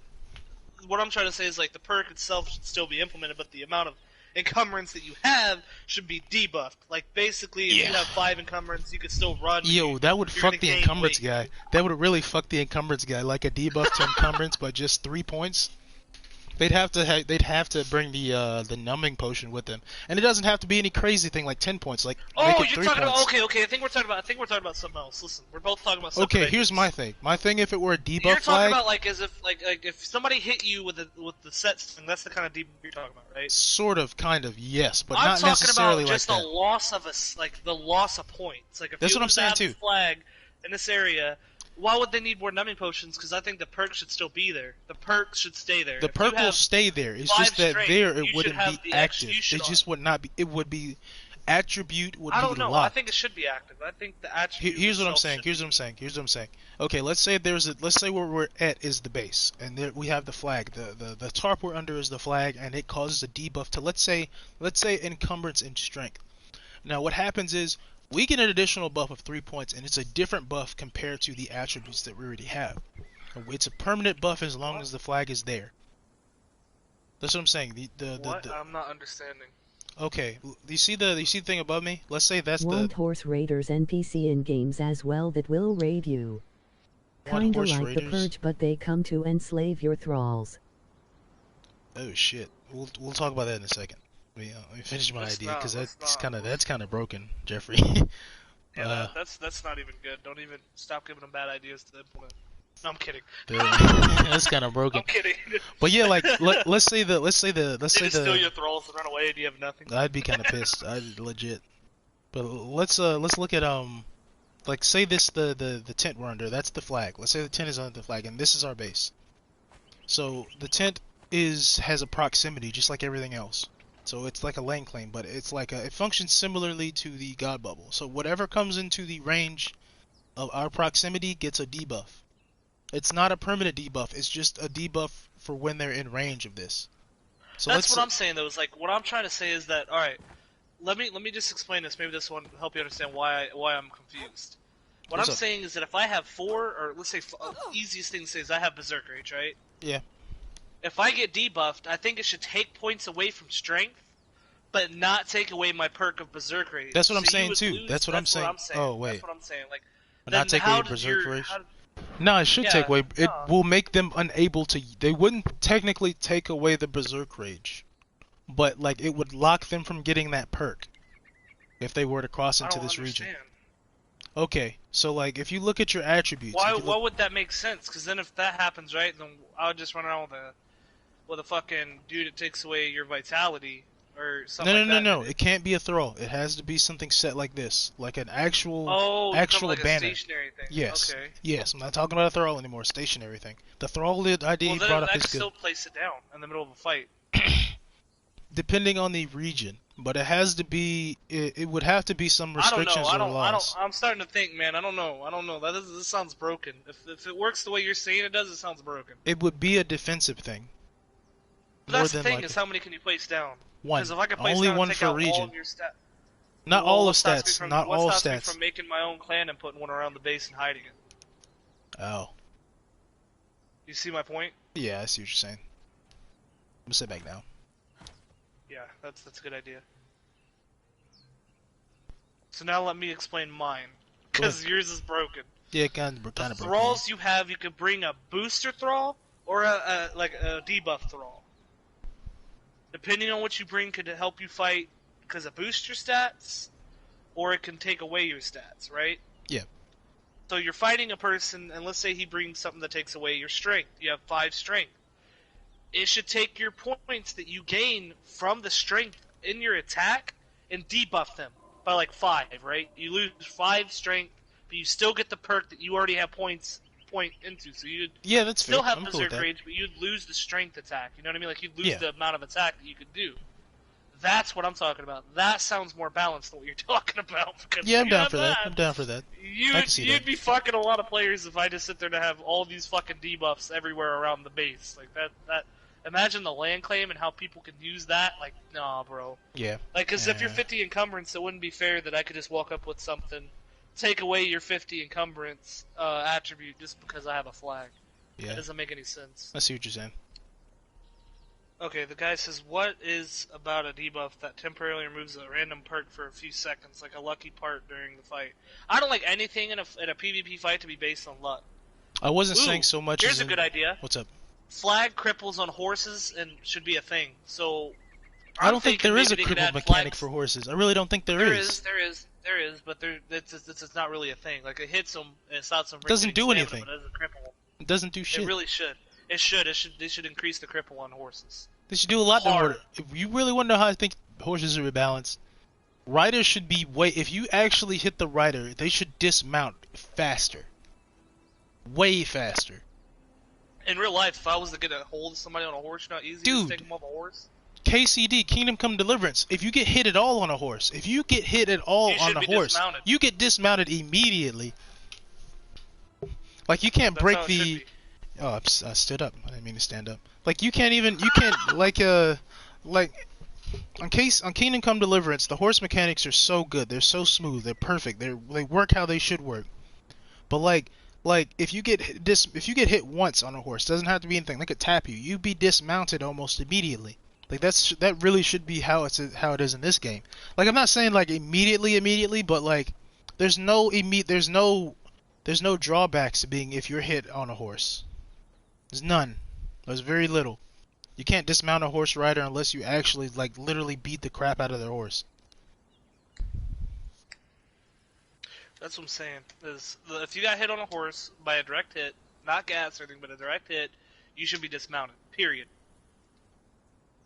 what I'm trying to say is like the perk itself should still be implemented, but the amount of encumbrance that you have should be debuffed. Like basically, if you have 5 encumbrance, you could still run. Yo, that would fuck the encumbrance guy. That would really fuck the encumbrance guy. Like a debuff to encumbrance, but just 3 points. They'd have to bring the numbing potion with them, and it doesn't have to be any crazy thing like 10 points. Like make it 3 talking points. about okay. I think we're talking about something else. Listen, we're both talking about something. Okay, here's my thing. My thing, if it were a debuff you're talking flag, about like as if like if somebody hit you with the set thing, that's the kind of debuff you're talking about, right? Sort of, kind of, yes, but I'm not necessarily like that. I'm talking about just the loss of points. Like if that's you what I'm saying too. Flag in this area. Why would they need more numbing potions? Because I think the perk should still be there. The perk should stay there. The perk will stay there. It's just that it wouldn't be active. It just would not be. It would be attribute would I be don't know. I locked. think it should be active. I think the attribute. Here's what I'm itself saying. should Here's what I'm saying. Here's what I'm saying. Okay, let's say let's say where we're at is the base, and there we have the flag. The tarp we're under is the flag, and it causes a debuff to let's say encumbrance and strength. Now what happens is we get an additional buff of 3 points, and it's a different buff compared to the attributes that we already have. It's a permanent buff as long as the flag is there. That's what I'm saying. What? I'm not understanding. Okay, do you see the thing above me? Let's say that's Want horse raiders NPC in games as well that will raid you. Kinda like raiders? the Purge, but they come to enslave your thralls. Oh shit. We'll talk about that in a second. Let me finish my idea because that's kind of broken, Jeffrey. Yeah, that's not even good. Don't even stop giving them bad ideas to implement. No, I'm kidding. That's kind of broken. I'm kidding. But yeah, like let's say They steal your thralls and run away, and you have nothing. I'd be kind of pissed. I'd legit. But let's look at like say this the tent we're under. That's the flag. Let's say the tent is under the flag, and this is our base. So the tent has a proximity just like everything else. So it's like a lane claim, but it's like it functions similarly to the God Bubble. So whatever comes into the range of our proximity gets a debuff. It's not a permanent debuff. It's just a debuff for when they're in range of this. So that's what I'm saying though. Is like what I'm trying to say is that all right. Let me just explain this. Maybe this will help you understand why I'm confused. What I'm saying is that if I have 4, or let's say easiest thing to say is I have Berserk Rage, right? Yeah. If I get debuffed, I think it should take points away from Strength, but not take away my perk of Berserk Rage. That's what I'm saying too. That's what I'm saying. Oh wait. That's what I'm saying. Like, not take away Berserk Rage. No, it should take away. It will make them unable to. They wouldn't technically take away the Berserk Rage, but like it would lock them from getting that perk if they were to cross into this region. Okay, so like if you look at your attributes. Why would that make sense? Because then if that happens, right, then I would just run around with a fucking dude that takes away your vitality or something. No. It can't be a thrall. It has to be something set like this, like an actual like banner. A stationary thing. Yes. Okay. Yes. I'm not talking about a thrall anymore. Stationary thing. The thrall idea you brought up is good. Still place it down in the middle of a fight. Depending on the region, but it has to be. It would have to be some restrictions or laws. I'm starting to think, man. I don't know. This sounds broken. If it works the way you're saying it does, it sounds broken. It would be a defensive thing. But that's the thing, is how many can you place down? One. If I can place only down one and take for out region. all of your not all of stats. Not all What stats. stops me from making my own clan and putting one around the base and hiding it? Oh. You see my point? Yeah, I see what you're saying. I'm gonna sit back now. Yeah, that's a good idea. So now let me explain mine, because yours is broken. Yeah, kind of broken. Thralls you have, you could bring a booster thrall or a debuff thrall. Depending on what you bring, could help you fight because of boost your stats, or it can take away your stats, right? Yeah. So you're fighting a person, and let's say he brings something that takes away your strength. You have 5 strength. It should take your points that you gain from the strength in your attack and debuff them by like 5, right? You lose 5 strength, but you still get the perk that you already have point into. So you'd that's still fair. have Berserk Rage, but you'd lose the strength attack. You know what I mean? Like you'd lose the amount of attack that you could do. That's what I'm talking about. That sounds more balanced than what you're talking about. Yeah, I'm down for that. I'm down for that. You'd be fucking a lot of players if I just sit there to have all these fucking debuffs everywhere around the base. Like that. Imagine the land claim and how people can use that. Like, nah, bro. Yeah. Like, because if you're 50 encumbrance, it wouldn't be fair that I could just walk up with something, take away your 50 encumbrance attribute just because I have a flag. Yeah. That doesn't make any sense. I see what you're saying. Okay, the guy says, what is about a debuff that temporarily removes a random perk for a few seconds, like a lucky part during the fight? I don't like anything in a PvP fight to be based on luck. I wasn't saying so much here's a good idea. What's up? Flag cripples on horses and should be a thing. So I don't think there is a cripple mechanic for horses. I really don't think there is. There is, but it's not really a thing. Like it hits them and it stops them. It doesn't do anything. But it doesn't cripple. It doesn't do shit. It really should. It should. They should increase the cripple on horses. They should do a lot more. If you really want to know how I think horses are rebalanced, riders should be if you actually hit the rider, they should dismount faster. Way faster. In real life, if I was to get a hold of somebody on a horse, you know how easy it is to take them off a horse? KCD, Kingdom Come Deliverance. If you get hit at all on a horse, you dismounted. you get dismounted immediately. Like you can't That's break how it should the. be. Oh, I stood up. I didn't mean to stand up. Like you can't like on Kingdom Come Deliverance, the horse mechanics are so good. They're so smooth. They're perfect. They work how they should work. But like if you get hit once on a horse, doesn't have to be anything. They could tap you. You'd be dismounted almost immediately. Like that really should be how it is in this game. Like I'm not saying like immediately, but like there's no drawbacks to being if you're hit on a horse. There's none. There's very little. You can't dismount a horse rider unless you actually like literally beat the crap out of their horse. That's what I'm saying. If you got hit on a horse by a direct hit, not gas or anything, but a direct hit, you should be dismounted. Period.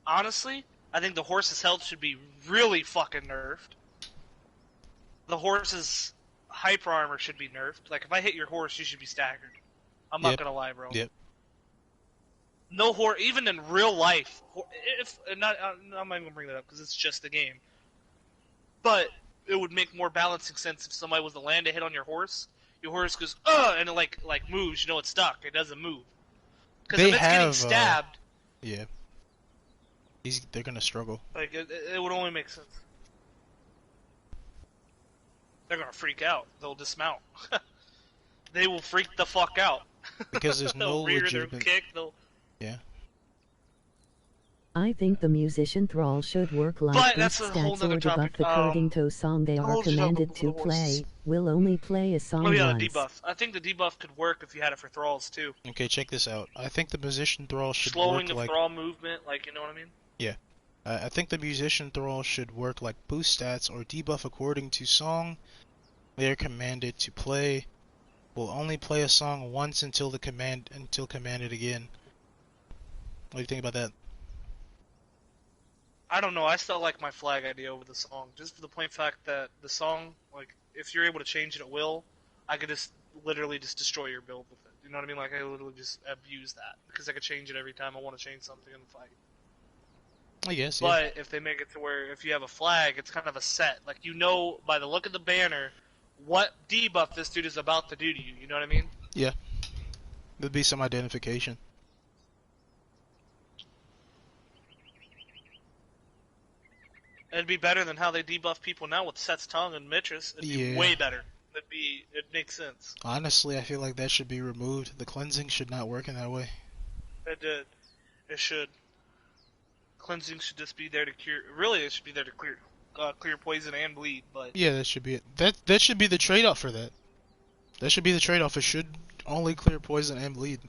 Honestly, I think the horse's health should be really fucking nerfed. The horse's hyper armor should be nerfed. Like, if I hit your horse, you should be staggered. I'm not gonna lie, bro. Yep. No horse, even in real life. I'm not even gonna bring that up because it's just a game. But it would make more balancing sense if somebody was to land a hit on your horse goes, and it like moves. You know, it's stuck. It doesn't move. Because if it's getting stabbed, yeah, they're gonna struggle. Like it would only make sense. They're gonna freak out. They'll dismount. They will freak the fuck out. Because there's no legitimate. They'll kick. Yeah. I think the musician thrall should work like boost stats or debuff the coding to song they are commanded to play. Will only play a song once. The debuff. I think the debuff could work if you had it for thralls too. Okay, check this out. I think the musician thrall should slowing work like thrall movement, like, you know what I mean? Yeah. I think the musician thrall should work like boost stats or debuff according to song they are commanded to play. Will only play a song once until commanded again. What do you think about that? I don't know. I still like my flag idea over the song, just for the plain fact that the song, like, if you're able to change it at will, I could just literally just destroy your build with it. You know what I mean? Like, I literally just abuse that because I could change it every time I want to change something in the fight. I guess. But if they make it to where if you have a flag, it's kind of a set. Like, you know by the look of the banner what debuff this dude is about to do to you. You know what I mean? Yeah. There'd be some identification. It'd be better than how they debuff people now with Set's Tongue and Mitris. It'd be way better. It makes sense. Honestly, I feel like that should be removed. The cleansing should not work in that way. It should. Cleansing should just be there to cure. Really, it should be there to clear poison and bleed. But yeah, that should be it. That should be the trade-off for that. That should be the trade-off. It should only clear poison and bleed.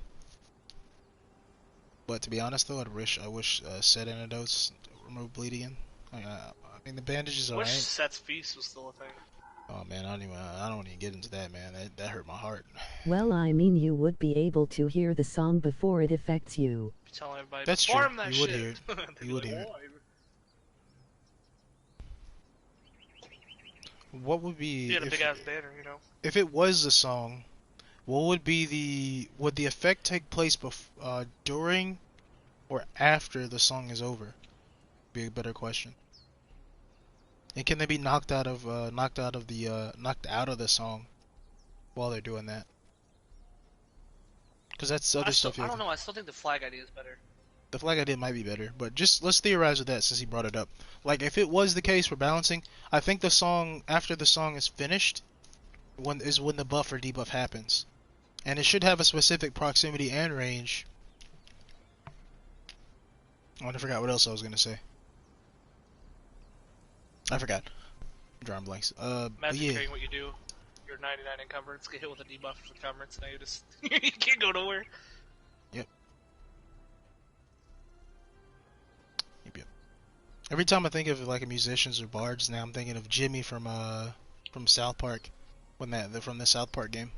But to be honest, though, I wish set antidotes remove bleed again. I mean, the bandages are. I wish Set's Feast was still a thing. Oh man, I don't even get into that, man. That hurt my heart. Well, I mean, you would be able to hear the song before it affects you. Telling everybody, that's true. That you would hear it. You would hear it. What would be? He had a big ass banner, you know. If it was the song, what would be would the effect take place during or after the song is over? Be a better question. And can they be knocked out of the song while they're doing that? Because that's other stuff. I don't know. I still think the flag idea is better. The flag idea might be better, but just let's theorize with that since he brought it up. Like if it was the case for balancing, I think the song after the song is finished, when the buff or debuff happens, and it should have a specific proximity and range. Oh, I forgot what else I was gonna say. I forgot. I'm drawing blanks. Imagine doing what you do. You're 99 encumbrance, get hit with a debuff for encumbrance, now you just you can't go nowhere. Yep. Every time I think of like musicians or bards, now I'm thinking of Jimmy from South Park, from the South Park game.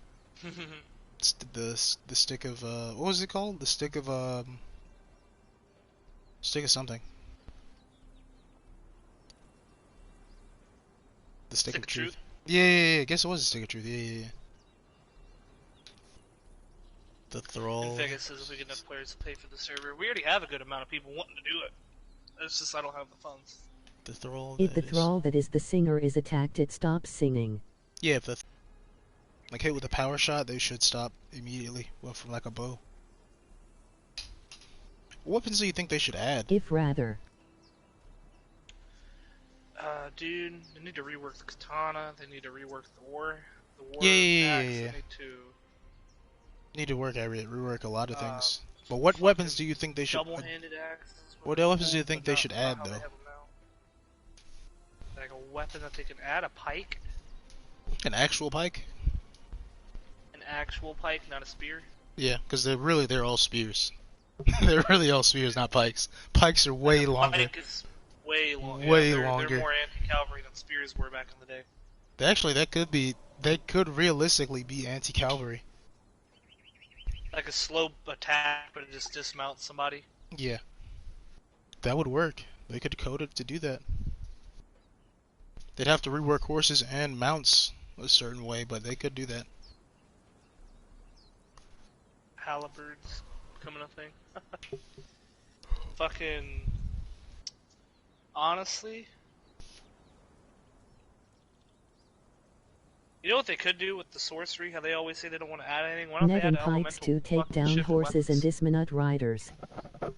It's the stick of what was it called? The stick of something. The stick of truth. Yeah. I guess it was a stick of truth. Yeah. The thrall. And Vegas says if we get enough players to pay for the server, we already have a good amount of people wanting to do it. It's just I don't have the funds. The thrall. If the thrall that is the singer is attacked, it stops singing. Yeah, if the like hit with a power shot, they should stop immediately. Well, from like a bow. What weapons do you think they should add? If rather. Dude, they need to rework the katana. They need to rework the war. Axe. Yeah. They need to rework a lot of things. But what weapons do you think they should? Double-handed axe. What weapons do you think they should add though? Like a weapon that they can add, a pike. An actual pike? An actual pike, not a spear. Yeah, because they're all spears. They're really all spears, not pikes. Pikes are way longer. Pike is way longer. Way They're longer. more anti-cavalry than spears were back in the day. Actually, they could realistically be anti-cavalry. Like a slow attack, but it just dismounts somebody. Yeah. That would work. They could code it to do that. They'd have to rework horses and mounts a certain way, but they could do that. Halberds becoming a thing. Fucking... Honestly... You know what they could do with the sorcery? How they always say they don't want to add anything? Why don't they Nevin add pikes to take down shift horses and weapons? dismount riders.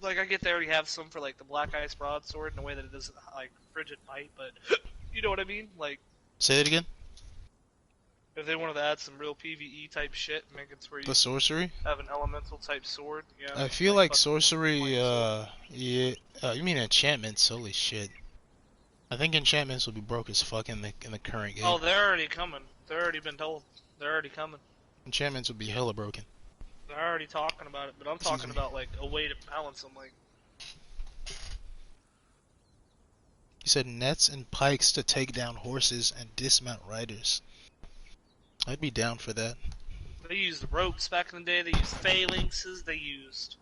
Like, I get they already have some for, like, the Black Ice Broadsword in a way that it doesn't, like, frigid bite, but... You know what I mean? Like... Say it again? If they wanted to add some real PVE type shit, make it where you The sorcery? have an elemental type sword. Yeah, I feel like fucking sorcery, sword. yeah, you mean enchantments, holy shit. I think enchantments will be broke as fuck in the current game. Oh, they're already coming. They're already been told. They're already coming. Enchantments would be hella broken. They're already talking about it, but I'm talking about, like, a way to balance them, like... You said nets and pikes to take down horses and dismount riders. I'd be down for that. They used ropes back in the day, they used phalanxes, they used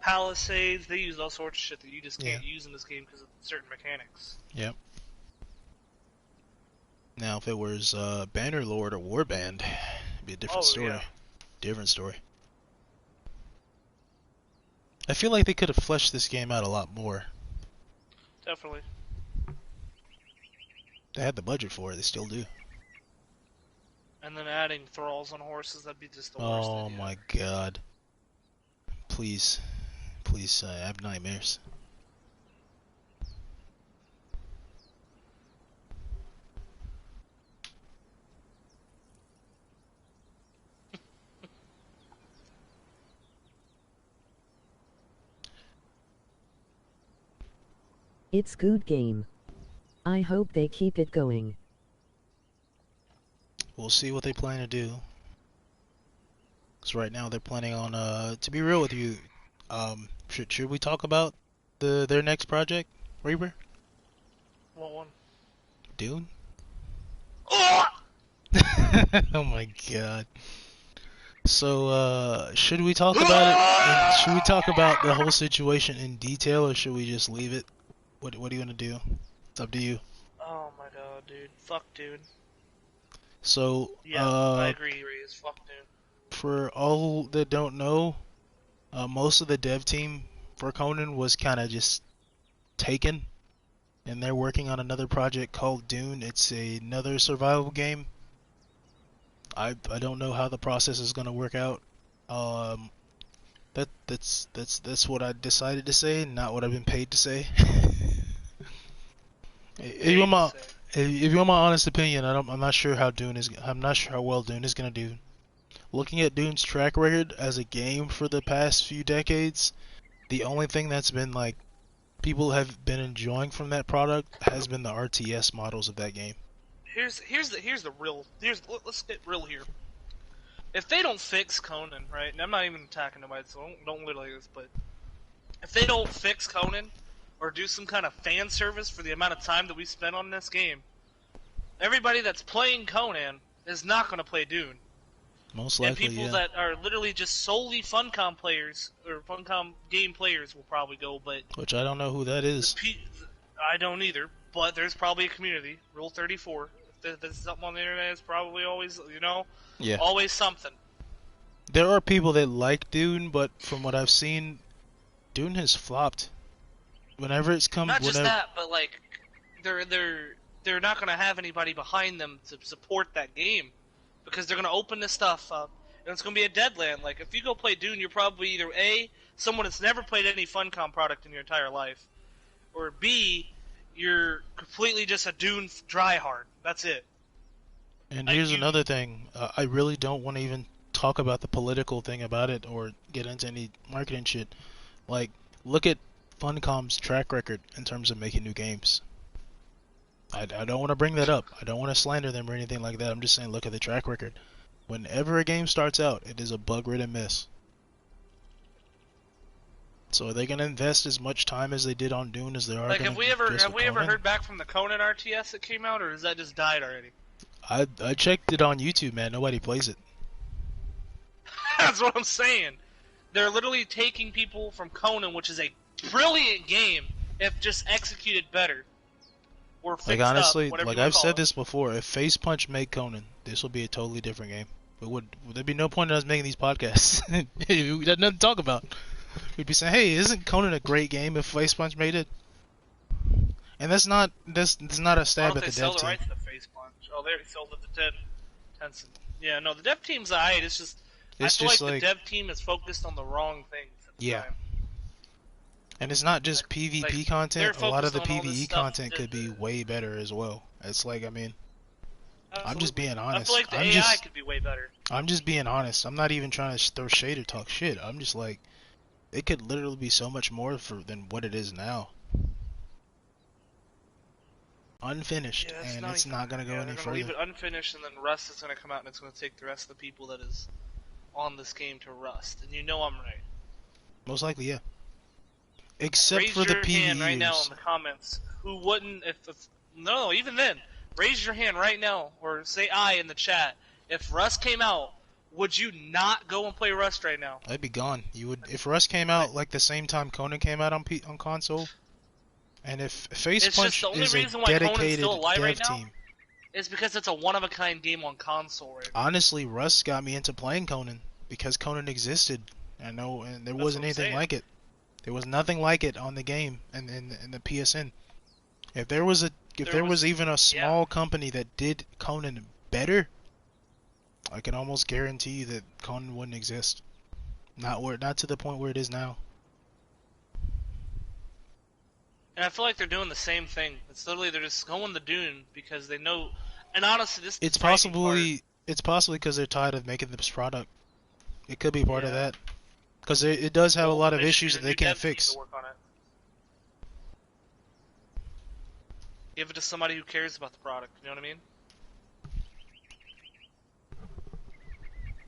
palisades, they used all sorts of shit that you just can't use in this game because of certain mechanics. Yep. Now, if it was Bannerlord or Warband, it'd be a different story. Yeah. Different story. I feel like they could have fleshed this game out a lot more. Definitely. They had the budget for it, they still do. And then adding thralls on horses, that'd be just the worst. Oh idea. my god. Please. Please, I have nightmares. It's good game. I hope they keep it going. We'll see what they plan to do. Because right now they're planning on, to be real with you, should we talk about their next project, Reaper? What one? Dune? Oh! Oh my god. So, should we talk about it? Should we talk about the whole situation in detail, or should we just leave it? What do you want to do? It's up to you. Oh my god, dude. Fuck, dude. So, Yeah, I agree, Reyes. Fuck, dude. For all that don't know, most of the dev team for Conan was kind of just taken, and they're working on another project called Dune. It's another survival game. I don't know how the process is gonna work out. That's what I decided to say, not what I've been paid to say. If you want my honest opinion, I'm not sure how well Dune is gonna do. Looking at Dune's track record as a game for the past few decades, the only thing that's been like people have been enjoying from that product has been the RTS models of that game. Let's get real here. If they don't fix Conan, right, and I'm not even attacking nobody, so don't literally this, but if they don't fix Conan, or do some kind of fan service for the amount of time that we spent on this game, everybody that's playing Conan is not going to play Dune. Most likely, and people that are literally just solely Funcom players, or Funcom game players will probably go, but... Which I don't know who that is. I don't either, but there's probably a community. Rule 34. If there's something on the internet, it's probably always, always something. There are people that like Dune, but from what I've seen, Dune has flopped. Whenever it's come, not just that, but like they're not gonna have anybody behind them to support that game because they're gonna open this stuff up and it's gonna be a deadland. Like if you go play Dune, you're probably either A, someone that's never played any Funcom product in your entire life, or B, you're completely just a Dune dryhard. That's it. And here's another thing. I really don't want to even talk about the political thing about it or get into any marketing shit. Like, look at Funcom's track record in terms of making new games. I don't want to bring that up. I don't want to slander them or anything like that. I'm just saying, look at the track record. Whenever a game starts out, it is a bug-ridden mess. So are they gonna invest as much time as they did on Dune as they are? Like, have we ever heard back from the Conan RTS that came out, or has that just died already? I checked it on YouTube, man. Nobody plays it. That's what I'm saying. They're literally taking people from Conan, which is a brilliant game, if just executed better. Or fixed like honestly, up, like I've said this before, if Face Punch made Conan, this will be a totally different game. But would there be no point in us making these podcasts? We got nothing to talk about. We'd be saying, hey, isn't Conan a great game if Face Punch made it? And that's not a stab at the dev team. Why don't they sell the rights to Face Punch? Oh, they already sold it to Tencent. Yeah, no, the dev team's alright. It's just I feel like the dev team is focused on the wrong things at the time. And it's not just PvP content. A lot of the PvE content could be way better as well. It's like, I mean, absolutely. I'm just being honest. I feel like the AI could be way better. I'm just being honest. I'm not even trying to throw shade or talk shit. I'm just like, it could literally be so much more than what it is now. Unfinished, and it's not going to go any further. Leave it unfinished, and then Rust is going to come out, and it's going to take the rest of the people that is on this game to Rust. And you know I'm right. Most likely, yeah. Except raise for the your hand right now in the comments. Who wouldn't? No, even then, raise your hand right now, or say "I" in the chat. If Rust came out, would you not go and play Rust right now? I'd be gone. You would if Rust came out like the same time Conan came out on console, and if Face Punch is a dedicated dev team. It's because it's a one-of-a-kind game on console right now. Honestly, Rust got me into playing Conan because Conan existed. I know, and there wasn't anything like it. There was nothing like it on the game and in the PSN. If there was even a small company that did Conan better, I can almost guarantee you that Conan wouldn't exist. Not to the point where it is now. And I feel like they're doing the same thing. It's literally they're just going to Dune because they know. And honestly, this it's possibly because they're tired of making this product. It could be part of that. Because it does have a lot of issues that they can't fix. Give it to somebody who cares about the product, you know what I mean?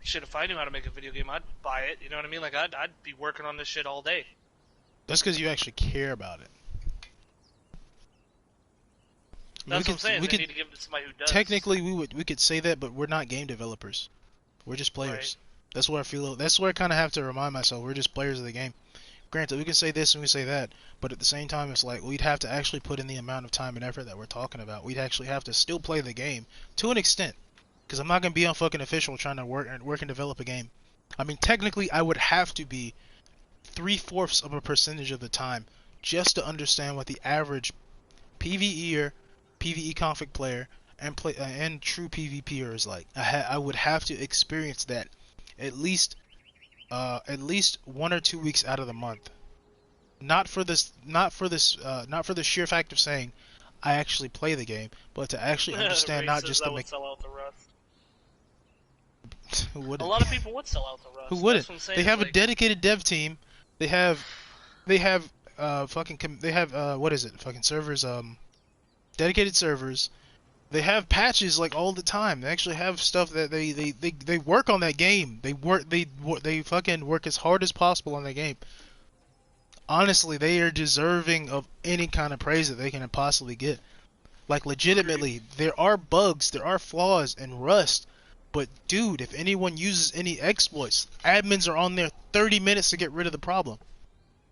Shit, if I knew how to make a video game, I'd buy it, you know what I mean? Like, I'd be working on this shit all day. That's because you actually care about it. That's what I'm saying, they need to give it to somebody who does. Technically, we could say that, but we're not game developers. We're just players. Right. That's where I feel. That's where I kind of have to remind myself. We're just players of the game. Granted, we can say this and we say that, but at the same time, it's like we'd have to actually put in the amount of time and effort that we're talking about. We'd actually have to still play the game to an extent, because I'm not gonna be on fucking official trying to work and develop a game. I mean, technically, I would have to be 3/4 of a percentage of the time just to understand what the average PVE PVE conflict player and true PvPer is like. I would have to experience that. At least 1 or 2 weeks out of the month. Not for the sheer fact of saying I actually play the game, but to actually understand not just the sell out to Rust. Who wouldn't? A lot of people would sell out to Rust. Who wouldn't? They have a dedicated dev team. They have fucking servers, dedicated servers. They have patches like all the time. They actually have stuff that they work on that game. They fucking work as hard as possible on that game. Honestly, they are deserving of any kind of praise that they can possibly get. Like, legitimately, there are bugs, there are flaws in Rust, but dude, if anyone uses any exploits, admins are on there 30 minutes to get rid of the problem.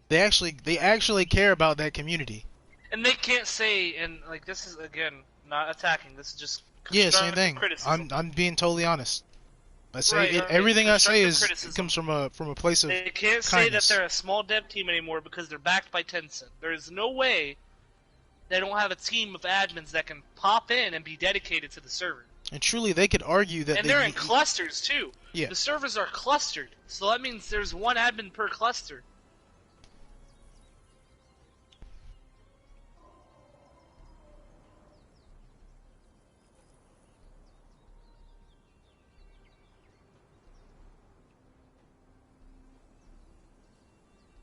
They actually care about that community. And they can't say, and like, this is again not attacking. This is just same thing. Criticism. I'm being totally honest. I say right, everything I say is criticism. comes from a place of They can't kindness. say that they're a small dev team anymore because they're backed by Tencent. There is no way they don't have a team of admins that can pop in and be dedicated to the server. And truly, they could argue that they're in clusters too. Yeah. The servers are clustered, so that means there's one admin per cluster.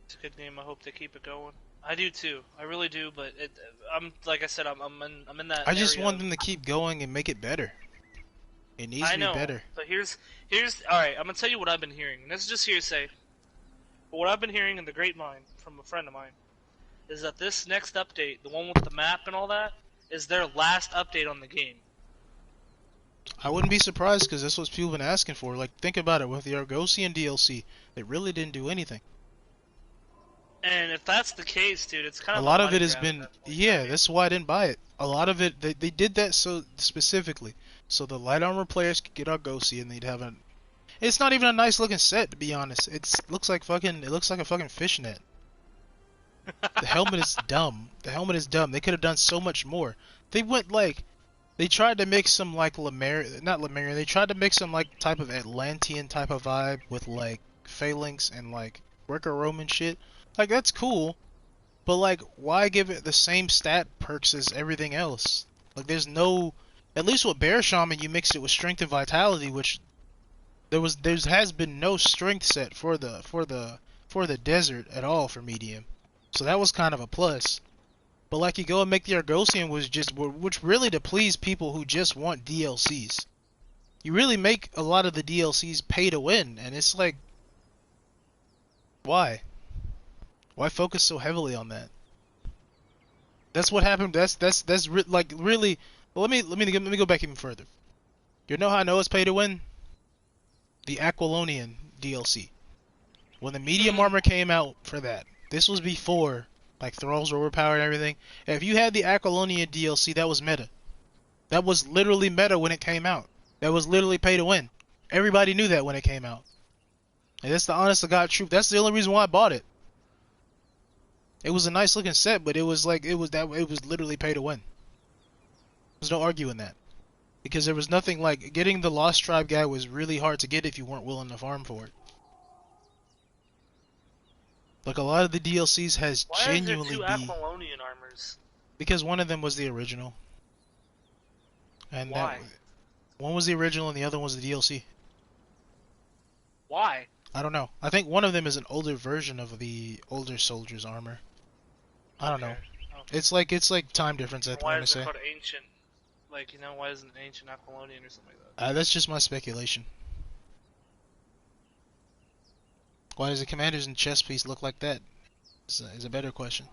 It's a good game. I hope they keep it going. I do too. I really do. But I'm like I said, I'm in that. I just want them to keep going and make it better. It needs to be better. But here's all right. I'm gonna tell you what I've been hearing. And this is just hearsay. But what I've been hearing in the grapevine from a friend of mine is that this next update, the one with the map and all that, is their last update on the game. I wouldn't be surprised because that's what people have been asking for. Like, think about it. With the Argosian DLC, they really didn't do anything. And if that's the case, dude, it's kind of a lot of it has been, yeah, that's why I didn't buy it. A lot of it, they did that so specifically, so the light armor players could get Argosian and they'd have a. It's not even a nice looking set, to be honest. It looks like a fucking fishnet. The helmet is dumb. The helmet is dumb. They could have done so much more. They went like, they tried to make some like not Lemurian. They tried to make some like type of Atlantean type of vibe with like phalanx and like Greco-Roman shit. Like, that's cool, but like, why give it the same stat perks as everything else? Like, there's no, at least with Bear Shaman, you mixed it with Strength and Vitality, which there has been no strength set for the desert at all for medium, so that was kind of a plus. But like, you go and make the Argosian which really to please people who just want DLCs. You really make a lot of the DLCs pay to win, and it's like, why? Why focus so heavily on that? That's what happened. That's like really. Well, let me go back even further. You know how I know it's pay to win? The Aquilonian DLC. When the medium armor came out for that, this was before like Thralls were overpowered and everything. And if you had the Aquilonian DLC, that was meta. That was literally meta when it came out. That was literally pay to win. Everybody knew that when it came out. And that's the honest to God truth. That's the only reason why I bought it. It was a nice looking set, but it was literally pay to win. There's no arguing that. Because there was nothing like getting the Lost Tribe guy was really hard to get if you weren't willing to farm for it. Like, a lot of the DLCs has genuinely Why is there two Aquilonian armors? Because one of them was the original. And why? One was the original and the other one was the DLC. Why? I don't know. I think one of them is an older version of the older soldier's armor. I don't know. Okay. It's like time difference. I want to say. Why is it called ancient? Like, you know, why isn't it ancient Aquilonian or something like that? That's just my speculation. Why does the commander's and chest piece look like that? Is a better question.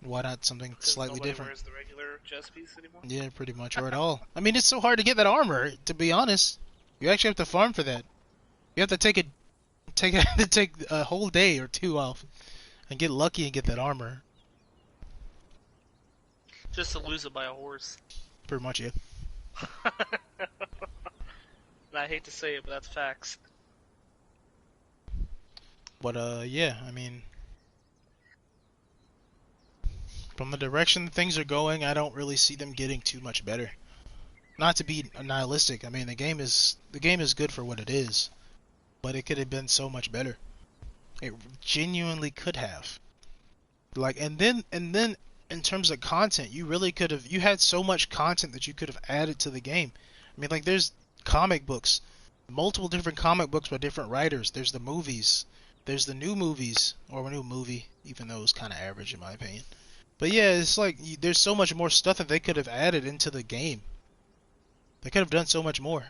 Why not something slightly different? Wears the regular chest piece anymore? Yeah, pretty much, or at all. I mean, it's so hard to get that armor. To be honest, you actually have to farm for that. You have to take a whole day or two off and get lucky and get that armor. Just to lose it by a horse. Pretty much, yeah. And I hate to say it, but that's facts. But yeah, I mean, from the direction things are going, I don't really see them getting too much better. Not to be nihilistic, I mean, the game is good for what it is, but it could have been so much better. It genuinely could have. Like, and then in terms of content, you really could have. You had so much content that you could have added to the game. I mean, like, there's comic books, multiple different comic books by different writers. There's the movies. There's the new movies, or a new movie, even though it was kind of average in my opinion. But yeah, it's like, there's so much more stuff that they could have added into the game. They could have done so much more.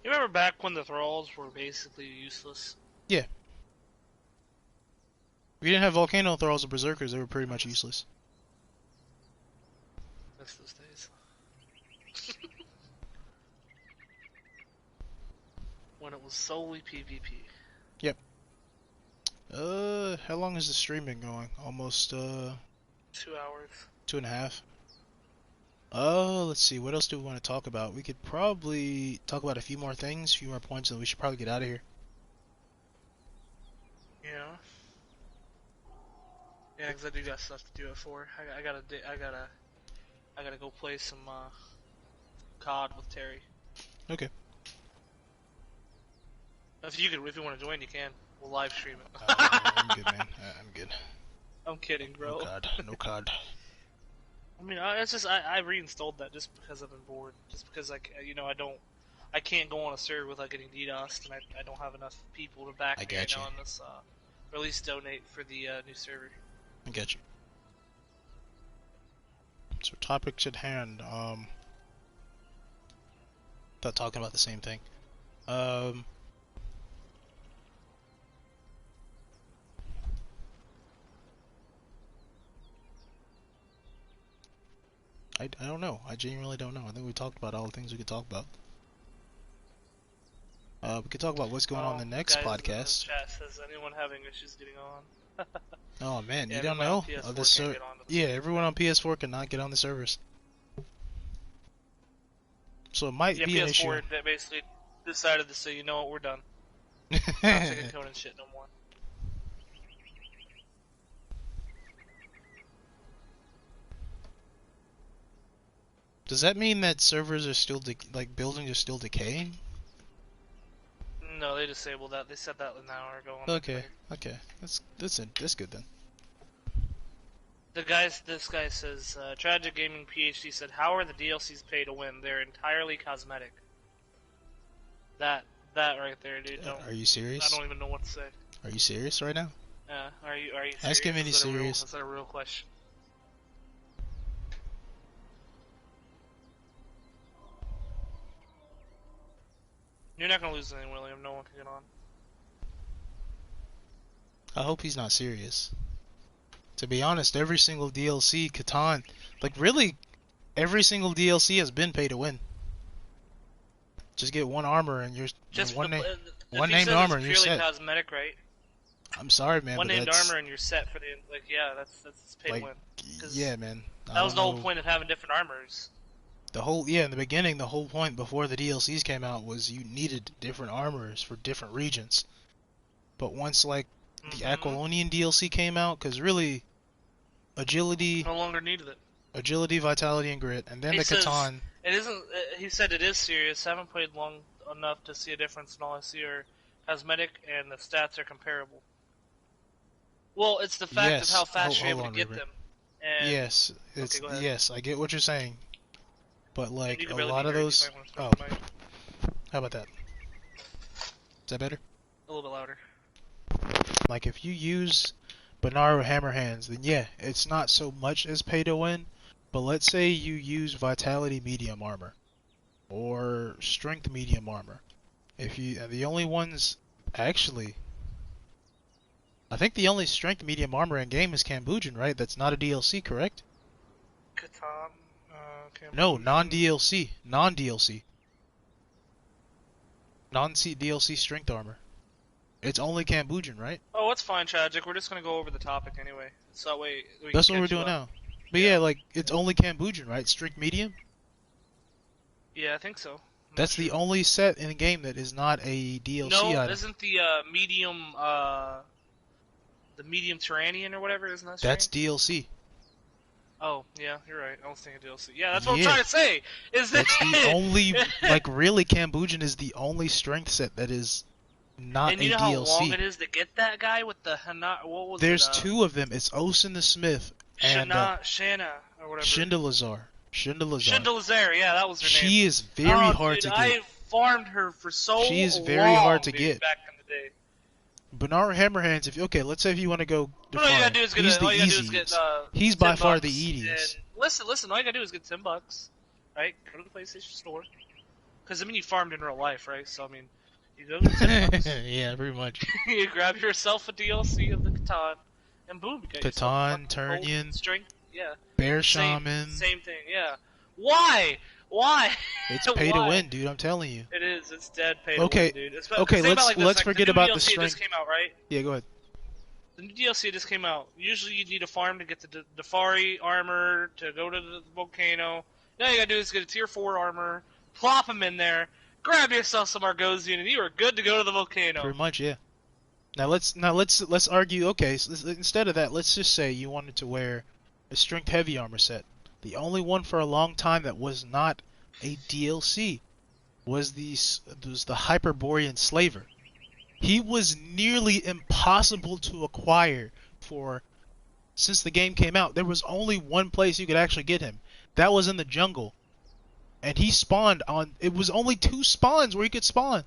You remember back when the Thralls were basically useless? Yeah. If you didn't have Volcano Thralls or Berserkers, they were pretty much useless. Miss those days. When it was solely PvP. Yep. How long is the stream been going? Almost 2 hours. 2.5. Oh, let's see. What else do we want to talk about? We could probably talk about a few more things, a few more points, and we should probably get out of here. Yeah. Yeah, 'cause I do got stuff to do it for. I gotta go play some COD with Terry. Okay. If you want to join, you can. We'll live stream it. I'm good, man. I'm good. I'm kidding, bro. No COD. No COD. I mean, it's just I reinstalled that just because I've been bored. Just because I can't go on a server without getting DDoSed, and I don't have enough people to back me on this or at least donate for the new server. I get you. So topics at hand. Thought talking about the same thing. I don't know. I genuinely don't know. I think we talked about all the things we could talk about. We could talk about what's going on in the next podcast. In the chat says anyone having issues getting on. Oh man, yeah, you don't know? Yeah, everyone on PS4 cannot get on the servers. So it might be an issue. PS4 that basically decided to say, you know what, we're done. Not taking code and shit no more. Does that mean that servers are still buildings are still decaying? No, they disabled that. They said that an hour ago. Okay, that's good then. This guy says, Tragic Gaming PhD said, how are the DLCs pay to win? They're entirely cosmetic. That right there, dude. Are you serious? I don't even know what to say. Are you serious right now? Are you serious? Ask him if he's serious. Is that a real question? You're not gonna lose anything, William. No one can get on. I hope he's not serious. To be honest, every single DLC, Catan, really, every single DLC has been pay to win. Just get one armor and you're one named armor and you're set. Purely cosmetic, right? I'm sorry, man. One named armor and you're set for the that's pay to win. Yeah, man. That was the whole point of having different armors. In the beginning, the whole point before the DLCs came out was you needed different armors for different regions. But once the Aquilonian DLC came out, because really, agility no longer needed it. Agility, vitality, and grit, and then the Catan. It isn't. He said it is serious. I haven't played long enough to see a difference, and all I see are cosmetic, and the stats are comparable. Well, it's the fact of how fast you're able to get them. And yes, yes, I get what you're saying. But a lot of those. Oh, how about that? Is that better? A little bit louder. Like if you use Bonaro Hammer Hands, then yeah, it's not so much as pay to win. But let's say you use Vitality Medium Armor or Strength Medium Armor. The only ones actually, I think the only Strength Medium Armor in game is Cambujin, right? That's not a DLC, correct? Catan. No, non-DLC. Non-DLC. Non-DLC Strength Armor. It's only Cambujin, right? Oh, it's fine, Tragic. We're just gonna go over the topic anyway. So that way that's what we're doing now. But yeah, it's only Cambujin, right? Strength Medium? Yeah, I think so. That's the only set in the game that is not a DLC item. No, isn't the medium Tyrannian or whatever, isn't that That's DLC. Oh, yeah, you're right. I was thinking DLC. Yeah, that's what I'm trying to say. That's the only, really, Cambujin is the only strength set that is not a DLC. And you know how long it is to get that guy with the what was There's two of them. It's Osin the Smith and Shanna or whatever. Shindalazar, yeah, that was her name. She is very hard to get. I farmed her for so long. She is very hard to get. Back in the day. Bonaro Hammerhands, let's say if you want to go all you gotta do is get he's by far the easiest. Listen, all you gotta do is get $10, right? Go to the PlayStation Store. Because, you farmed in real life, right? So, you go to $10. Yeah, pretty much. You grab yourself a DLC of the Catan, and boom, you got Catan, Turnian, Strength, yeah. Bear Shaman. Same thing, yeah. Why? It's pay to win, dude. I'm telling you. It is. It's dead pay to win, dude. Let's forget about the strength. Just came out, right? Yeah, go ahead. The new DLC just came out. Usually, you need a farm to get the Dafari armor to go to the volcano, Now you gotta do is get a tier 4 armor, plop them in there, grab yourself some Argosian, and you are good to go to the volcano. Pretty much, yeah. Now let's argue. Okay, so instead of that, let's just say you wanted to wear a strength heavy armor set. The only one for a long time that was not a DLC was the Hyperborean Slaver. He was nearly impossible to acquire since the game came out. There was only one place you could actually get him. That was in the jungle. And he spawned on... It was only 2 spawns where he could spawn.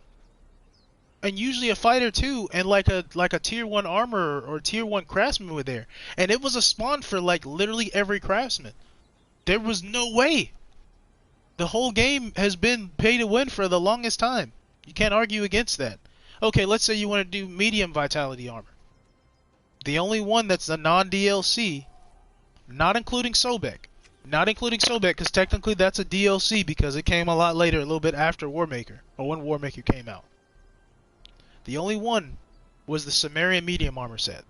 And usually a fighter too, and like a tier 1 armor or tier 1 craftsman were there. And it was a spawn for like literally every craftsman. There was no way. The whole game has been pay to win for the longest time. You can't argue against that. Okay, let's say you want to do medium vitality armor. The only one that's a non-DLC, not including Sobek. Not including Sobek, because technically that's a DLC because it came a lot later, a little bit after Warmaker, or when Warmaker came out. The only one was the Sumerian medium armor set.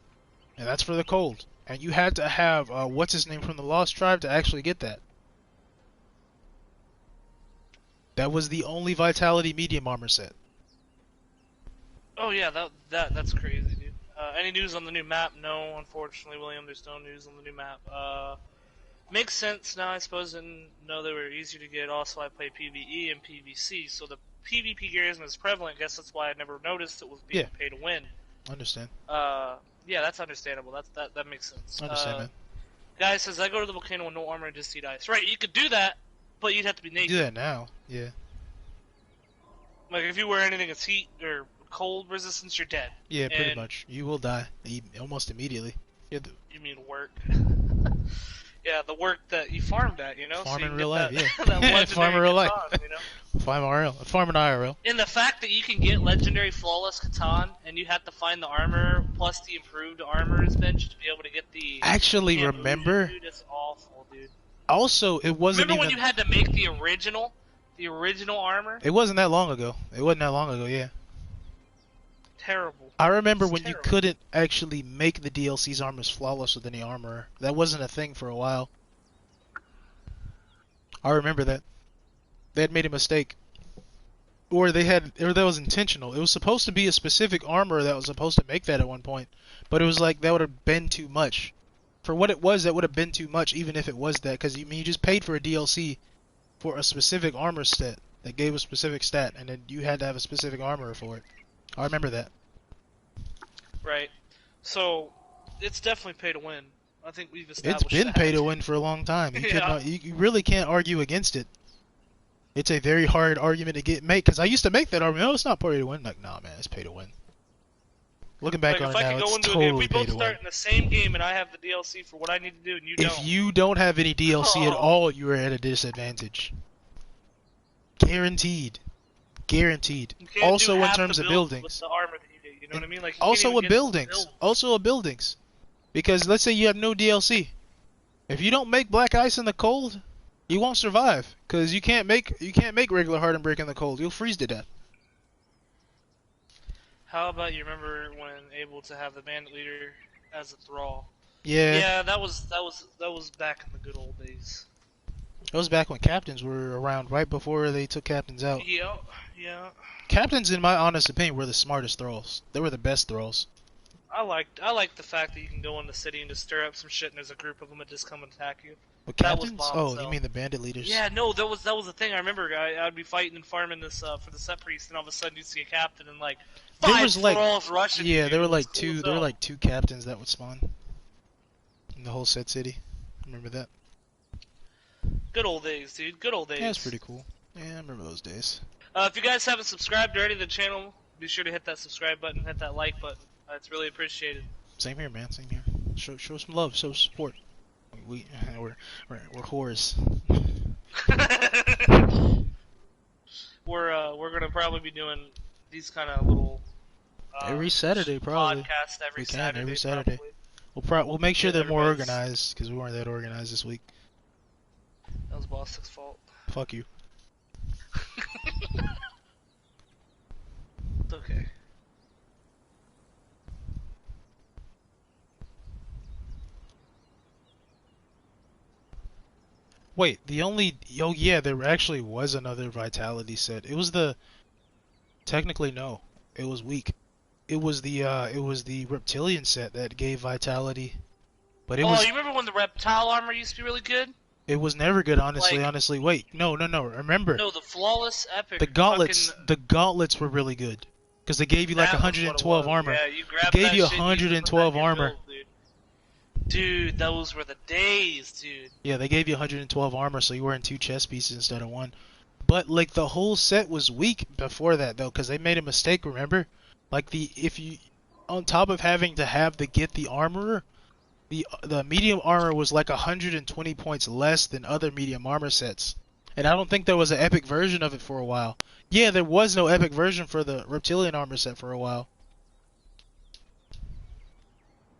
And that's for the cold. And you had to have, what's his name from the Lost Tribe to actually get that. That was the only vitality medium armor set. Oh yeah, that's crazy, dude. Any news on the new map? No, unfortunately, William, there's no news on the new map. Makes sense now, I suppose, and know they were easier to get. Also, I play PVE and PVE-C, so the PvP gear isn't as prevalent. I guess that's why I never noticed it was being pay to win. Understand. Yeah, that's understandable. That makes sense. Understand, man. Guy says, I go to the volcano with no armor and just eat ice. Right, you could do that, but you'd have to be naked. Do that now, yeah. Like, if you wear anything that's heat or cold resistance, you're dead. Yeah, pretty much. You will die almost immediately. You mean work? Yeah, the work that you farmed at, you know? Farm so in real life, yeah. That farm in real life. Catan, you know? Farm in IRL. And the fact that you can get legendary flawless Catan, and you have to find the armor plus the improved armor's bench to be able to get the... Actually, remember... Dude, it's awful, dude. Also, it wasn't Remember when you had to make the original armor? It wasn't that long ago. Yeah. Terrible. I remember when you couldn't actually make the DLC's armors flawless with any armor. That wasn't a thing for a while. I remember that. They had made a mistake. Or that was intentional. It was supposed to be a specific armor that was supposed to make that at one point. But it was like, that would have been too much. For what it was, that would have been too much, even if it was that. Because you just paid for a DLC for a specific armor set that gave a specific stat. And then you had to have a specific armor for it. I remember that. Right. So, it's definitely pay to win. I think we've established It's been that. pay to win for a long time. Yeah. You really can't argue against it. It's a very hard argument to make, because I used to make that argument. Oh, it's not pay to win. Like, nah, man, it's pay to win. Looking back on it now, it's totally pay to win. If we both start in the same game and I have the DLC for what I need to do and you don't. If you don't have any DLC at all, you are at a disadvantage. Guaranteed. Guaranteed. Also in terms of buildings. With the armor that you get, you know what I mean? Like, also with buildings. Also with buildings. Because let's say you have no DLC. If you don't make black ice in the cold, you won't survive. Because you can't make regular hardened brick in the cold. You'll freeze to death. How about you remember when able to have the bandit leader as a thrall? Yeah. Yeah, that was back in the good old days. That was back when captains were around, right before they took captains out. Yeah. Captains, in my honest opinion, were the smartest thralls. They were the best thralls. I liked the fact that you can go in the city and just stir up some shit, and there's a group of them that just come and attack you. But captains? Oh, you mean the bandit leaders? Yeah, no, that was the thing. I remember I'd be fighting and farming this for the set priest, and all of a sudden you'd see a captain and like five thralls rushing. Yeah, there were like two. There were like 2 captains that would spawn in the whole set city. Remember that? Good old days, dude. Good old days. Yeah, it's pretty cool. Yeah, I remember those days. If you guys haven't subscribed already to the channel, be sure to hit that subscribe button, hit that like button. It's really appreciated. Same here, man. Same here. Show some love, show support. We're whores. We're gonna probably be doing these kind of little every Saturday, probably. Podcast every Saturday. Probably. We'll make sure they're more organized, because we weren't that organized this week. That was Boss 6's fault. Fuck you. It's okay. Wait, the only... Oh yeah, there actually was another Vitality set. It was the... Technically, no. It was weak. It was the Reptilian set that gave Vitality. But it Oh, was... you remember when the reptile armor used to be really good? It was never good, honestly, Like, honestly. Wait, no. Remember, no, the flawless epic the fucking... gauntlets were really good. Because they gave you like That was what it 112 was. armor. Yeah, you They grab gave that you shit and use it to put that in 112 your armor. build, dude. Dude, those were the days, dude. Yeah, they gave you 112 armor, so you were in 2 chest pieces instead of 1. But like the whole set was weak before that though, because they made a mistake. Remember, like if you, on top of having to have to get the armorer, the medium armor was like 120 points less than other medium armor sets. And I don't think there was an epic version of it for a while. Yeah, there was no epic version for the reptilian armor set for a while.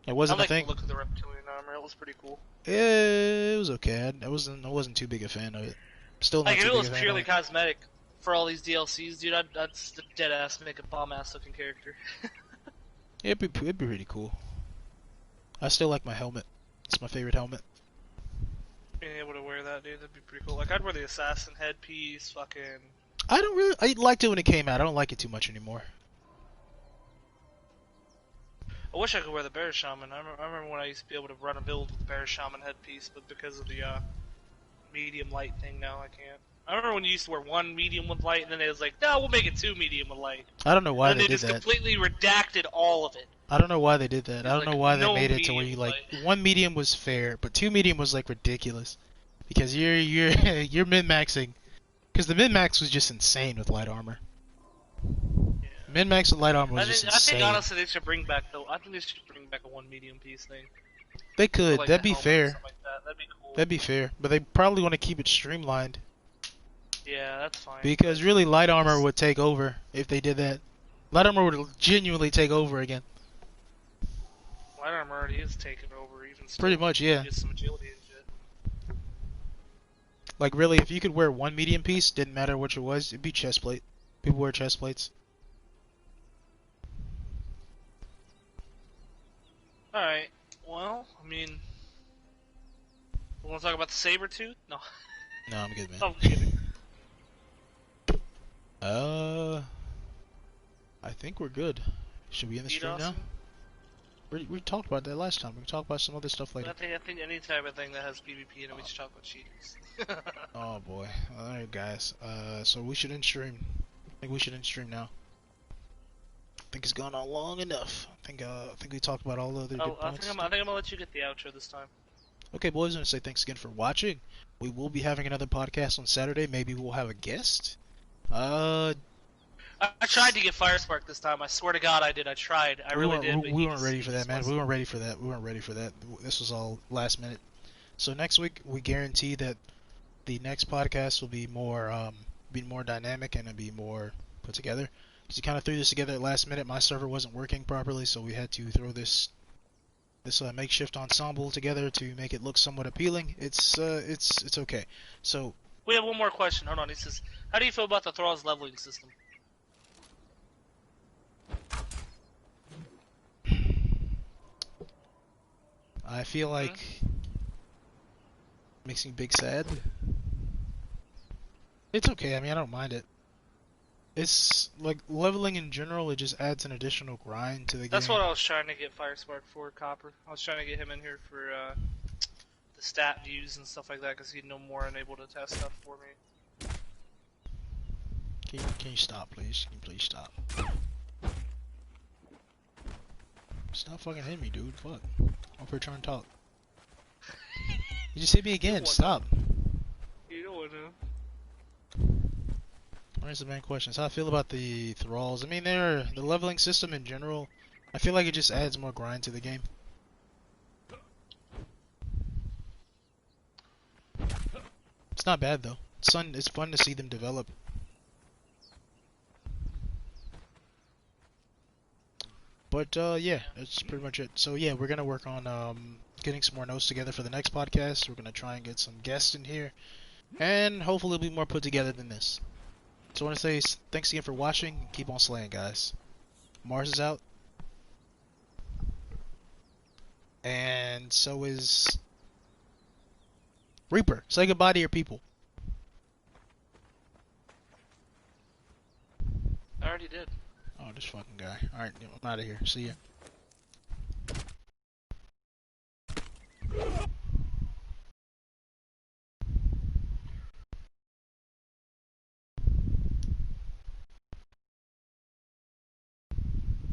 It I wasn't a like the thing. look of the reptilian armor. It was pretty cool. It was okay. I wasn't too big a fan of it. Still not Like, if too it big was a fan of purely it. cosmetic for all these DLCs, dude, I'd dead ass make a bomb ass looking character. It'd be pretty cool. I still like my helmet. It's my favorite helmet. Being able to wear that, dude, that'd be pretty cool. Like, I'd wear the assassin headpiece, fucking... I liked it when it came out. I don't like it too much anymore. I wish I could wear the bear shaman. I remember when I used to be able to run a build with the bear shaman headpiece, but because of the medium light thing now, I can't. I remember when you used to wear one medium with light, and then it was like, no, we'll make it 2 medium with light. I don't know why And they then they did just that. completely redacted all of it. I don't know why they did that. I don't Like, know why they no made it to where medium you like light. 1 medium was fair, but 2 medium was like ridiculous because you're you're min maxing. Because the min max was just insane with light armor. Yeah. Min max with light armor was just I insane. think honestly they should bring back though. I think they should bring back a 1 medium piece thing. They Or, could. like, That'd the be helmet or fair. something like that. That'd be cool. That'd be fair. But they probably want to keep it streamlined Yeah, that's fine. because really light armor would take over if they did that. Light armor would genuinely take over again. Light armor already is taking over, even still. Pretty much, yeah. Get some agility and shit. Like really, if you could wear 1 medium piece, didn't matter which it was, it'd be chest plate. People wear chest plates. Alright, well, I mean... We want to talk about the saber tooth? No. No, I'm good, man. I'm kidding. I think we're good. Should we end the Pete stream now? Austin? We talked about that last time. We can talk about some other stuff later. I think any type of thing that has PvP in it, we should talk about cheaters. Oh boy. Alright guys. So we should end stream. I think we should end stream now. I think it's gone on long enough. I think we talked about all the other good I points. think I'm gonna let you get the outro this time. Okay boys, I want to say thanks again for watching. We will be having another podcast on Saturday. Maybe we'll have a guest. I tried to get Firespark this time. I swear to God, I did. I tried. I really did. We weren't ready for that, man. We weren't ready for that. We weren't ready for that. This was all last minute. So next week, we guarantee that the next podcast will be more dynamic and it'll be more put together. Because you kind of threw this together at last minute. My server wasn't working properly, so we had to throw this makeshift ensemble together to make it look somewhat appealing. It's okay. So we have one more question. Hold on. He says, "How do you feel about the Thrall's leveling system?" I feel like makes me big sad. It's okay. I mean, I don't mind it. It's like leveling in general. It just adds an additional grind to the game. That's what I was trying to get Firespark for, Copper. I was trying to get him in here for the stat views and stuff like that because he'd know more and able to test stuff for me. Can you stop, please? Can you please stop? Stop fucking hitting me, dude. Fuck. I'm for trying to talk. You just hit me again. Stop. You don't want to. Alright, the main questions. How I feel about the thralls. I mean, the leveling system in general. I feel like it just adds more grind to the game. It's not bad though. It's fun to see them develop. But yeah, that's pretty much it. So yeah, we're gonna work on getting some more notes together for the next podcast. We're gonna try and get some guests in here, and hopefully it'll be more put together than this. So I want to say thanks again for watching. Keep on slaying, guys. Mars is out, and so is Reaper, say goodbye to your people. I already did. Oh, this fucking guy. Alright, I'm out of here. See ya.